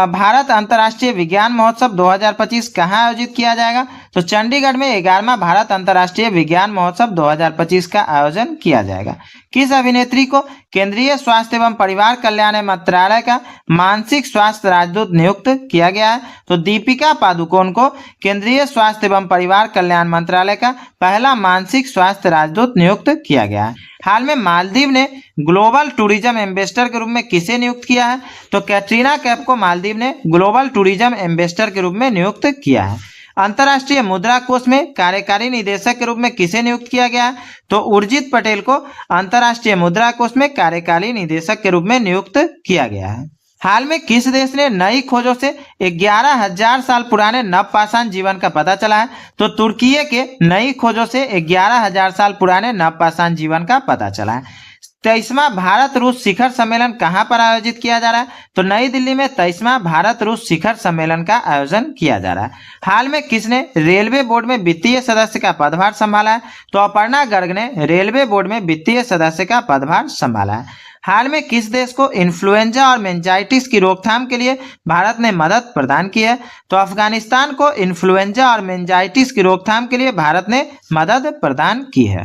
भारत अंतर्राष्ट्रीय विज्ञान महोत्सव 2025 कहाँ आयोजित किया जाएगा? तो चंडीगढ़ में 11वां भारत अंतर्राष्ट्रीय विज्ञान महोत्सव 2025 का आयोजन किया जाएगा। किस अभिनेत्री को केंद्रीय स्वास्थ्य एवं परिवार कल्याण मंत्रालय का मानसिक स्वास्थ्य राजदूत नियुक्त किया गया है? तो दीपिका पादुकोण को केंद्रीय स्वास्थ्य एवं परिवार कल्याण मंत्रालय का पहला मानसिक स्वास्थ्य राजदूत नियुक्त किया गया है। हाल में मालदीव ने ग्लोबल टूरिज्म एम्बेसडर के रूप में किसे नियुक्त किया है? तो कैटरीना कैफ को मालदीव ने ग्लोबल टूरिज्म एम्बेसडर के रूप में नियुक्त किया है। अंतर्राष्ट्रीय मुद्रा कोष में कार्यकारी निदेशक के रूप में किसे नियुक्त किया गया है? तो उर्जित पटेल को अंतर्राष्ट्रीय मुद्रा कोष में कार्यकारी निदेशक के रूप में नियुक्त किया गया है। हाल में किस देश ने नई खोजों से 11,000 साल पुराने नवपाषाण जीवन का पता चला है? तो तुर्की के नई खोजों से 11,000 साल पुराने नवपाषाण जीवन का पता चला है। 23वां भारत रूस शिखर सम्मेलन कहां पर आयोजित किया जा रहा है? तो नई दिल्ली में 23वां भारत रूस शिखर सम्मेलन का आयोजन किया जा रहा है। हाल में किसने रेलवे बोर्ड में वित्तीय सदस्य का पदभार संभाला है? तो अपर्णा गर्ग ने रेलवे बोर्ड में वित्तीय सदस्य का पदभार संभाला है। हाल में किस देश को इन्फ्लुएंजा और मेनिंजाइटिस की रोकथाम के लिए भारत ने मदद प्रदान की है? तो अफगानिस्तान को इन्फ्लुएंजा और मेनिंजाइटिस की रोकथाम के लिए भारत ने मदद प्रदान की है।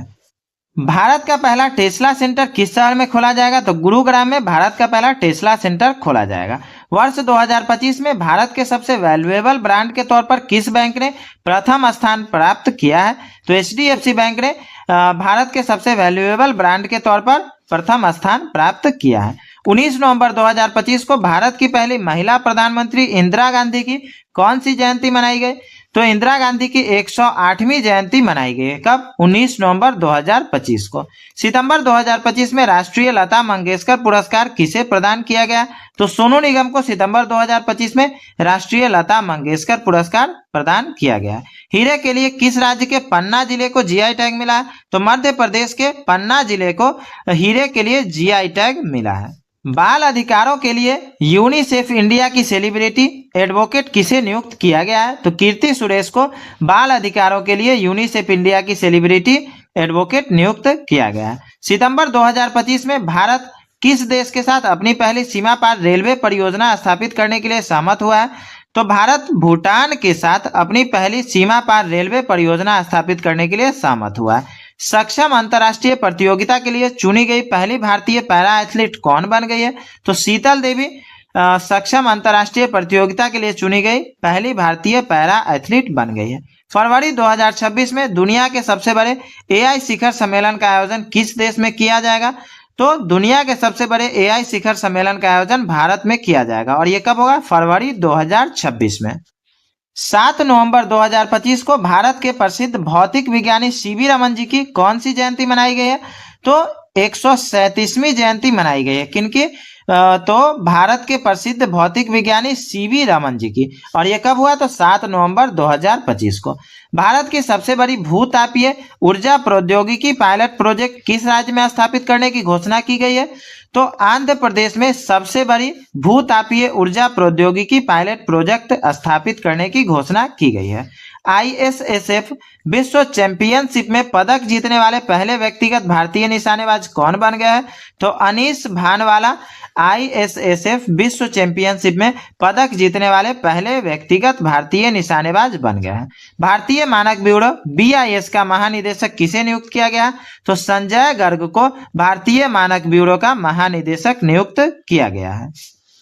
भारत का पहला टेस्ला सेंटर किस शहर में खोला जाएगा? तो गुरुग्राम में भारत का पहला टेस्ला सेंटर खोला जाएगा। वर्ष 2025 में भारत के सबसे वैल्यूएबल ब्रांड के तौर पर किस बैंक ने प्रथम स्थान प्राप्त किया है? तो HDFC बैंक ने भारत के सबसे वैल्यूएबल ब्रांड के तौर पर प्रथम स्थान प्राप्त किया है। 19 नवंबर 2025 को भारत की पहली महिला प्रधानमंत्री इंदिरा गांधी की कौन सी जयंती मनाई गई? तो इंदिरा गांधी की 108वीं जयंती मनाई गई है। कब? 19 नवंबर 2025 को। सितंबर 2025 में राष्ट्रीय लता मंगेशकर पुरस्कार किसे प्रदान किया गया? तो सोनू निगम को सितंबर 2025 में राष्ट्रीय लता मंगेशकर पुरस्कार प्रदान किया गया। हीरे के लिए किस राज्य के पन्ना जिले को जीआई टैग मिला है? तो मध्य प्रदेश के पन्ना जिले को हीरे के लिए जीआई टैग मिला है। बाल अधिकारों के लिए यूनिसेफ इंडिया की सेलिब्रिटी एडवोकेट किसे नियुक्त किया गया है? तो कीर्ति सुरेश को बाल अधिकारों के लिए यूनिसेफ इंडिया की सेलिब्रिटी एडवोकेट नियुक्त किया गया है। सितंबर 2025 में भारत किस देश के साथ अपनी पहली सीमा पार रेलवे परियोजना स्थापित करने के लिए सहमत हुआ है? तो भारत भूटान के साथ अपनी पहली सीमा पार रेलवे परियोजना स्थापित करने के लिए सहमत हुआ है। सक्षम अंतर्राष्ट्रीय प्रतियोगिता के लिए चुनी गई पहली भारतीय पैरा एथलीट कौन बन गई है? तो शीतल देवी सक्षम अंतर्राष्ट्रीय प्रतियोगिता के लिए चुनी गई पहली भारतीय पैरा एथलीट बन गई है। फरवरी 2026 में दुनिया के सबसे बड़े AI शिखर सम्मेलन का आयोजन किस देश में किया जाएगा? तो दुनिया के सबसे बड़े AI शिखर सम्मेलन का आयोजन भारत में किया जाएगा और ये कब होगा? फरवरी 2026 में। 7 नवंबर 2025 को भारत के प्रसिद्ध भौतिक विज्ञानी CV रमन जी की कौन सी जयंती मनाई गई है? तो 137वीं जयंती मनाई गई है। किनकी? तो भारत के प्रसिद्ध भौतिक विज्ञानी CV रमन जी की। और ये कब हुआ? तो 7 नवंबर 2025 को। भारत की सबसे बड़ी भूतापीय ऊर्जा प्रौद्योगिकी पायलट प्रोजेक्ट किस राज्य में स्थापित करने की घोषणा की गई है? तो आंध्र प्रदेश में सबसे बड़ी भूतापीय ऊर्जा प्रौद्योगिकी पायलट प्रोजेक्ट स्थापित करने की घोषणा की गई है। ISSF विश्व चैंपियनशिप में पदक जीतने वाले पहले व्यक्तिगत भारतीय निशानेबाज कौन बन गया है? तो अनीश भानवाला ISSF विश्व चैंपियनशिप में पदक जीतने वाले पहले व्यक्तिगत भारतीय निशानेबाज बन गए हैं। भारतीय मानक ब्यूरो BIS का महानिदेशक किसे नियुक्त किया गया? तो संजय गर्ग को भारतीय मानक ब्यूरो का महानिदेशक नियुक्त किया गया है।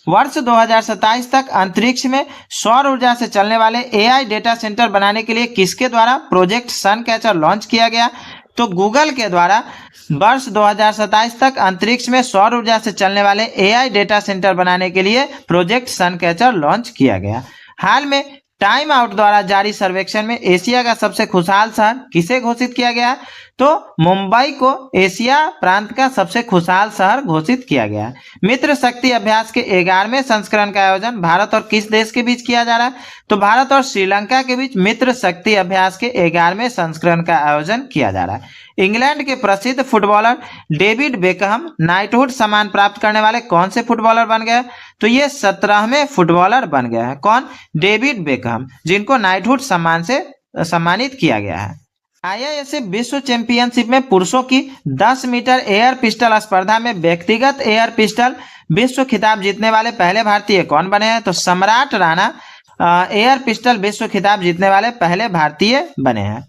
वर्ष 2027 तक अंतरिक्ष में सौर ऊर्जा से चलने वाले AI डेटा सेंटर बनाने के लिए किसके द्वारा प्रोजेक्ट सन कैचर लॉन्च किया गया? तो गूगल के द्वारा वर्ष 2027 तक अंतरिक्ष में सौर ऊर्जा से चलने वाले AI डेटा सेंटर बनाने के लिए प्रोजेक्ट सन कैचर लॉन्च किया गया। हाल में टाइम आउट द्वारा जारी सर्वेक्षण में एशिया का सबसे खुशहाल शहर किसे घोषित किया गया? तो मुंबई को एशिया प्रांत का सबसे खुशहाल शहर घोषित किया गया है। मित्र शक्ति अभ्यास के 11वें संस्करण का आयोजन भारत और किस देश के बीच किया जा रहा है? तो भारत और श्रीलंका के बीच मित्र शक्ति अभ्यास के 11वें संस्करण का आयोजन किया जा रहा है। इंग्लैंड के प्रसिद्ध फुटबॉलर डेविड बेकहम नाइटहुड सम्मान प्राप्त करने वाले कौन से फुटबॉलर बन गए? तो ये 17वें फुटबॉलर बन गए हैं। कौन? डेविड बेकहम, जिनको नाइटहुड सम्मान से सम्मानित किया गया है। IISF विश्व चैंपियनशिप में पुरुषों की 10 मीटर एयर पिस्टल स्पर्धा में व्यक्तिगत एयर पिस्टल विश्व खिताब जीतने वाले पहले भारतीय कौन बने हैं? तो सम्राट राणा एयर पिस्टल विश्व खिताब जीतने वाले पहले भारतीय बने हैं।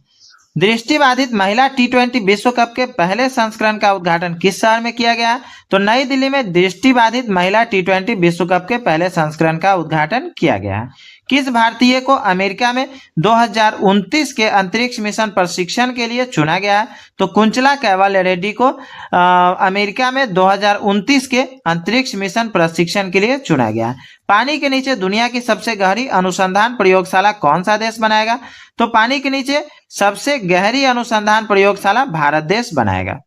दृष्टिबाधित महिला टी20 विश्व कप के पहले संस्करण का उद्घाटन किस शहर में किया गया? तो नई दिल्ली में दृष्टिबाधित महिला टी20 विश्व कप के पहले संस्करण का उद्घाटन किया गया। किस भारतीय को अमेरिका में 2029 के अंतरिक्ष मिशन प्रशिक्षण के लिए चुना गया? तो कुंचला कैवल रेड्डी को अमेरिका में 2029 के अंतरिक्ष मिशन प्रशिक्षण के लिए चुना गया। पानी के नीचे दुनिया की सबसे गहरी अनुसंधान प्रयोगशाला कौन सा देश बनाएगा? तो पानी के नीचे सबसे गहरी अनुसंधान प्रयोगशाला भारत देश बनाएगा।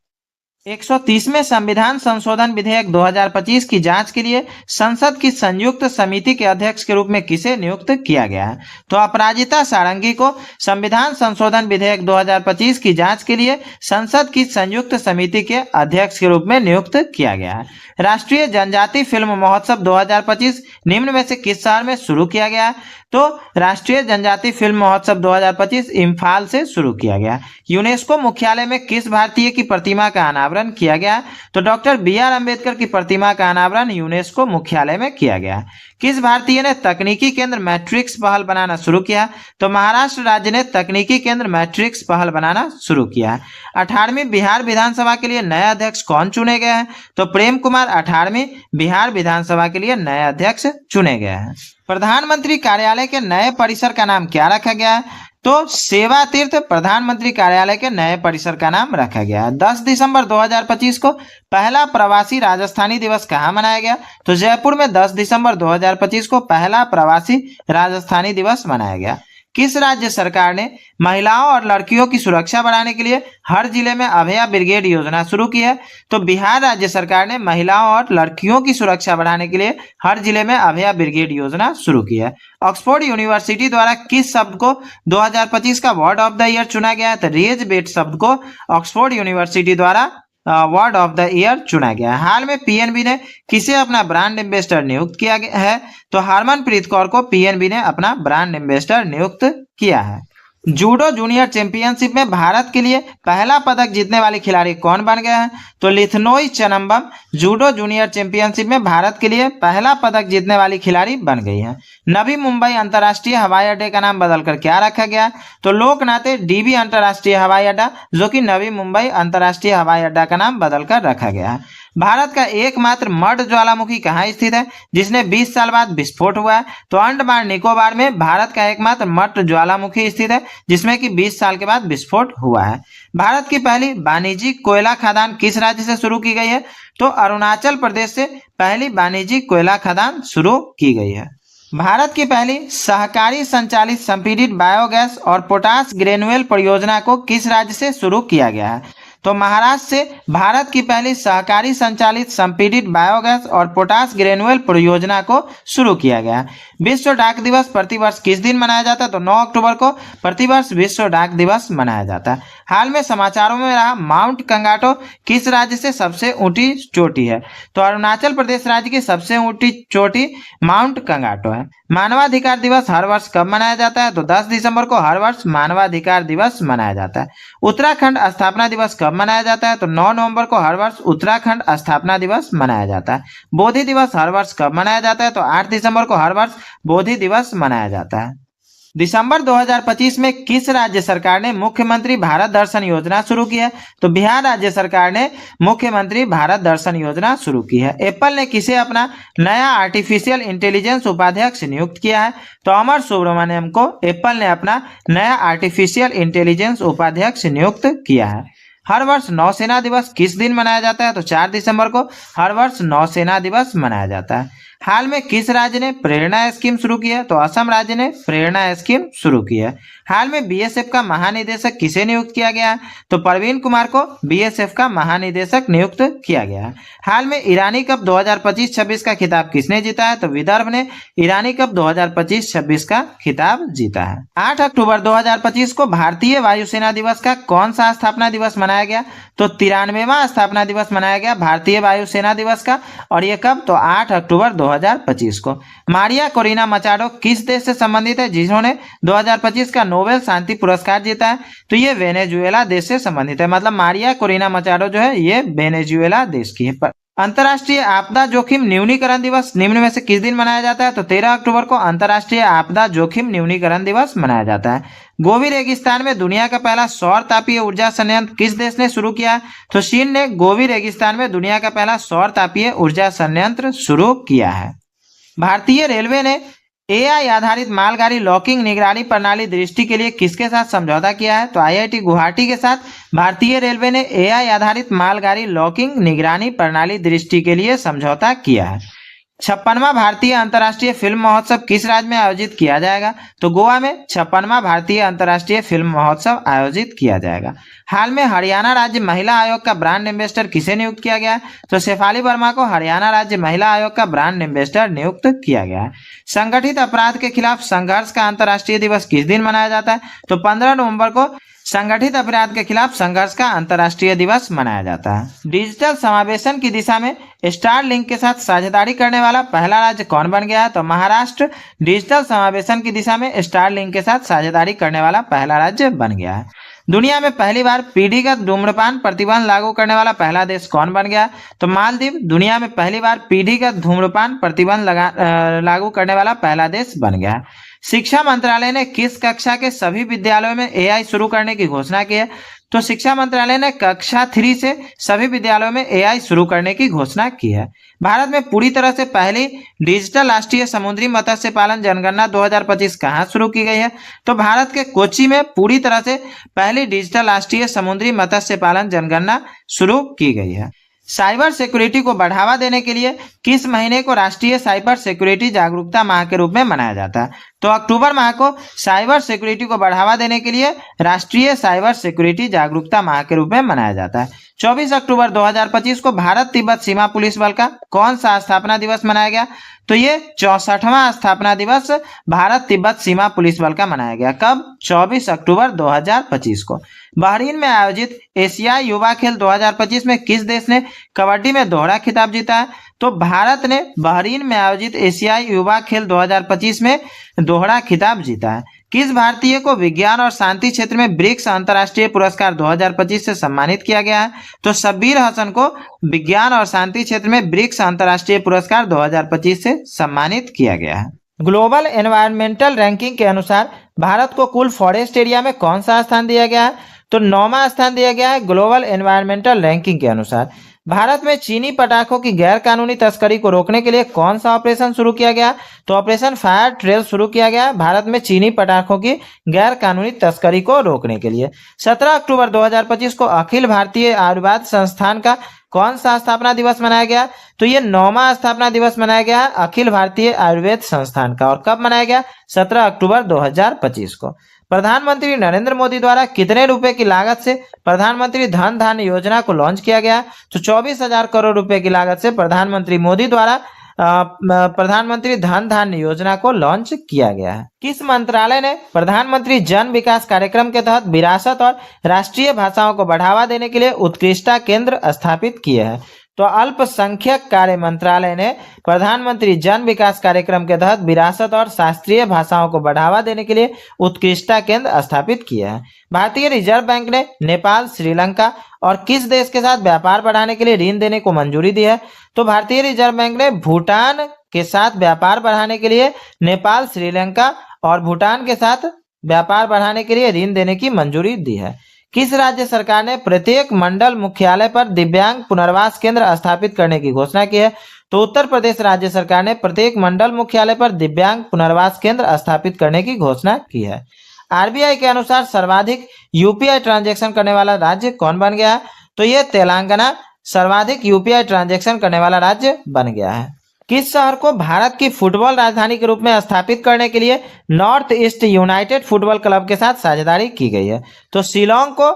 130वें संविधान संशोधन विधेयक 2025 की जांच के लिए संसद की संयुक्त समिति के अध्यक्ष के रूप में किसे नियुक्त किया गया है? तो अपराजिता सारंगी को संविधान संशोधन विधेयक 2025 की जांच के लिए संसद की संयुक्त समिति के अध्यक्ष के रूप में नियुक्त किया गया है। राष्ट्रीय जनजाति फिल्म महोत्सव 2025 निम्न में से किस शहर में शुरू किया गया है? तो राष्ट्रीय जनजाति फिल्म महोत्सव 2025 इम्फाल से शुरू किया गया। यूनेस्को मुख्यालय में किस भारतीय की प्रतिमा का अनावरण किया गया? तो डॉक्टर BR अम्बेडकर की प्रतिमा का अनावरण यूनेस्को मुख्यालय में किया गया। किस भारतीय ने तकनीकी केंद्र मैट्रिक्स पहल बनाना शुरू किया? तो महाराष्ट्र राज्य ने तकनीकी केंद्र मैट्रिक्स पहल बनाना शुरू किया। 18वीं बिहार विधानसभा के लिए नए अध्यक्ष कौन चुने गए हैं? तो प्रेम कुमार 18वीं बिहार विधानसभा के लिए नए अध्यक्ष चुने गए हैं। प्रधानमंत्री कार्यालय के नए परिसर का नाम क्या रखा गया है? तो सेवा तीर्थ प्रधानमंत्री कार्यालय के नए परिसर का नाम रखा गया है। 10 दिसंबर 2025 को पहला प्रवासी राजस्थानी दिवस कहाँ मनाया गया? तो जयपुर में 10 दिसंबर 2025 को पहला प्रवासी राजस्थानी दिवस मनाया गया। किस राज्य सरकार ने महिलाओं और लड़कियों की सुरक्षा बढ़ाने के लिए हर जिले में अभया ब्रिगेड योजना शुरू की है? तो बिहार राज्य सरकार ने महिलाओं और लड़कियों की सुरक्षा बढ़ाने के लिए हर जिले में अभया ब्रिगेड योजना शुरू की है। ऑक्सफोर्ड यूनिवर्सिटी द्वारा किस शब्द को 2025 का वर्ड ऑफ द ईयर चुना गया है? तो रेज बेट शब्द को ऑक्सफोर्ड यूनिवर्सिटी द्वारा वर्ड ऑफ द ईयर चुना गया। हाल में पीएनबी ने किसे अपना ब्रांड एम्बेसडर नियुक्त किया गया है? तो हरमनप्रीत कौर को पीएनबी ने अपना ब्रांड एम्बेसडर नियुक्त किया है। जूडो जूनियर चैंपियनशिप में भारत के लिए पहला पदक जीतने वाले खिलाड़ी कौन बन गए हैं? तो लिथनोई चनम्बम जूडो जूनियर चैंपियनशिप में भारत के लिए पहला पदक जीतने वाली खिलाड़ी बन गई है। नवी मुंबई अंतर्राष्ट्रीय हवाई अड्डे का नाम बदलकर क्या रखा गया? तो लोकनाथ डीबी अंतर्राष्ट्रीय हवाई अड्डा, जो कि नवी मुंबई अंतर्राष्ट्रीय हवाई अड्डा का नाम बदलकर रखा गया है। भारत का एकमात्र मर्द ज्वालामुखी कहाँ स्थित है जिसने 20 साल बाद विस्फोट हुआ है? तो अंडमान निकोबार में भारत का एकमात्र मर्द ज्वालामुखी स्थित है जिसमें कि 20 साल के बाद विस्फोट हुआ है। भारत की पहली वाणिज्यिक कोयला खदान किस राज्य से शुरू की गई है? तो अरुणाचल प्रदेश से पहली वाणिज्यिक कोयला खदान शुरू की गई है। भारत की पहली सहकारी संचालित संपीड़ित बायोगैस और पोटास ग्रेनुअल परियोजना को किस राज्य से शुरू किया गया है? तो महाराष्ट्र से भारत की पहली सहकारी संचालित संपीड़ित बायोगैस और पोटास ग्रेनुअल परियोजना को शुरू किया गया। विश्व डाक दिवस प्रतिवर्ष किस दिन मनाया जाता है? तो 9 अक्टूबर को प्रतिवर्ष विश्व डाक दिवस मनाया जाता है। हाल में समाचारों में रहा माउंट कंगाटो किस राज्य से सबसे ऊंची चोटी है? तो अरुणाचल प्रदेश राज्य की सबसे ऊंची चोटी माउंट कंगाटो है। मानवाधिकार दिवस हर वर्ष कब मनाया जाता है? तो 10 दिसंबर को हर वर्ष मानवाधिकार दिवस मनाया जाता है। उत्तराखंड स्थापना दिवस कब मनाया जाता है? तो 9 नवंबर को हर वर्ष उत्तराखंड स्थापना दिवस मनाया जाता है। बोधि दिवस हर वर्ष कब मनाया जाता है? तो 8 दिसंबर को हर वर्ष बोधि दिवस मनाया जाता है। दिसंबर 2025 में किस राज्य सरकार ने मुख्यमंत्री भारत दर्शन योजना शुरू की है? तो बिहार राज्य सरकार ने मुख्यमंत्री भारत दर्शन योजना शुरू की है। एप्पल ने किसे अपना नया आर्टिफिशियल इंटेलिजेंस उपाध्यक्ष नियुक्त किया है? तो अमर सुब्रमण्यम को एप्पल ने अपना नया आर्टिफिशियल इंटेलिजेंस उपाध्यक्ष नियुक्त किया है। हर वर्ष नौसेना दिवस किस दिन मनाया जाता है? तो 4 दिसंबर को हर वर्ष नौसेना दिवस मनाया जाता है। हाल में किस राज्य ने प्रेरणा स्कीम शुरू की है? तो असम राज्य ने प्रेरणा स्कीम शुरू की है। हाल में बीएसएफ का महानिदेशक किसे नियुक्त किया गया है? तो प्रवीण कुमार को बीएसएफ का महानिदेशक नियुक्त किया गया है। हाल में ईरानी कप 2025-26 का खिताब किसने जीता है? तो विदर्भ ने ईरानी कप 2025-26 का खिताब जीता है। 8 अक्टूबर 2025 को भारतीय वायुसेना दिवस का कौन सा स्थापना दिवस मनाया गया? तो 93वां स्थापना दिवस मनाया गया भारतीय वायुसेना दिवस का। और ये कब? तो 8 अक्टूबर 2025 को। मारिया कोरिना मचाडो किस देश से संबंधित है जिन्होंने 2025 का नोबेल शांति पुरस्कार जीता है? तो ये वेनेजुएला देश से संबंधित है। मतलब मारिया कोरिना मचाडो जो है ये वेनेजुएला देश की है। अंतर्राष्ट्रीय आपदा जोखिम न्यूनीकरण दिवस निम्न में से किस दिन मनाया जाता है? तो 13 अक्टूबर को अंतर्राष्ट्रीय आपदा जोखिम न्यूनीकरण दिवस मनाया जाता है। गोबी रेगिस्तान में दुनिया का पहला सौर तापीय ऊर्जा संयंत्र किस देश ने शुरू किया? तो चीन ने गोबी रेगिस्तान में दुनिया का पहला सौर तापीय ऊर्जा संयंत्र शुरू किया है। भारतीय रेलवे ने एआई आधारित मालगाड़ी लॉकिंग निगरानी प्रणाली दृष्टि के लिए किसके साथ समझौता किया है? तो आईआईटी गुवाहाटी के साथ भारतीय रेलवे ने एआई आधारित मालगाड़ी लॉकिंग निगरानी प्रणाली दृष्टि के लिए समझौता किया है। 56वां भारतीय अंतर्राष्ट्रीय फिल्म महोत्सव किस राज्य में आयोजित किया जाएगा? तो गोवा में 56वां भारतीय अंतर्राष्ट्रीय फिल्म महोत्सव आयोजित किया जाएगा। हाल में हरियाणा राज्य महिला आयोग का ब्रांड एम्बेसडर किसे नियुक्त किया गया है? तो शेफाली वर्मा को हरियाणा राज्य महिला आयोग का ब्रांड एम्बेसडर नियुक्त किया गया है। संगठित अपराध के खिलाफ संघर्ष का अंतर्राष्ट्रीय दिवस किस दिन मनाया जाता है? तो 15 नवंबर को संगठित अपराध के खिलाफ संघर्ष का अंतर्राष्ट्रीय दिवस मनाया जाता है। डिजिटल समावेशन की दिशा में स्टारलिंक के साथ साझेदारी करने वाला पहला राज्य कौन बन गया है? तो महाराष्ट्र डिजिटल समावेशन की दिशा में स्टारलिंक के साथ साझेदारी करने वाला पहला राज्य बन गया है। दुनिया में पहली बार पीढ़ीगत धूम्रपान प्रतिबंध लागू करने वाला पहला देश कौन बन गया? तो मालदीव दुनिया में पहली बार पीढ़ीगत धूम्रपान प्रतिबंध लागू करने वाला पहला देश बन गया है। शिक्षा मंत्रालय ने किस कक्षा के सभी विद्यालयों में एआई शुरू करने की घोषणा की है? तो शिक्षा मंत्रालय ने कक्षा 3 से सभी विद्यालयों में एआई शुरू करने की घोषणा की है। भारत में पूरी तरह से पहली डिजिटल राष्ट्रीय समुद्री मत्स्य पालन जनगणना 2025 कहाँ शुरू की गई है? तो भारत के कोच्चि में पूरी तरह से पहली डिजिटल राष्ट्रीय समुद्री मत्स्य पालन जनगणना शुरू की गई है। साइबर सिक्योरिटी को बढ़ावा देने के लिए किस महीने को राष्ट्रीय साइबर सिक्योरिटी जागरूकता माह के रूप में मनाया जाता है? तो अक्टूबर माह को साइबर सिक्योरिटी को बढ़ावा देने के लिए राष्ट्रीय साइबर सिक्योरिटी जागरूकता माह के रूप में मनाया जाता है। 24 अक्टूबर 2025 को भारत तिब्बत सीमा पुलिस बल का कौन सा स्थापना दिवस मनाया गया? तो ये 64वां स्थापना दिवस भारत तिब्बत सीमा पुलिस बल का मनाया गया। कब? 24 अक्टूबर 2025 को। बहरीन में आयोजित एशियाई युवा खेल 2025 में किस देश ने कबड्डी में दोहरा खिताब जीता है? तो भारत ने बहरीन में आयोजित एशियाई युवा खेल 2025 में दोहरा खिताब जीता है। किस भारतीय को विज्ञान और शांति क्षेत्र में ब्रिक्स अंतर्राष्ट्रीय पुरस्कार 2025 से सम्मानित किया गया है? तो शब्बीर हसन को विज्ञान और शांति क्षेत्र में ब्रिक्स अंतर्राष्ट्रीय पुरस्कार 2025 से सम्मानित किया गया है। ग्लोबल एनवायरमेंटल रैंकिंग के अनुसार भारत को कुल फॉरेस्ट एरिया में कौन सा स्थान दिया गया है? तो 9वां स्थान दिया गया है ग्लोबल एनवायरमेंटल रैंकिंग के अनुसार। भारत में चीनी पटाखों की गैर कानूनी तस्करी को रोकने के लिए कौन सा ऑपरेशन शुरू किया गया? तो ऑपरेशन फायर ट्रेल शुरू किया गया भारत में चीनी पटाखों की गैर कानूनी तस्करी को रोकने के लिए। 17 अक्टूबर 2025 को अखिल भारतीय आयुर्वेद संस्थान का कौन सा स्थापना दिवस मनाया गया? तो ये 9वां स्थापना दिवस मनाया गया अखिल भारतीय आयुर्वेद संस्थान का। और कब मनाया गया? 17 अक्टूबर 2025 को। प्रधानमंत्री नरेंद्र मोदी द्वारा कितने रुपए की लागत से प्रधानमंत्री धन धान्य योजना को लॉन्च किया गया? तो 24,000 करोड़ रुपए की लागत से प्रधानमंत्री मोदी द्वारा प्रधानमंत्री धन धान्य योजना को लॉन्च किया गया है। किस मंत्रालय ने प्रधानमंत्री जन विकास कार्यक्रम के तहत विरासत और राष्ट्रीय भाषाओं को बढ़ावा देने के लिए उत्कृष्टता केंद्र स्थापित किए हैं? तो अल्पसंख्यक कार्य मंत्रालय ने प्रधानमंत्री जन विकास कार्यक्रम के तहत विरासत और शास्त्रीय भाषाओं को बढ़ावा देने के लिए उत्कृष्टता केंद्र स्थापित किया है। भारतीय रिजर्व बैंक ने नेपाल, श्रीलंका और किस देश के साथ व्यापार बढ़ाने के लिए ऋण देने को मंजूरी दी है? तो भारतीय रिजर्व बैंक ने भूटान के साथ व्यापार बढ़ाने के लिए नेपाल, श्रीलंका और भूटान के साथ व्यापार बढ़ाने के लिए ऋण देने की मंजूरी दी है। किस राज्य सरकार ने प्रत्येक मंडल मुख्यालय पर दिव्यांग पुनर्वास केंद्र स्थापित करने की घोषणा की है? तो उत्तर प्रदेश राज्य सरकार ने प्रत्येक मंडल मुख्यालय पर दिव्यांग पुनर्वास केंद्र स्थापित करने की घोषणा की है। आरबीआई के अनुसार सर्वाधिक यूपीआई ट्रांजैक्शन करने वाला राज्य कौन बन गया है? तो ये तेलंगाना सर्वाधिक यूपीआई ट्रांजैक्शन करने वाला राज्य बन गया है। किस शहर को भारत की फुटबॉल राजधानी के रूप में स्थापित करने के लिए north east United football club के साथ साझेदारी की गई है? तो शिलोंग को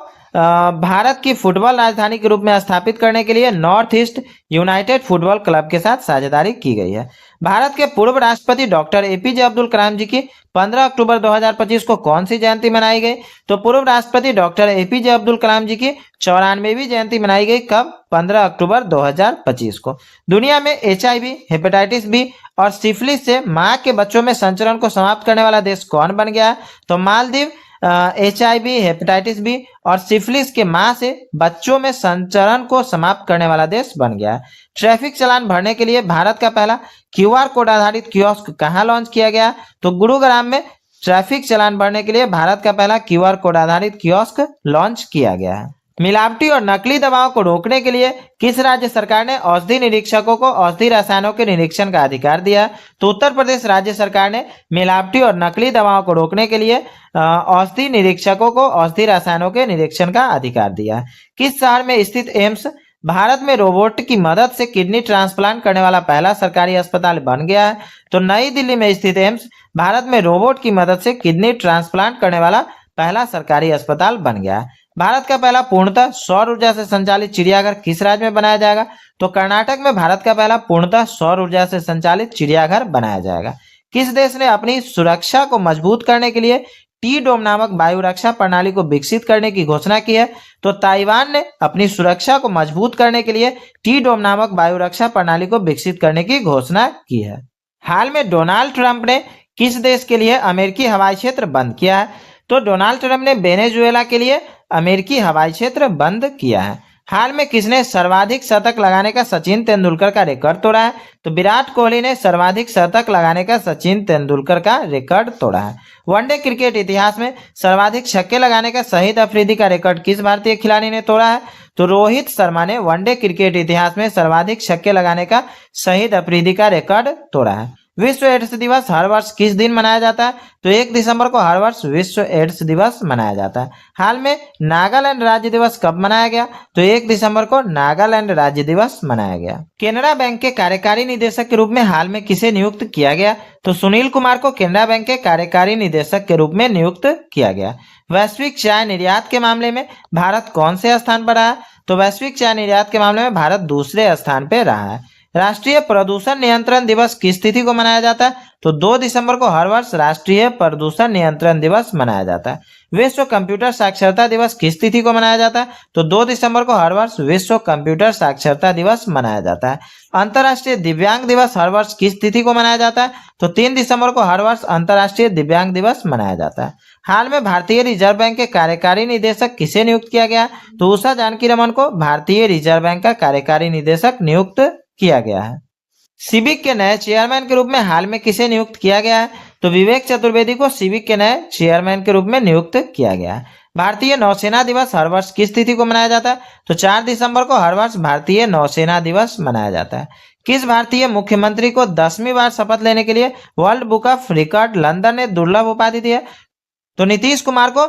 भारत की फुटबॉल राजधानी के रूप में स्थापित करने के लिए north east United football club के साथ साझेदारी की गई है। भारत के पूर्व राष्ट्रपति डॉक्टर एपीजे अब्दुल कलाम जी की 15 अक्टूबर 2025 को कौन सी जयंती मनाई गई? तो पूर्व राष्ट्रपति डॉक्टर एपीजे अब्दुल कलाम जी की 94वीं जयंती मनाई गई। कब? 15 अक्टूबर 2025 को। दुनिया में HIV, हेपेटाइटिस बी और सिफिलिस से मां के बच्चों में संचरण को समाप्त करने वाला देश कौन बन गया है? तो मालदीव HIV, हेपेटाइटिस बी और सिफिलिस के माह से बच्चों में संचरण को समाप्त करने वाला देश बन गया है। ट्रैफिक चालान भरने के लिए भारत का पहला QR कोड आधारित कियोस्क कहाँ लॉन्च किया गया? तो गुरुग्राम में ट्रैफिक चालान भरने के लिए भारत का पहला QR कोड आधारित कियोस्क लॉन्च किया गया है। मिलावटी और नकली दवाओं को रोकने के लिए किस राज्य सरकार ने औषधि निरीक्षकों को औषधि रसायनों के निरीक्षण का अधिकार दिया? तो उत्तर प्रदेश राज्य सरकार ने मिलावटी और नकली दवाओं को रोकने के लिए औषधि निरीक्षकों को औषधि रसायनों के निरीक्षण का अधिकार दिया। किस शहर में स्थित एम्स भारत में रोबोट की मदद से किडनी ट्रांसप्लांट करने वाला पहला सरकारी अस्पताल बन गया है? तो नई दिल्ली में स्थित एम्स भारत में रोबोट की मदद से किडनी ट्रांसप्लांट करने वाला पहला सरकारी अस्पताल बन गया है। भारत का पहला पूर्णतः सौर ऊर्जा से संचालित चिड़ियाघर किस राज्य में बनाया जाएगा? तो कर्नाटक में भारत का पहला पूर्णतः सौर ऊर्जा से संचालित चिड़ियाघर बनाया जाएगा। किस देश ने अपनी सुरक्षा को मजबूत करने के लिए टी-डोम नामक वायु रक्षा प्रणाली को विकसित करने की घोषणा की है? तो ताइवान ने अपनी सुरक्षा को मजबूत करने के लिए टी-डोम नामक वायु रक्षा प्रणाली को विकसित करने की घोषणा की है। हाल में डोनाल्ड ट्रंप ने किस देश के लिए अमेरिकी हवाई क्षेत्र बंद किया है? तो डोनाल्ड ट्रंप ने वेनेजुएला के लिए अमेरिकी हवाई क्षेत्र बंद किया है। हाल में किसने सर्वाधिक शतक लगाने का सचिन तेंदुलकर का रिकॉर्ड तोड़ा है? तो विराट कोहली ने सर्वाधिक शतक लगाने का सचिन तेंदुलकर का रिकॉर्ड तोड़ा है। वनडे क्रिकेट इतिहास में सर्वाधिक छक्के लगाने का शहीद अफरीदी का रिकॉर्ड किस भारतीय खिलाड़ी ने तोड़ा है? तो रोहित शर्मा ने वनडे क्रिकेट इतिहास में सर्वाधिक छक्के लगाने का शहीद अफरीदी का रिकॉर्ड तोड़ा है। विश्व एड्स दिवस हर वर्ष किस दिन मनाया जाता है? तो 1 दिसंबर को हर वर्ष विश्व एड्स दिवस मनाया जाता है। हाल में नागालैंड राज्य दिवस कब मनाया गया? तो 1 दिसंबर को नागालैंड राज्य दिवस मनाया गया। केनरा बैंक के कार्यकारी निदेशक के रूप में हाल में किसे नियुक्त किया गया? तो सुनील कुमार को केनरा बैंक के कार्यकारी निदेशक के रूप में नियुक्त किया गया। वैश्विक चाय निर्यात के मामले में भारत कौन से स्थान पर रहा है? तो वैश्विक चाय निर्यात के मामले में भारत दूसरे स्थान पर रहा है। राष्ट्रीय प्रदूषण नियंत्रण दिवस किस तिथि को मनाया जाता है? तो 2 दिसंबर को हर वर्ष राष्ट्रीय प्रदूषण नियंत्रण दिवस मनाया जाता है। विश्व कंप्यूटर साक्षरता दिवस किस तिथि को मनाया जाता है? तो 2 दिसंबर को हर वर्ष विश्व कंप्यूटर साक्षरता दिवस मनाया जाता है। अंतर्राष्ट्रीय दिव्यांग दिवस हर वर्ष किस तिथि को मनाया जाता है? तो 3 दिसंबर को हर वर्ष अंतर्राष्ट्रीय दिव्यांग दिवस मनाया जाता है। हाल में भारतीय रिजर्व बैंक के कार्यकारी निदेशक किसे नियुक्त किया गया? तो उषा जानकी रमन को भारतीय रिजर्व बैंक का कार्यकारी निदेशक नियुक्त किया गया है। सिबिक के नए चेयरमैन के रूप में हाल में किसे नियुक्त किया गया है? तो विवेक चतुर्वेदी को सिबिक के नए चेयरमैन के रूप में नियुक्त किया गया है। भारतीय नौसेना दिवस हर वर्ष किस तिथि को मनाया जाता है? तो 4 दिसंबर को हर वर्ष भारतीय नौसेना दिवस मनाया जाता है। किस भारतीय मुख्यमंत्री को 10वीं बार शपथ लेने के लिए world book of record London ने दुर्लभ उपाधि दी है? तो नीतीश कुमार को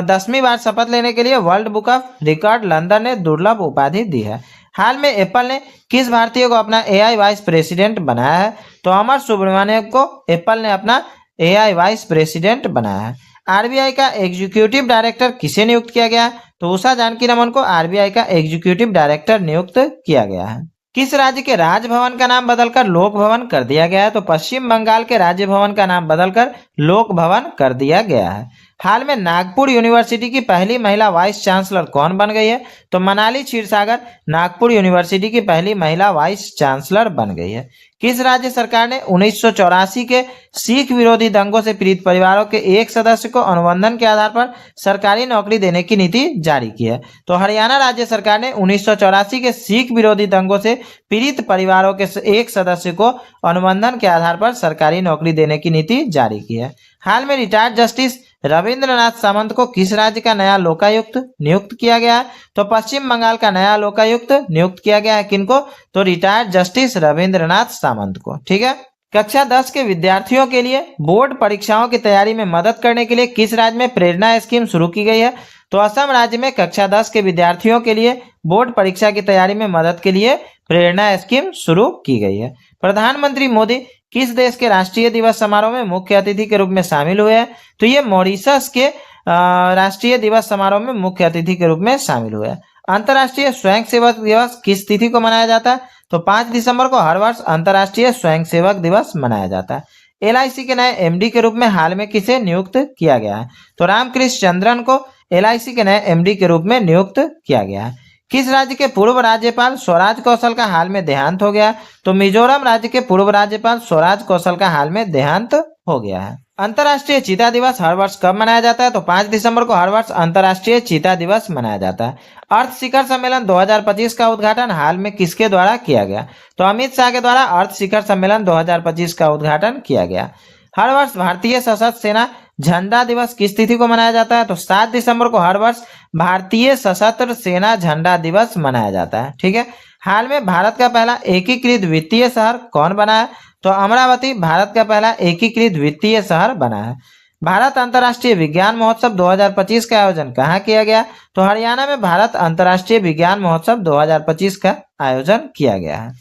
10वीं बार शपथ लेने के लिए world book of record London ने दुर्लभ उपाधि दी है। हाल में एप्पल ने किस भारतीय को अपना AI वाइस प्रेसिडेंट बनाया है? तो अमर सुब्रमण्यम को एप्पल ने अपना AI वाइस प्रेसिडेंट बनाया है। RBI का एग्जीक्यूटिव डायरेक्टर किसे नियुक्त किया गया है? तो उषा जानकी रमन को RBI का एग्जीक्यूटिव डायरेक्टर नियुक्त किया गया है। किस राज्य के राजभवन का नाम बदलकर लोक भवन कर दिया गया है? तो पश्चिम बंगाल के राज्य भवन का नाम बदलकर लोक भवन कर दिया गया है। हाल में नागपुर यूनिवर्सिटी की पहली महिला वाइस चांसलर कौन बन गई है? तो मनाली क्षीरसागर नागपुर यूनिवर्सिटी की पहली महिला वाइस चांसलर बन गई है। किस राज्य सरकार ने 1984 के सिख विरोधी दंगों से पीड़ित परिवारों के एक सदस्य को अनुबंधन के आधार पर सरकारी नौकरी देने की नीति जारी की है? तो हरियाणा राज्य सरकार ने 1984 के सिख विरोधी दंगों से पीड़ित परिवारों के एक सदस्य को अनुबंधन के आधार पर सरकारी नौकरी देने की नीति जारी की है। हाल में रिटायर्ड जस्टिस रविंद्रनाथ सामंत को किस राज्य का नया लोकायुक्त नियुक्त किया गया है? तो पश्चिम बंगाल का नया लोकायुक्त नियुक्त किया गया है। किनको? तो रिटायर्ड जस्टिस रविंद्रनाथ सामंत को। ठीक है। कक्षा 10 के विद्यार्थियों के लिए बोर्ड परीक्षाओं की तैयारी में मदद करने के लिए किस राज्य में प्रेरणा स्कीम शुरू की गई है? तो असम राज्य में कक्षा 10 के विद्यार्थियों के लिए बोर्ड परीक्षा की तैयारी में मदद के लिए प्रेरणा स्कीम शुरू की गई है। प्रधानमंत्री मोदी किस देश के राष्ट्रीय दिवस समारोह में मुख्य अतिथि के रूप में शामिल हुए हैं? तो ये मॉरिशस के राष्ट्रीय दिवस समारोह में मुख्य अतिथि के रूप में शामिल हुए हैं। अंतर्राष्ट्रीय स्वयंसेवक दिवस किस तिथि को मनाया जाता है? तो 5 दिसंबर को हर वर्ष अंतर्राष्ट्रीय स्वयंसेवक दिवस मनाया जाता है। LIC के नए MD के रूप में हाल में किसे नियुक्त किया गया है? तो रामकृष्ण चंद्रन को LIC के नए MD के रूप में नियुक्त किया गया है। किस राज्य के पूर्व राज्यपाल स्वराज कौशल का हाल में देहांत हो गया? तो मिजोरम राज्य के पूर्व राज्यपाल स्वराज कौशल का हाल में देहांत हो गया है। अंतर्राष्ट्रीय चीता दिवस हर वर्ष कब मनाया जाता है? तो 5 दिसंबर को हर वर्ष अंतर्राष्ट्रीय चीता दिवस मनाया जाता है। अर्थ शिखर सम्मेलन 2025 का उद्घाटन हाल में किसके द्वारा किया गया? तो अमित शाह के द्वारा अर्थ शिखर सम्मेलन 2025 का उद्घाटन किया गया। हर वर्ष भारतीय सशस्त्र सेना झंडा दिवस किस तिथि को मनाया जाता है? तो 7 दिसंबर को हर वर्ष भारतीय सशस्त्र सेना झंडा दिवस मनाया जाता है। ठीक है। हाल में भारत का पहला एकीकृत वित्तीय शहर कौन बना है? तो अमरावती भारत का पहला एकीकृत वित्तीय शहर बना है। भारत अंतर्राष्ट्रीय विज्ञान महोत्सव 2025 का आयोजन कहाँ किया गया? तो हरियाणा में भारत अंतर्राष्ट्रीय विज्ञान महोत्सव 2025 का आयोजन किया गया है।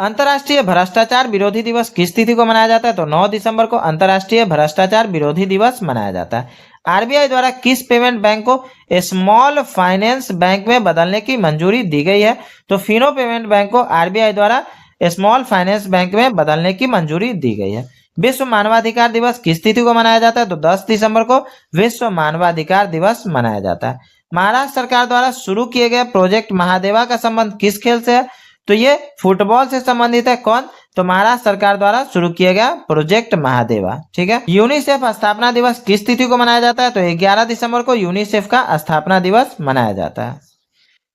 अंतर्राष्ट्रीय भ्रष्टाचार विरोधी दिवस किस तिथि को मनाया जाता है? तो 9 दिसंबर को अंतर्राष्ट्रीय भ्रष्टाचार विरोधी दिवस मनाया जाता है। आरबीआई द्वारा किस पेमेंट बैंक को स्मॉल फाइनेंस बैंक में बदलने की मंजूरी दी गई है? तो फिनो पेमेंट बैंक को आरबीआई द्वारा स्मॉल फाइनेंस बैंक में बदलने की मंजूरी दी गई है। विश्व मानवाधिकार दिवस किस तिथि को मनाया जाता है? तो 10 दिसंबर को विश्व मानवाधिकार दिवस मनाया जाता है। महाराष्ट्र सरकार द्वारा शुरू किए गए प्रोजेक्ट महादेवा का संबंध किस खेल से है? तो ये फुटबॉल से संबंधित है। कौन? तो महाराष्ट्र सरकार द्वारा शुरू किया गया प्रोजेक्ट महादेवा। ठीक है। यूनिसेफ स्थापना दिवस किस तिथि को मनाया जाता है? तो 11 दिसंबर को यूनिसेफ का स्थापना दिवस मनाया जाता है।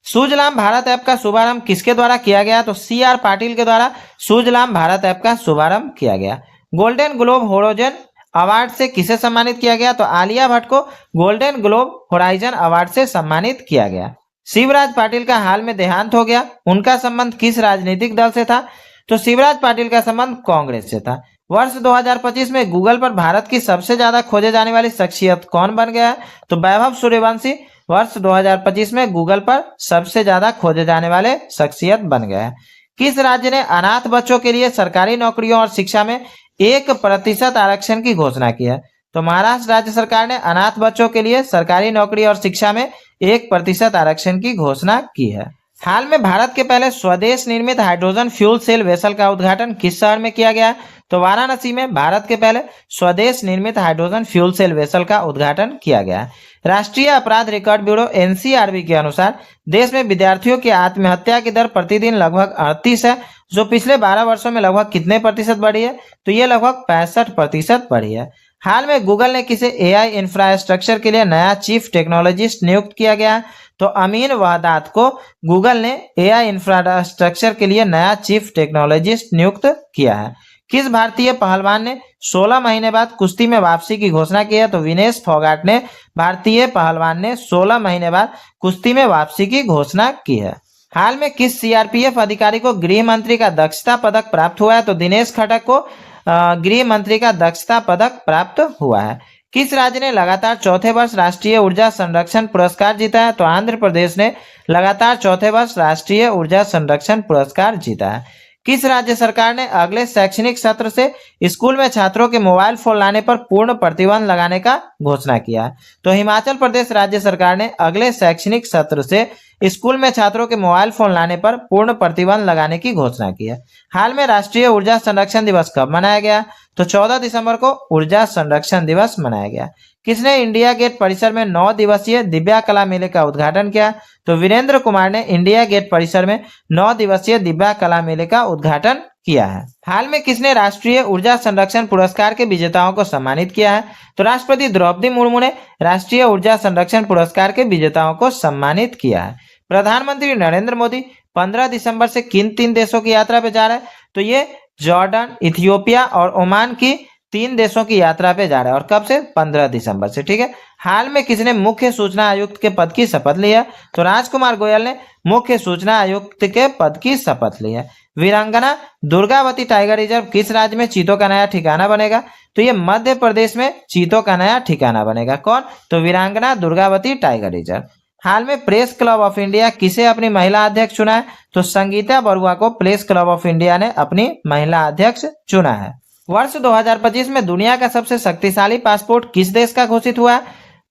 सुजलाम भारत ऐप का शुभारंभ किसके द्वारा किया गया? तो CR पाटिल के द्वारा सुजलाम भारत ऐप का शुभारंभ किया गया। गोल्डन ग्लोब होराइजन अवार्ड से किसे सम्मानित किया गया? तो आलिया भट्ट को गोल्डन ग्लोब होराइजन अवार्ड से सम्मानित किया गया। शिवराज पाटिल का हाल में देहांत हो गया, उनका संबंध किस राजनीतिक दल से था? तो शिवराज पाटिल का संबंध कांग्रेस से था। वर्ष 2025 में गूगल पर भारत की सबसे ज्यादा खोजे जाने वाली शख्सियत कौन बन गया है? तो वैभव सूर्यवंशी वर्ष 2025 में गूगल पर सबसे ज्यादा खोजे जाने वाले शख्सियत बन गया है। किस राज्य ने अनाथ बच्चों के लिए सरकारी नौकरियों और शिक्षा में 1% आरक्षण की घोषणा की है? तो महाराष्ट्र राज्य सरकार ने अनाथ बच्चों के लिए सरकारी नौकरी और शिक्षा में 1% आरक्षण की घोषणा की है। हाल में भारत के पहले स्वदेश निर्मित हाइड्रोजन फ्यूल सेल वेसल का उद्घाटन किस शहर में किया गया है? तो वाराणसी में भारत के पहले स्वदेश निर्मित हाइड्रोजन फ्यूल सेल वेसल का उद्घाटन किया गया है। राष्ट्रीय अपराध रिकॉर्ड ब्यूरो NCRB के अनुसार देश में विद्यार्थियों की आत्महत्या की दर प्रतिदिन लगभग 38 है, जो पिछले 12 वर्षों में लगभग कितने प्रतिशत बढ़ी है? तो ये लगभग 65% बढ़ी है। हाल में गूगल ने किसे AI इंफ्रास्ट्रक्चर के लिए नया चीफ टेक्नोलॉजिस्ट नियुक्त किया गया? तो अमीन वहदात को गूगल ने AI इंफ्रास्ट्रक्चर के लिए नया चीफ टेक्नोलॉजिस्ट नियुक्त किया है। किस भारतीय पहलवान ने 16 महीने बाद कुश्ती में वापसी की घोषणा की है? तो विनेश फोगाट ने भारतीय पहलवान ने 16 महीने बाद कुश्ती में वापसी की घोषणा की है। हाल में किस CRPF अधिकारी को गृह मंत्री का दक्षता पदक प्राप्त हुआ है? तो दिनेश खटक को गृह मंत्री का दक्षता पदक प्राप्त हुआ है। किस राज्य ने लगातार चौथे वर्ष राष्ट्रीय ऊर्जा संरक्षण पुरस्कार जीता है? तो आंध्र प्रदेश ने लगातार चौथे वर्ष राष्ट्रीय ऊर्जा संरक्षण पुरस्कार जीता है। किस राज्य सरकार ने अगले शैक्षणिक सत्र से स्कूल में छात्रों के मोबाइल फोन लाने पर पूर्ण प्रतिबंध लगाने का घोषणा किया है? तो हिमाचल प्रदेश राज्य सरकार ने अगले शैक्षणिक सत्र से स्कूल में छात्रों के मोबाइल फोन लाने पर पूर्ण प्रतिबंध लगाने की घोषणा की है। हाल में राष्ट्रीय ऊर्जा संरक्षण दिवस कब मनाया गया? तो 14 दिसंबर को ऊर्जा संरक्षण दिवस मनाया गया। किसने इंडिया गेट परिसर में 9 दिवसीय दिव्या कला मेले का उद्घाटन किया? तो वीरेंद्र कुमार ने इंडिया गेट परिसर में 9 दिवसीय दिव्या कला मेले का उद्घाटन किया है। हाल में किसने राष्ट्रीय ऊर्जा संरक्षण पुरस्कार के विजेताओं को सम्मानित किया है? तो राष्ट्रपति द्रौपदी मुर्मू ने राष्ट्रीय ऊर्जा संरक्षण पुरस्कार के विजेताओं को सम्मानित किया है। प्रधानमंत्री नरेंद्र मोदी 15 दिसंबर से किन 3 देशों की यात्रा पे जा रहे हैं? तो ये जॉर्डन, इथियोपिया और ओमान की 3 देशों की यात्रा पे जा रहा है। और कब से? 15 दिसंबर से। ठीक है। हाल में किसने मुख्य सूचना आयुक्त के पद की शपथ ली है? तो राजकुमार गोयल ने मुख्य सूचना आयुक्त के पद की शपथ ली है। वीरांगना दुर्गावती टाइगर रिजर्व किस राज्य में चीतों का नया ठिकाना बनेगा? तो ये मध्य प्रदेश में चीतों का नया ठिकाना बनेगा। कौन? तो वीरांगना दुर्गावती टाइगर रिजर्व। हाल में प्रेस क्लब ऑफ इंडिया किसे अपनी महिला अध्यक्ष चुना है? तो संगीता बरुआ को प्रेस क्लब ऑफ इंडिया ने अपनी महिला अध्यक्ष चुना है। वर्ष 2025 में दुनिया का सबसे शक्तिशाली पासपोर्ट किस देश का घोषित हुआ है?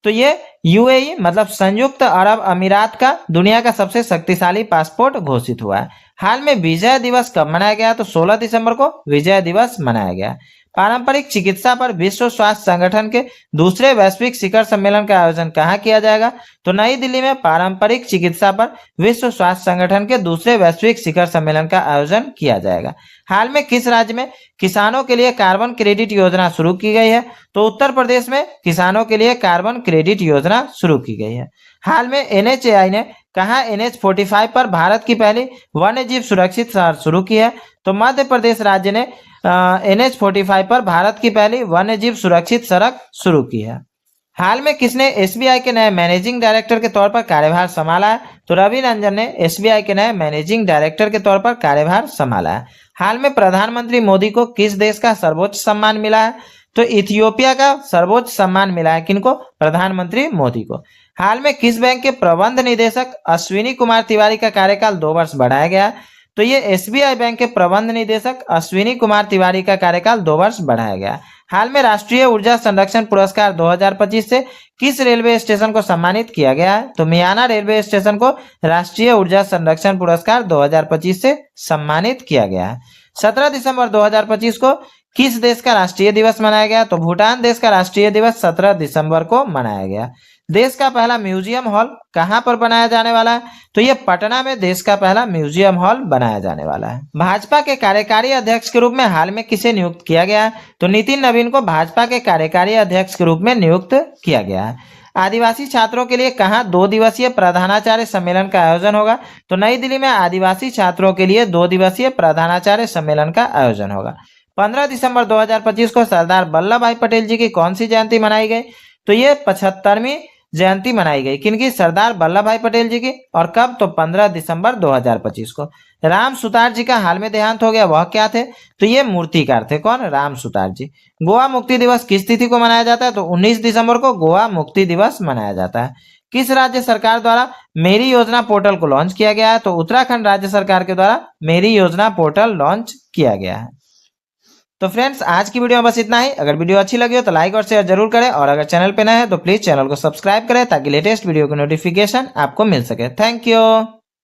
तो ये UAE मतलब संयुक्त अरब अमीरात का दुनिया का सबसे शक्तिशाली पासपोर्ट घोषित हुआ है। हाल में विजय दिवस कब मनाया गया? तो 16 दिसंबर को विजय दिवस मनाया गया। पारंपरिक चिकित्सा पर विश्व स्वास्थ्य संगठन के दूसरे वैश्विक शिखर सम्मेलन का आयोजन कहाँ किया जाएगा? तो नई दिल्ली में पारंपरिक चिकित्सा पर विश्व स्वास्थ्य संगठन के दूसरे वैश्विक शिखर सम्मेलन का आयोजन किया जाएगा। हाल में किस राज्य में किसानों के लिए कार्बन क्रेडिट योजना शुरू की गई है? तो उत्तर प्रदेश में किसानों के लिए कार्बन क्रेडिट योजना शुरू की गई है। हाल में NHAI ने कहाँ NH45 पर भारत की पहली वन्यजीव सुरक्षित सड़क शुरू की है? तो मध्य प्रदेश राज्य ने NH45 पर भारत की पहली वन्यजीव सुरक्षित सड़क शुरू की है। हाल में किसने SBI के नए मैनेजिंग डायरेक्टर के तौर पर कार्यभार संभाला है? तो रवि रंजन ने SBI के नए मैनेजिंग डायरेक्टर के तौर पर कार्यभार संभाला है। हाल में प्रधानमंत्री मोदी को किस देश का सर्वोच्च सम्मान मिला है? तो इथियोपिया का सर्वोच्च सम्मान मिला है। किनको? प्रधानमंत्री मोदी को। हाल में किस बैंक के प्रबंध निदेशक अश्विनी कुमार तिवारी का कार्यकाल 2 वर्ष बढ़ाया गया? तो ये SBI बैंक के प्रबंध निदेशक अश्विनी कुमार तिवारी का कार्यकाल 2 वर्ष बढ़ाया गया। हाल में राष्ट्रीय ऊर्जा संरक्षण पुरस्कार 2025 से किस रेलवे स्टेशन को सम्मानित किया गया है? तो मियाना रेलवे स्टेशन को राष्ट्रीय ऊर्जा संरक्षण पुरस्कार 2025 से सम्मानित किया गया है। 17 दिसंबर 2025 को किस देश का राष्ट्रीय दिवस मनाया गया? तो भूटान देश का राष्ट्रीय दिवस 17 दिसंबर को मनाया गया। देश का पहला म्यूजियम हॉल कहां पर बनाया जाने वाला है? तो ये पटना में देश का पहला म्यूजियम हॉल बनाया जाने वाला है। भाजपा के कार्यकारी अध्यक्ष के रूप में हाल में किसे नियुक्त किया गया है? तो नितिन नवीन को भाजपा के कार्यकारी अध्यक्ष के रूप में नियुक्त किया गया है। आदिवासी छात्रों के लिए कहां 2 दिवसीय प्रधानाचार्य सम्मेलन का आयोजन होगा? तो नई दिल्ली में आदिवासी छात्रों के लिए 2 दिवसीय प्रधानाचार्य सम्मेलन का आयोजन होगा। 15 दिसंबर 2025 को सरदार वल्लभ भाई पटेल जी की कौन सी जयंती मनाई गई? तो ये 75वीं जयंती मनाई गई। किनकी? सरदार वल्लभ भाई पटेल जी की। और कब? तो 15 दिसंबर 2025 को। राम सुतार जी का हाल में देहांत हो गया, वह क्या थे? तो ये मूर्तिकार थे। कौन? राम सुतार जी। गोवा मुक्ति दिवस किस तिथि को मनाया जाता है? तो 19 दिसंबर को गोवा मुक्ति दिवस मनाया जाता है। किस राज्य सरकार द्वारा मेरी योजना पोर्टल को लॉन्च किया गया है? तो उत्तराखंड राज्य सरकार के द्वारा मेरी योजना पोर्टल लॉन्च किया गया है। तो फ्रेंड्स, आज की वीडियो में बस इतना ही। अगर वीडियो अच्छी लगी हो तो लाइक और शेयर जरूर करें, और अगर चैनल पे नए हैं तो प्लीज चैनल को सब्सक्राइब करें ताकि लेटेस्ट वीडियो की नोटिफिकेशन आपको मिल सके। Thank you.